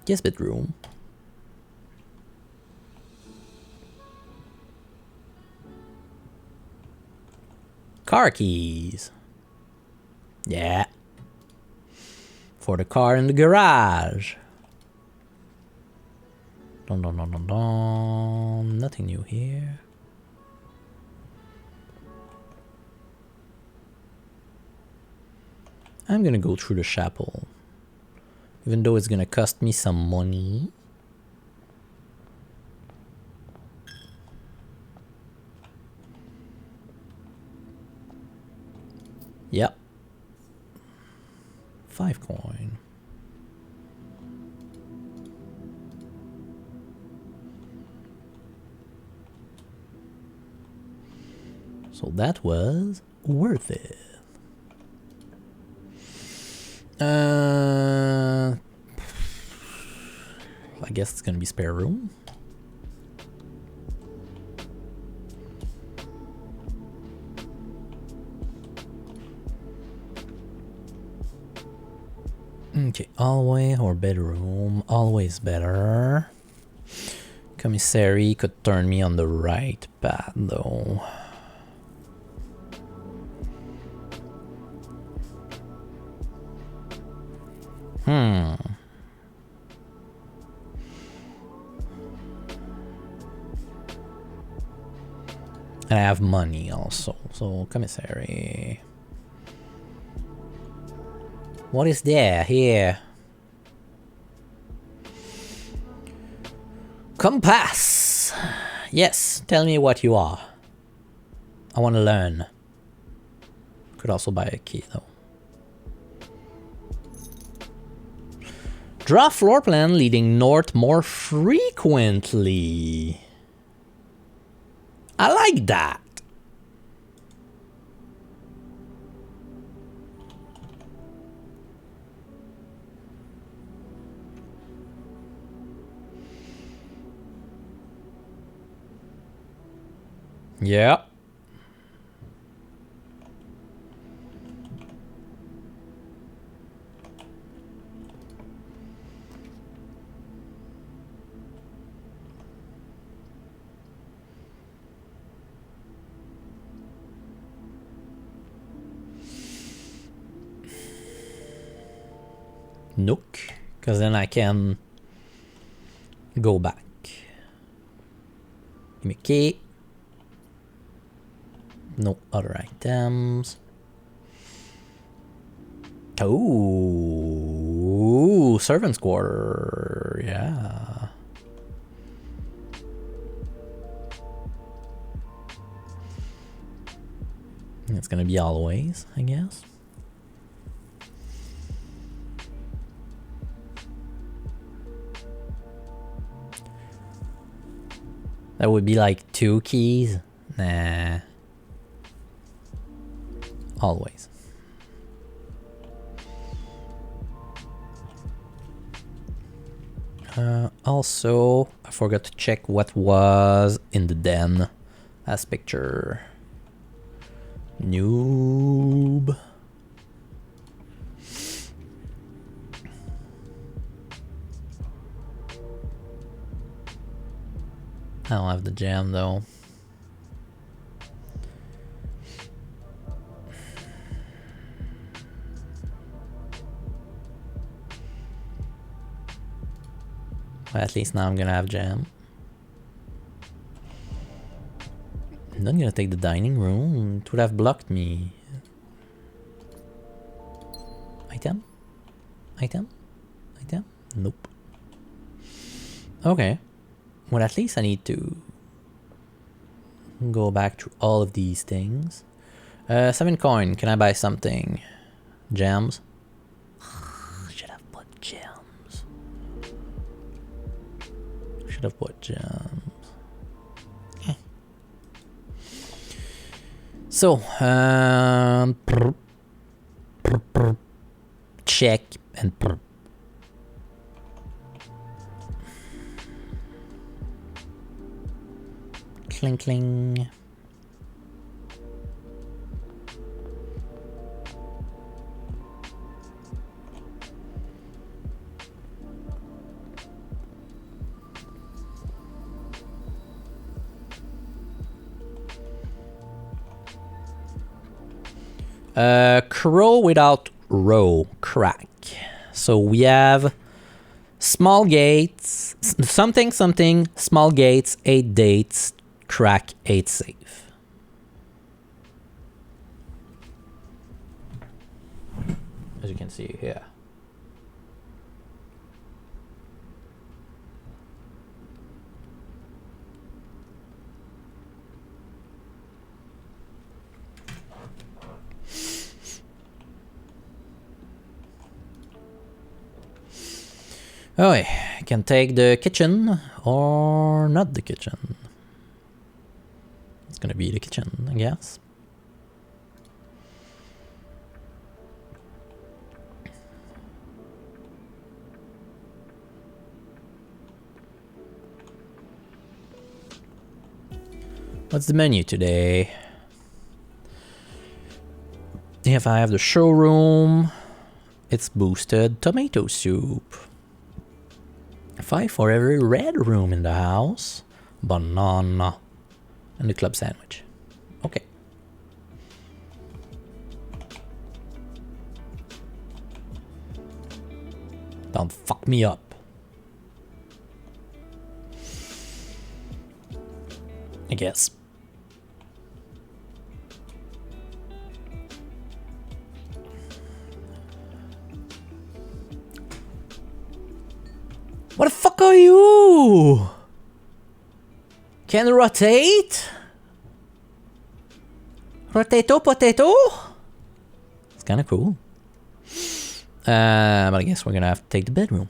Yes, bedroom. Car keys. Yeah. For the car in the garage. Dun, dun, dun, dun, dun. Nothing new here. I'm gonna go through the chapel. Even though it's gonna cost me some money. Yep. 5 coin. So that was worth it. I guess it's gonna be spare room. Okay, hallway or bedroom, always better. Commissary could turn me on the right path though. And I have money also. So, commissary. What is there here? Compass! Yes, tell me what you are. I want to learn. Could also buy a key though. Draw floor plan leading north more frequently. I like that. Yeah. Nook, because then I can go back. Give me a key. No other items. Oh, servant's quarter. Yeah. It's gonna be always, I guess. That would be like 2 keys. Nah. Always. Also, I forgot to check what was in the den as picture. Noob. I don't have the jam though. Well, at least now I'm gonna have jam. I'm not gonna take the dining room. It would have blocked me. Item? Item? Item? Nope. Okay. Well, at least I need to go back to all of these things. 7 coin. Can I buy something? Gems? Should have put gems. Should have put gems. So, check and cling cling. Crow without row, crack. So we have small gates, something, small gates, 8 dates, crack, 8 safe. As you can see here. Oh, I can take the kitchen or not the kitchen. It's gonna be the kitchen, I guess. What's the menu today? If I have the showroom, it's boosted tomato soup. 5 for every red room in the house. Banana. And the club sandwich. Okay. Don't fuck me up. I guess. What the fuck are you? Can rotate? Rotato potato? It's kind of cool. But I guess we're gonna have to take the bedroom.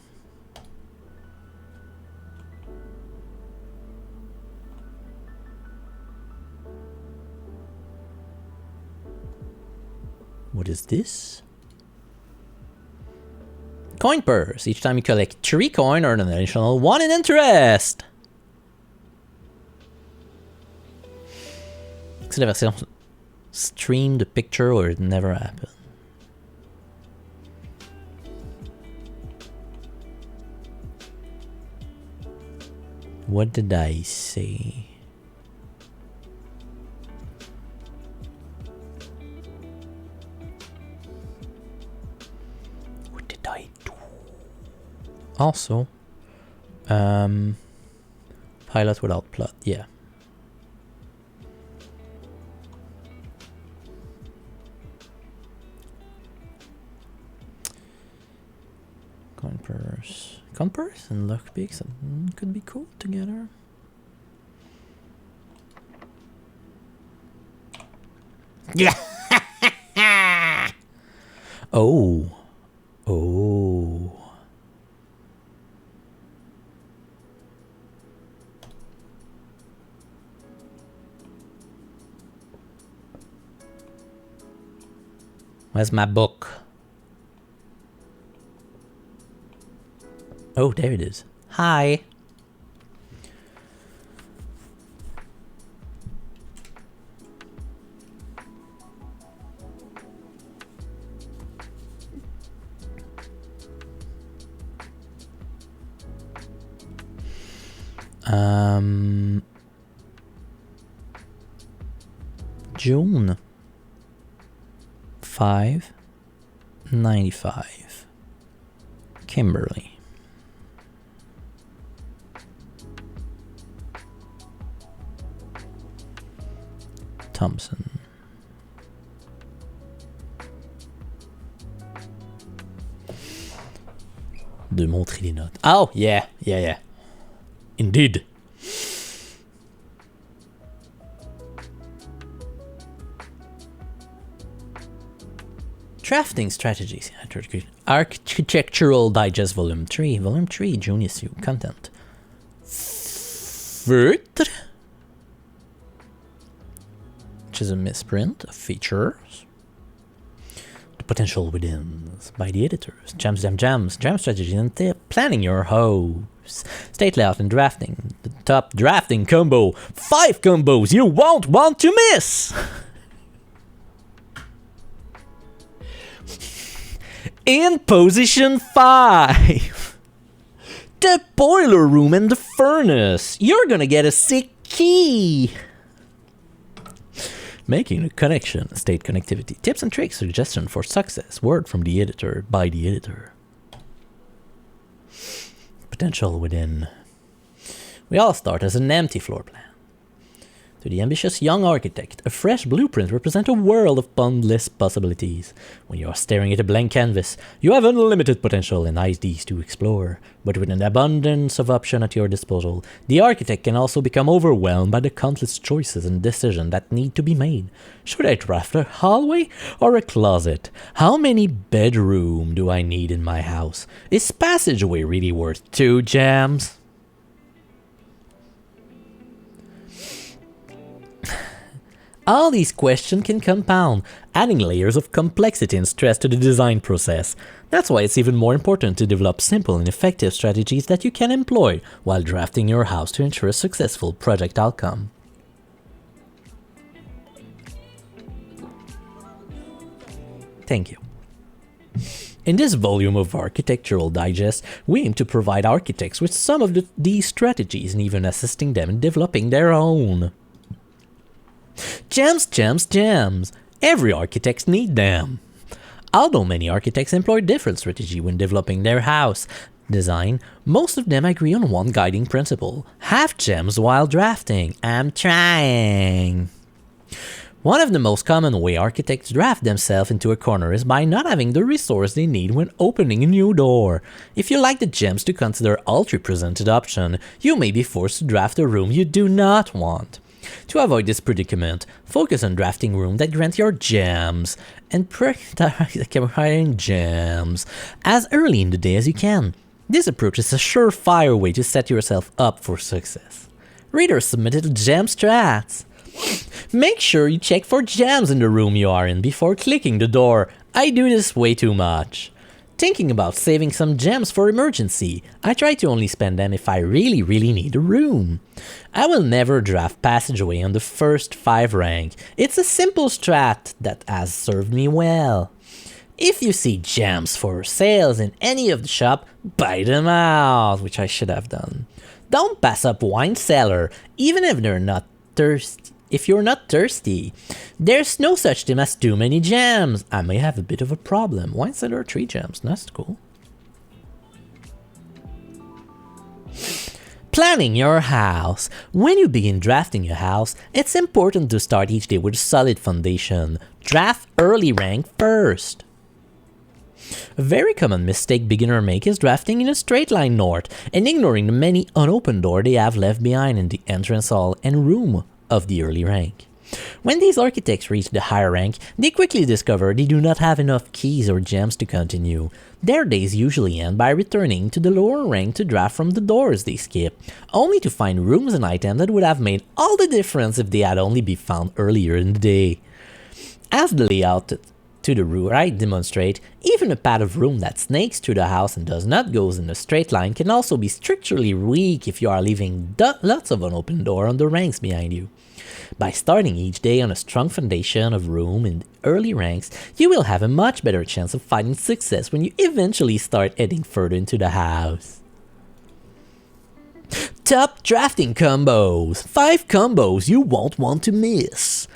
What is this? Coin purse. Each time you collect 3 coin, earn an additional 1 in interest. C'est la version stream the picture or it never happened. What did I say? What did I do? Also, pilot without plot, yeah. Compass and lockpicks could be cool together. Yeah. Oh. Where's my book? Oh, there it is. Hi. June 5/95. Kimberly. Thompson. De montrer les notes. Oh, yeah. Indeed. Drafting strategies. Architectural Digest Volume 3. Volume 3, Junior Sue. Content. Feutre. Which is a misprint of features. The potential within by the editors. Jam strategy and planning your house. State layout and drafting. The top drafting combo. 5 combos you won't want to miss. In position 5. The boiler room and the furnace. You're gonna get a sick key. Making a connection, state connectivity, tips and tricks, suggestion for success, word from the editor, by the editor. Potential within. We all start as an empty floor plan. To the ambitious young architect, a fresh blueprint represents a world of boundless possibilities. When you are staring at a blank canvas, you have unlimited potential and ideas to explore. But with an abundance of options at your disposal, the architect can also become overwhelmed by the countless choices and decisions that need to be made. Should I draft a hallway or a closet? How many bedrooms do I need in my house? Is passageway really worth 2 gems? All these questions can compound, adding layers of complexity and stress to the design process. That's why it's even more important to develop simple and effective strategies that you can employ while drafting your house to ensure a successful project outcome. Thank you. In this volume of Architectural Digest, we aim to provide architects with some of these strategies and even assisting them in developing their own. Gems. Every architect needs them. Although many architects employ different strategy when developing their house design, most of them agree on one guiding principle: have gems while drafting. I'm trying. One of the most common way architects draft themselves into a corner is by not having the resource they need when opening a new door. If you like the gems to consider all three presented options, you may be forced to draft a room you do not want. To avoid this predicament, focus on drafting rooms that grant your gems and acquiring gems as early in the day as you can. This approach is a surefire way to set yourself up for success. Readers submitted gem strats. Make sure you check for gems in the room you are in before clicking the door. I do this way too much. Thinking about saving some gems for emergency, I try to only spend them if I really need a room. I will never draft passageway on the first 5 rank. It's a simple strat that has served me well. If you see gems for sales in any of the shop, buy them out, which I should have done. Don't pass up wine cellar, even if they're not thirsty. If you're not thirsty, there's no such thing as too many gems. I may have a bit of a problem. Wine cellar 3 gems, that's cool. Planning your house. When you begin drafting your house, it's important to start each day with a solid foundation. Draft early rank first. A very common mistake beginners make is drafting in a straight line north and ignoring the many unopened doors they have left behind in the entrance hall and room of the early rank. When these architects reach the higher rank, they quickly discover they do not have enough keys or gems to continue. Their days usually end by returning to the lower rank to draft from the doors they skip, only to find rooms and items that would have made all the difference if they had only been found earlier in the day. As the layout to the right demonstrate, even a pad of room that snakes through the house and does not go in a straight line can also be structurally weak if you are leaving lots of unopened doors on the ranks behind you. By starting each day on a strong foundation of room in the early ranks, you will have a much better chance of finding success when you eventually start heading further into the house. Top drafting combos. 5 combos you won't want to miss.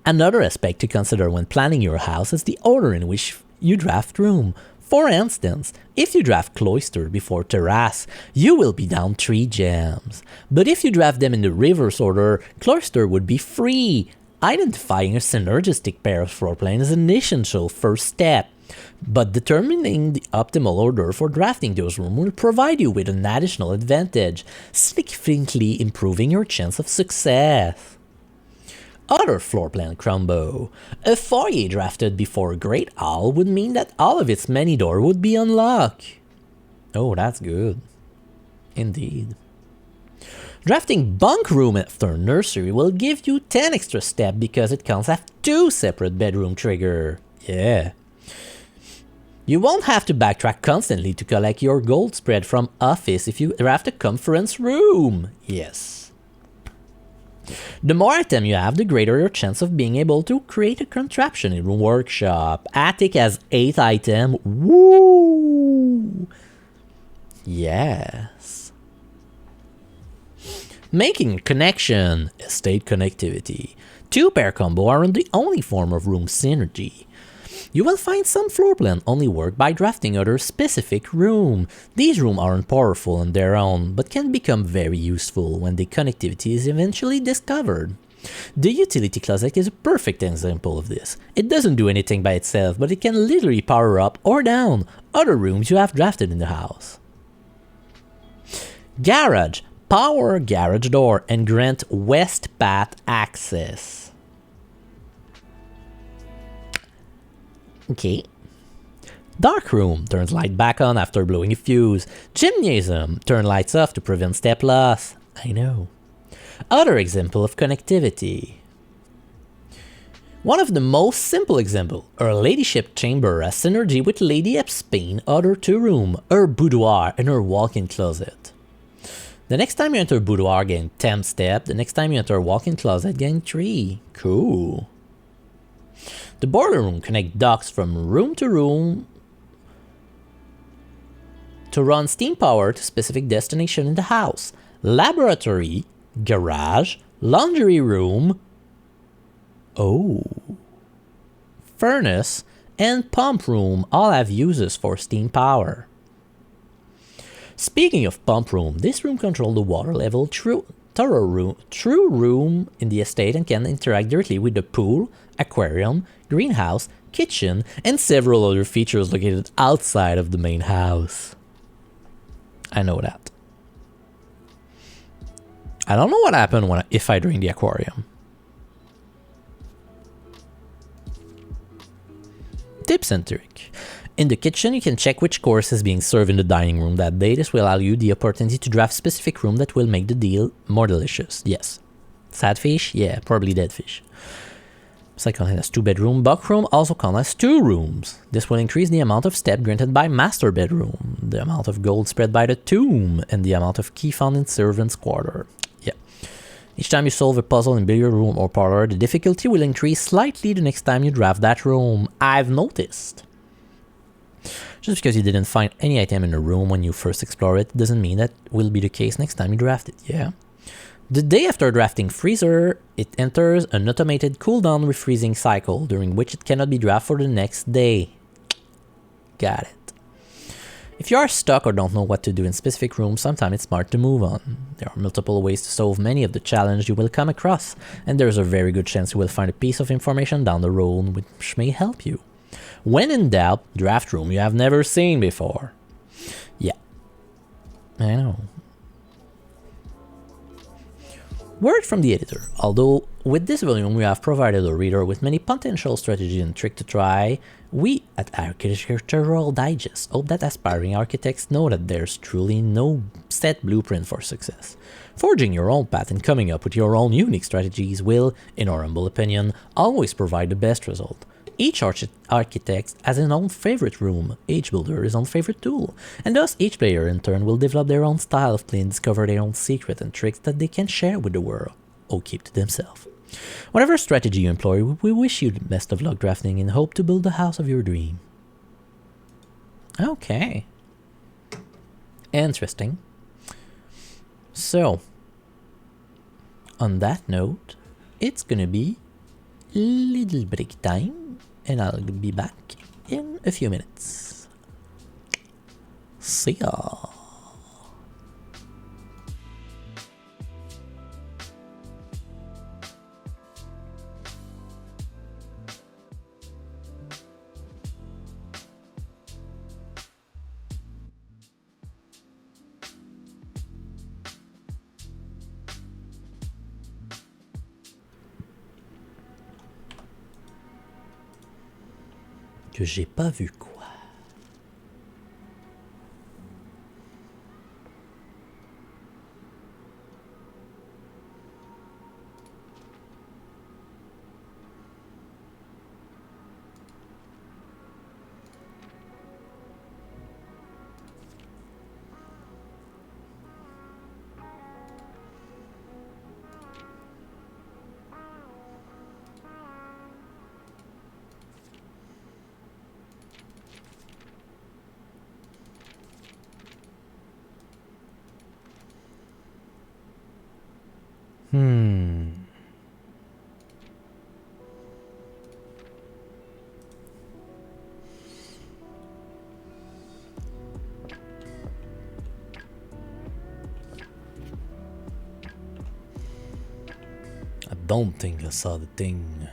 Another aspect to consider when planning your house is the order in which you draft room. For instance, if you draft cloister before terrace, you will be down 3 gems. But if you draft them in the reverse order, cloister would be free. Identifying a synergistic pair of floor plans is an essential first step. But determining the optimal order for drafting those rooms will provide you with an additional advantage, significantly improving your chance of success. Other floor plan combo. A foyer drafted before a great hall would mean that all of its many doors would be unlocked. Oh, that's good. Indeed. Drafting bunk room after nursery will give you 10 extra steps because it counts as 2 separate bedroom trigger. Yeah. You won't have to backtrack constantly to collect your gold spread from office if you draft a conference room. Yes. The more items you have, the greater your chance of being able to create a contraption in a workshop. Attic has 8 items. Woo! Yes. Making connection. Estate connectivity. 2-pair combo aren't the only form of room synergy. You will find some floor plan only work by drafting other specific room. These rooms aren't powerful on their own, but can become very useful when the connectivity is eventually discovered. The utility closet is a perfect example of this. It doesn't do anything by itself, but it can literally power up or down other rooms you have drafted in the house. Garage. Power garage door and grant west path access. Okay. Dark room, turns light back on after blowing a fuse. Gymnasium, turn lights off to prevent step loss. I know. Other example of connectivity. One of the most simple example, her ladyship chamber has synergy with Lady Epstein other 2 room, her boudoir and her walk-in closet. The next time you enter boudoir gain 10 step, the next time you enter walk-in closet gain 3. Cool. The boiler room connects ducts from room to run steam power to specific destination in the house. Laboratory, garage, laundry room, furnace, and pump room all have uses for steam power. Speaking of pump room, this room controls the water level through true room in the estate and can interact directly with the pool, aquarium, greenhouse, kitchen, and several other features located outside of the main house. I know that. I don't know what happened if I drain the aquarium. Tips and trick. In the kitchen, you can check which course is being served in the dining room that day. This will allow you the opportunity to draft specific room that will make the deal more delicious. Yes. Sad fish? Yeah, probably dead fish. Second has 2-bedroom. Buck room also counts as 2 rooms. This will increase the amount of step granted by master bedroom, the amount of gold spread by the tomb, and the amount of key found in servant's quarter. Yeah. Each time you solve a puzzle in billiard room or parlor, the difficulty will increase slightly the next time you draft that room. I've noticed. Just because you didn't find any item in the room when you first explore it doesn't mean that will be the case next time you draft it, yeah? The day after drafting Freezer, it enters an automated cooldown refreezing cycle during which it cannot be drafted for the next day. Got it. If you are stuck or don't know what to do in specific rooms, sometimes it's smart to move on. There are multiple ways to solve many of the challenges you will come across, and there's a very good chance you will find a piece of information down the road which may help you. When in doubt, draft room you have never seen before. Yeah. I know. Word from the editor. Although with this volume we have provided the reader with many potential strategies and tricks to try, we at Architectural Digest hope that aspiring architects know that there's truly no set blueprint for success. Forging your own path and coming up with your own unique strategies will, in our humble opinion, always provide the best result. Each architect has his own favorite room, each builder his own favorite tool, and thus each player in turn will develop their own style of play and discover their own secrets and tricks that they can share with the world, or keep to themselves. Whatever strategy you employ, we wish you the best of luck drafting and hope to build the house of your dream. Okay. Interesting. So, on that note, it's gonna be little break time. And I'll be back in a few minutes. See ya. Que j'ai pas vu quoi. I don't think I saw the thing.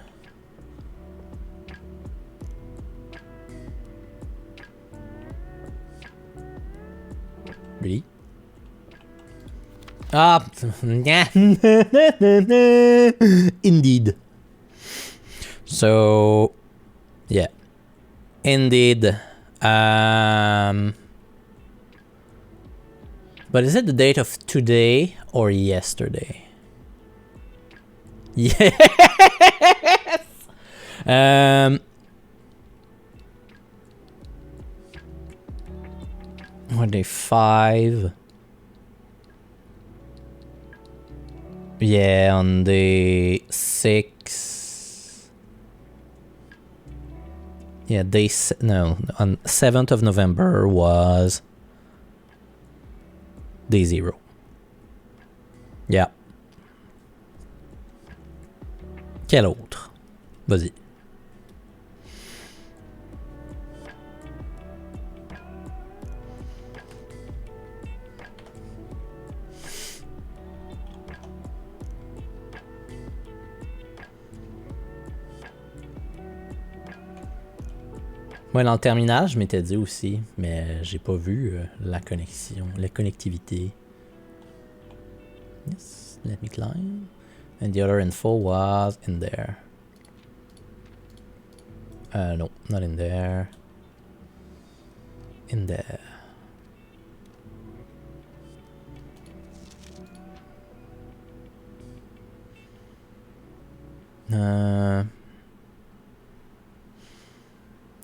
Really? Ah, indeed. So, yeah, indeed. But is it the date of today or yesterday? Yes. What day? 5. Yeah, on the 6th. Yeah, on 7th of November was day 0. Yeah. Quel autre? Vas-y. Ouais, dans le terminal, je m'étais dit aussi, mais j'ai pas vu la connexion, la connectivité. Yes, let me climb. And the other info was in there. No, not in there. In there.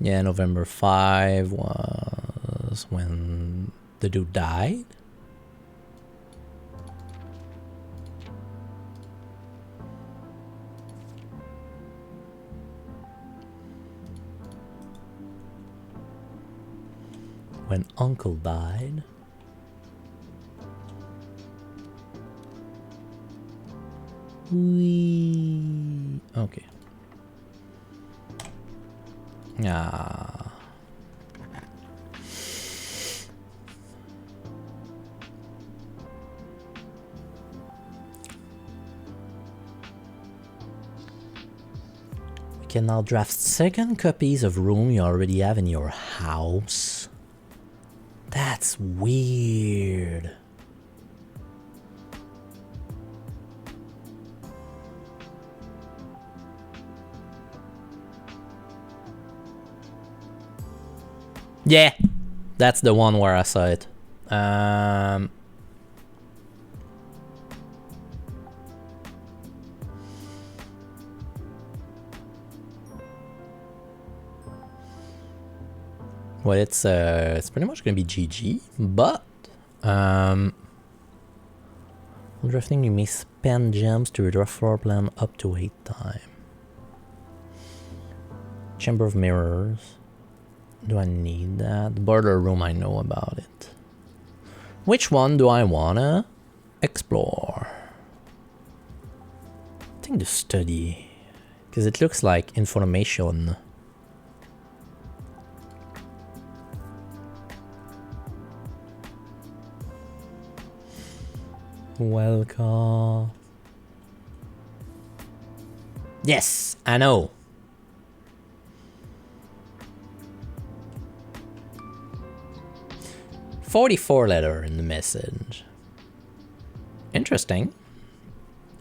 Yeah, November 5 was when the dude died. When Uncle died. Wee. Okay. Ah. You can now draft second copies of room you already have in your house. That's weird. Yeah, that's the one where I saw it. Well, it's pretty much gonna be GG, but while drafting, you may spend gems to redraw floor plan up to 8 times. Chamber of Mirrors. Do I need that? Border room, I know about it. Which one do I wanna explore? I think the study, because it looks like information. Welcome. Yes, I know. "44 letter in the message. Interesting.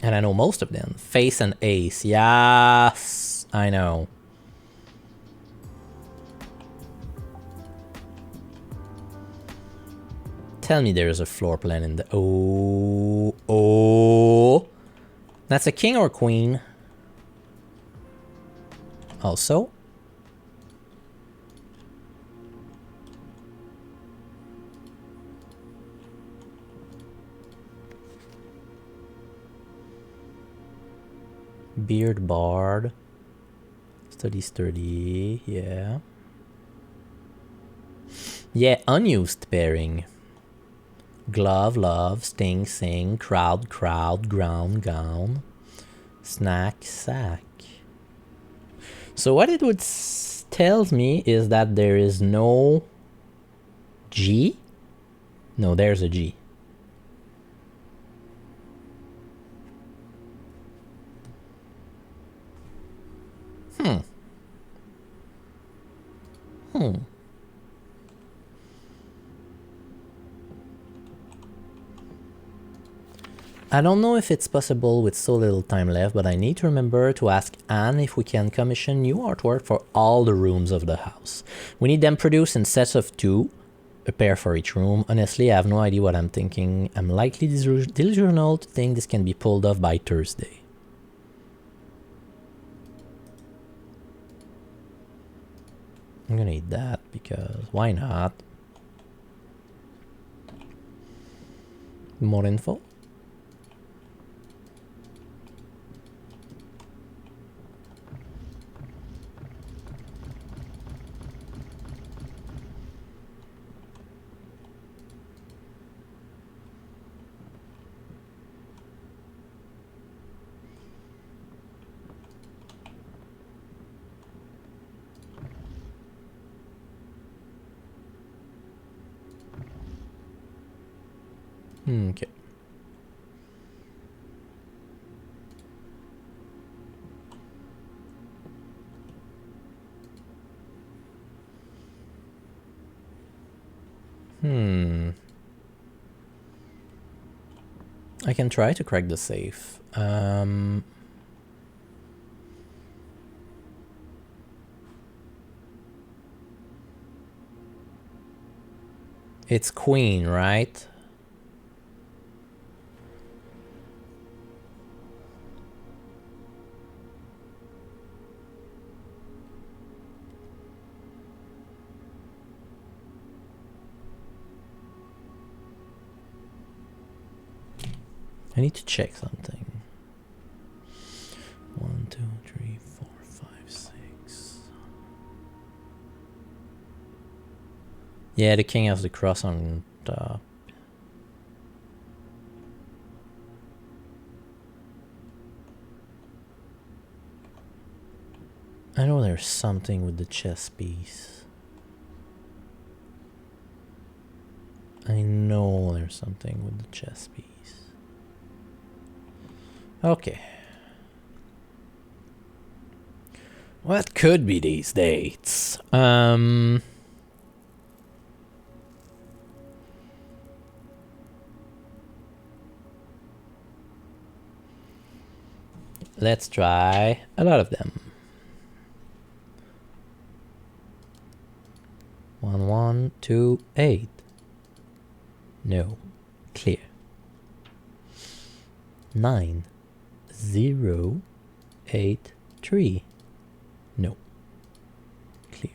And I know most of them. Face and Ace. Yes, I know. Tell me there's a floor plan in the... Oh. That's a king or queen? Also. Beard Bard. Study sturdy, yeah. Yeah, unused pairing. Glove, love, sting, sing, crowd, ground, gown. Snack, sack. So what it would tells me is that there is no G? No, there's a G. I don't know if it's possible with so little time left, but I need to remember to ask Anne if we can commission new artwork for all the rooms of the house. We need them produced in sets of 2, a pair for each room. Honestly, I have no idea what I'm thinking. I'm likely delusional to think this can be pulled off by Thursday. I'm gonna eat that because why not? More info? Okay. I can try to crack the safe. It's queen, right? I need to check something. 1, 2, 3, 4, 5, 6. Yeah, the king has the cross on top. I know there's something with the chess piece. I know there's something with the chess piece. Okay. What could be these dates? Let's try a lot of them. 1, 1, 2, 8. No. Clear. 9, 0, 8, 3. No. Clear.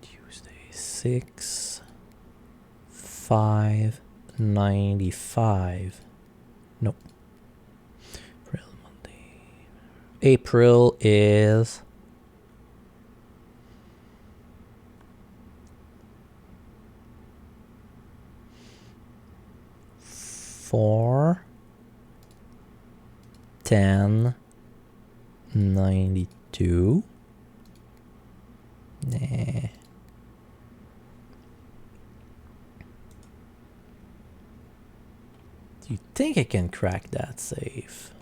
Tuesday 6, 5, 95. Nope. April, Monday. April is 4, 10, 92. Nah. Do you think I can crack that safe?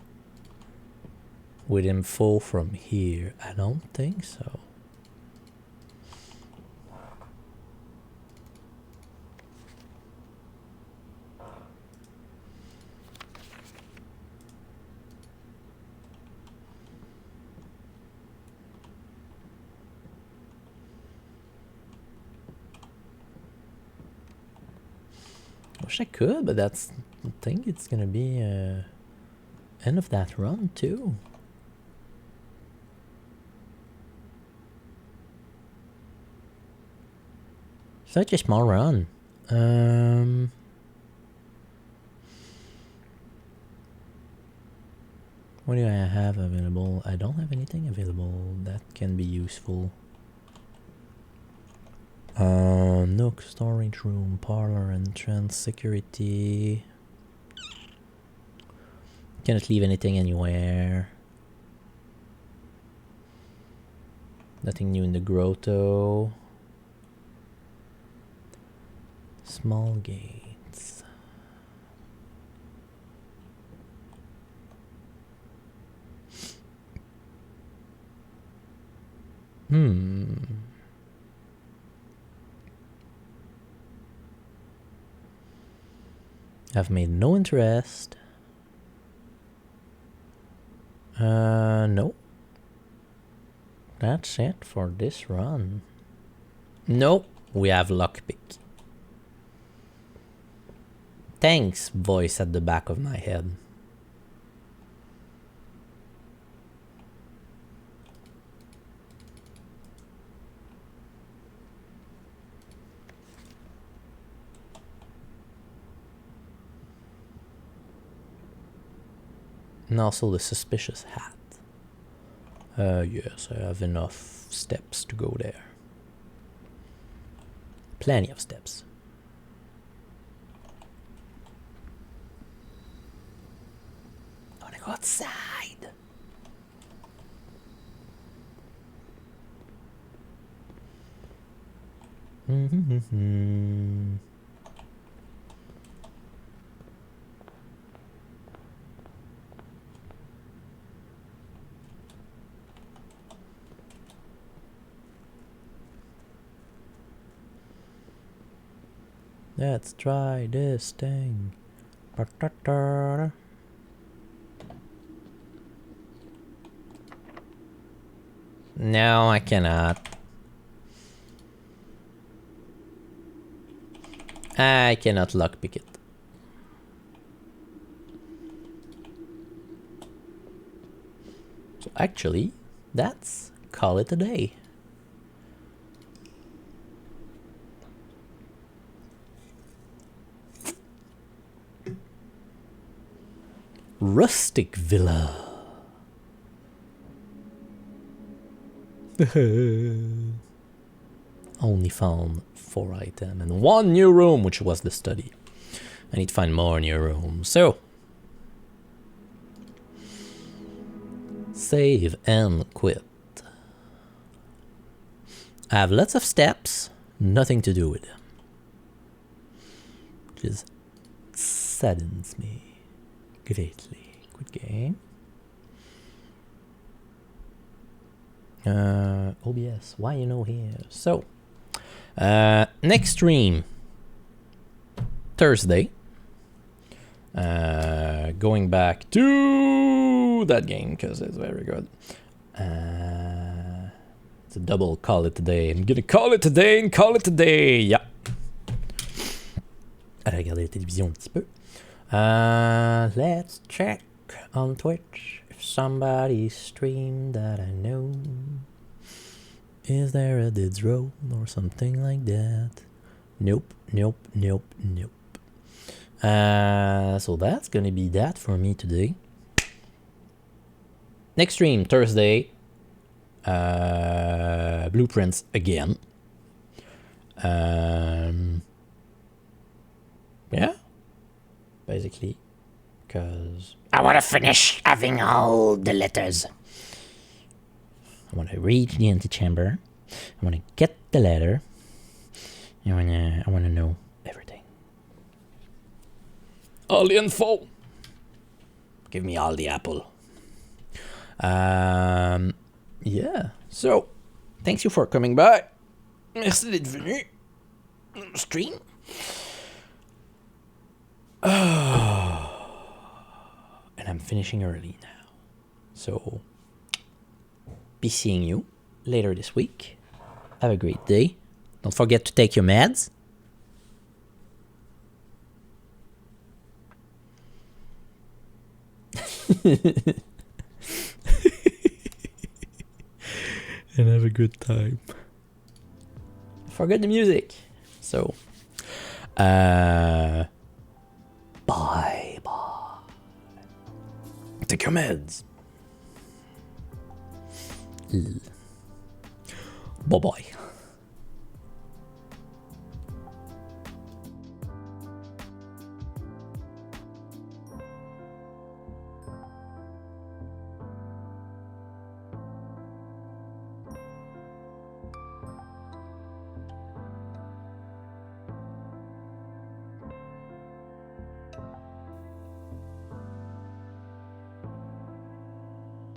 With info from here? I don't think so. Wish I could, but I think it's gonna be end of that run too. Such a small run. What do I have available? I don't have anything available that can be useful. Nook, storage room, parlor, entrance, security. Cannot leave anything anywhere. Nothing new in the grotto. Small gates. I've made no interest. No. That's it for this run. Nope, we have lockpick. Thanks, voice at the back of my head. And also the suspicious hat. Yes, I have enough steps to go there. Plenty of steps. I wanna go outside. Let's try this thing. Ba-da-da. No, I cannot. I cannot lockpick it. So actually, that's call it a day. Rustic Villa. Only found 4 items and 1 new room, which was the study. I need to find more new rooms. So, save and quit. I have lots of steps, nothing to do with them. Which is saddens me greatly. Good game. OBS, why you know here? So, next stream, Thursday. Going back to that game because it's very good. It's a double call it today. I'm gonna call it today and call it today. Yeah. Allez regarder la télévision un petit peu. Let's check on Twitch if somebody streamed that I know. Is there a Dids Roll or something like that? Nope, nope, nope, nope. So that's gonna be that for me today. Next stream, Thursday. Blueprints again. Yeah. Basically. Because I want to finish having all the letters. I want to reach the antechamber. I want to get the letter. I want to know everything. All the info. Give me all the apple. Yeah. So, thanks you for coming by. Merci d'être venu. Stream. And I'm finishing early now. So, be seeing you later this week. Have a great day. Don't forget to take your meds. And have a good time. Forget the music. So, bye bye. Take your meds. Bye bye.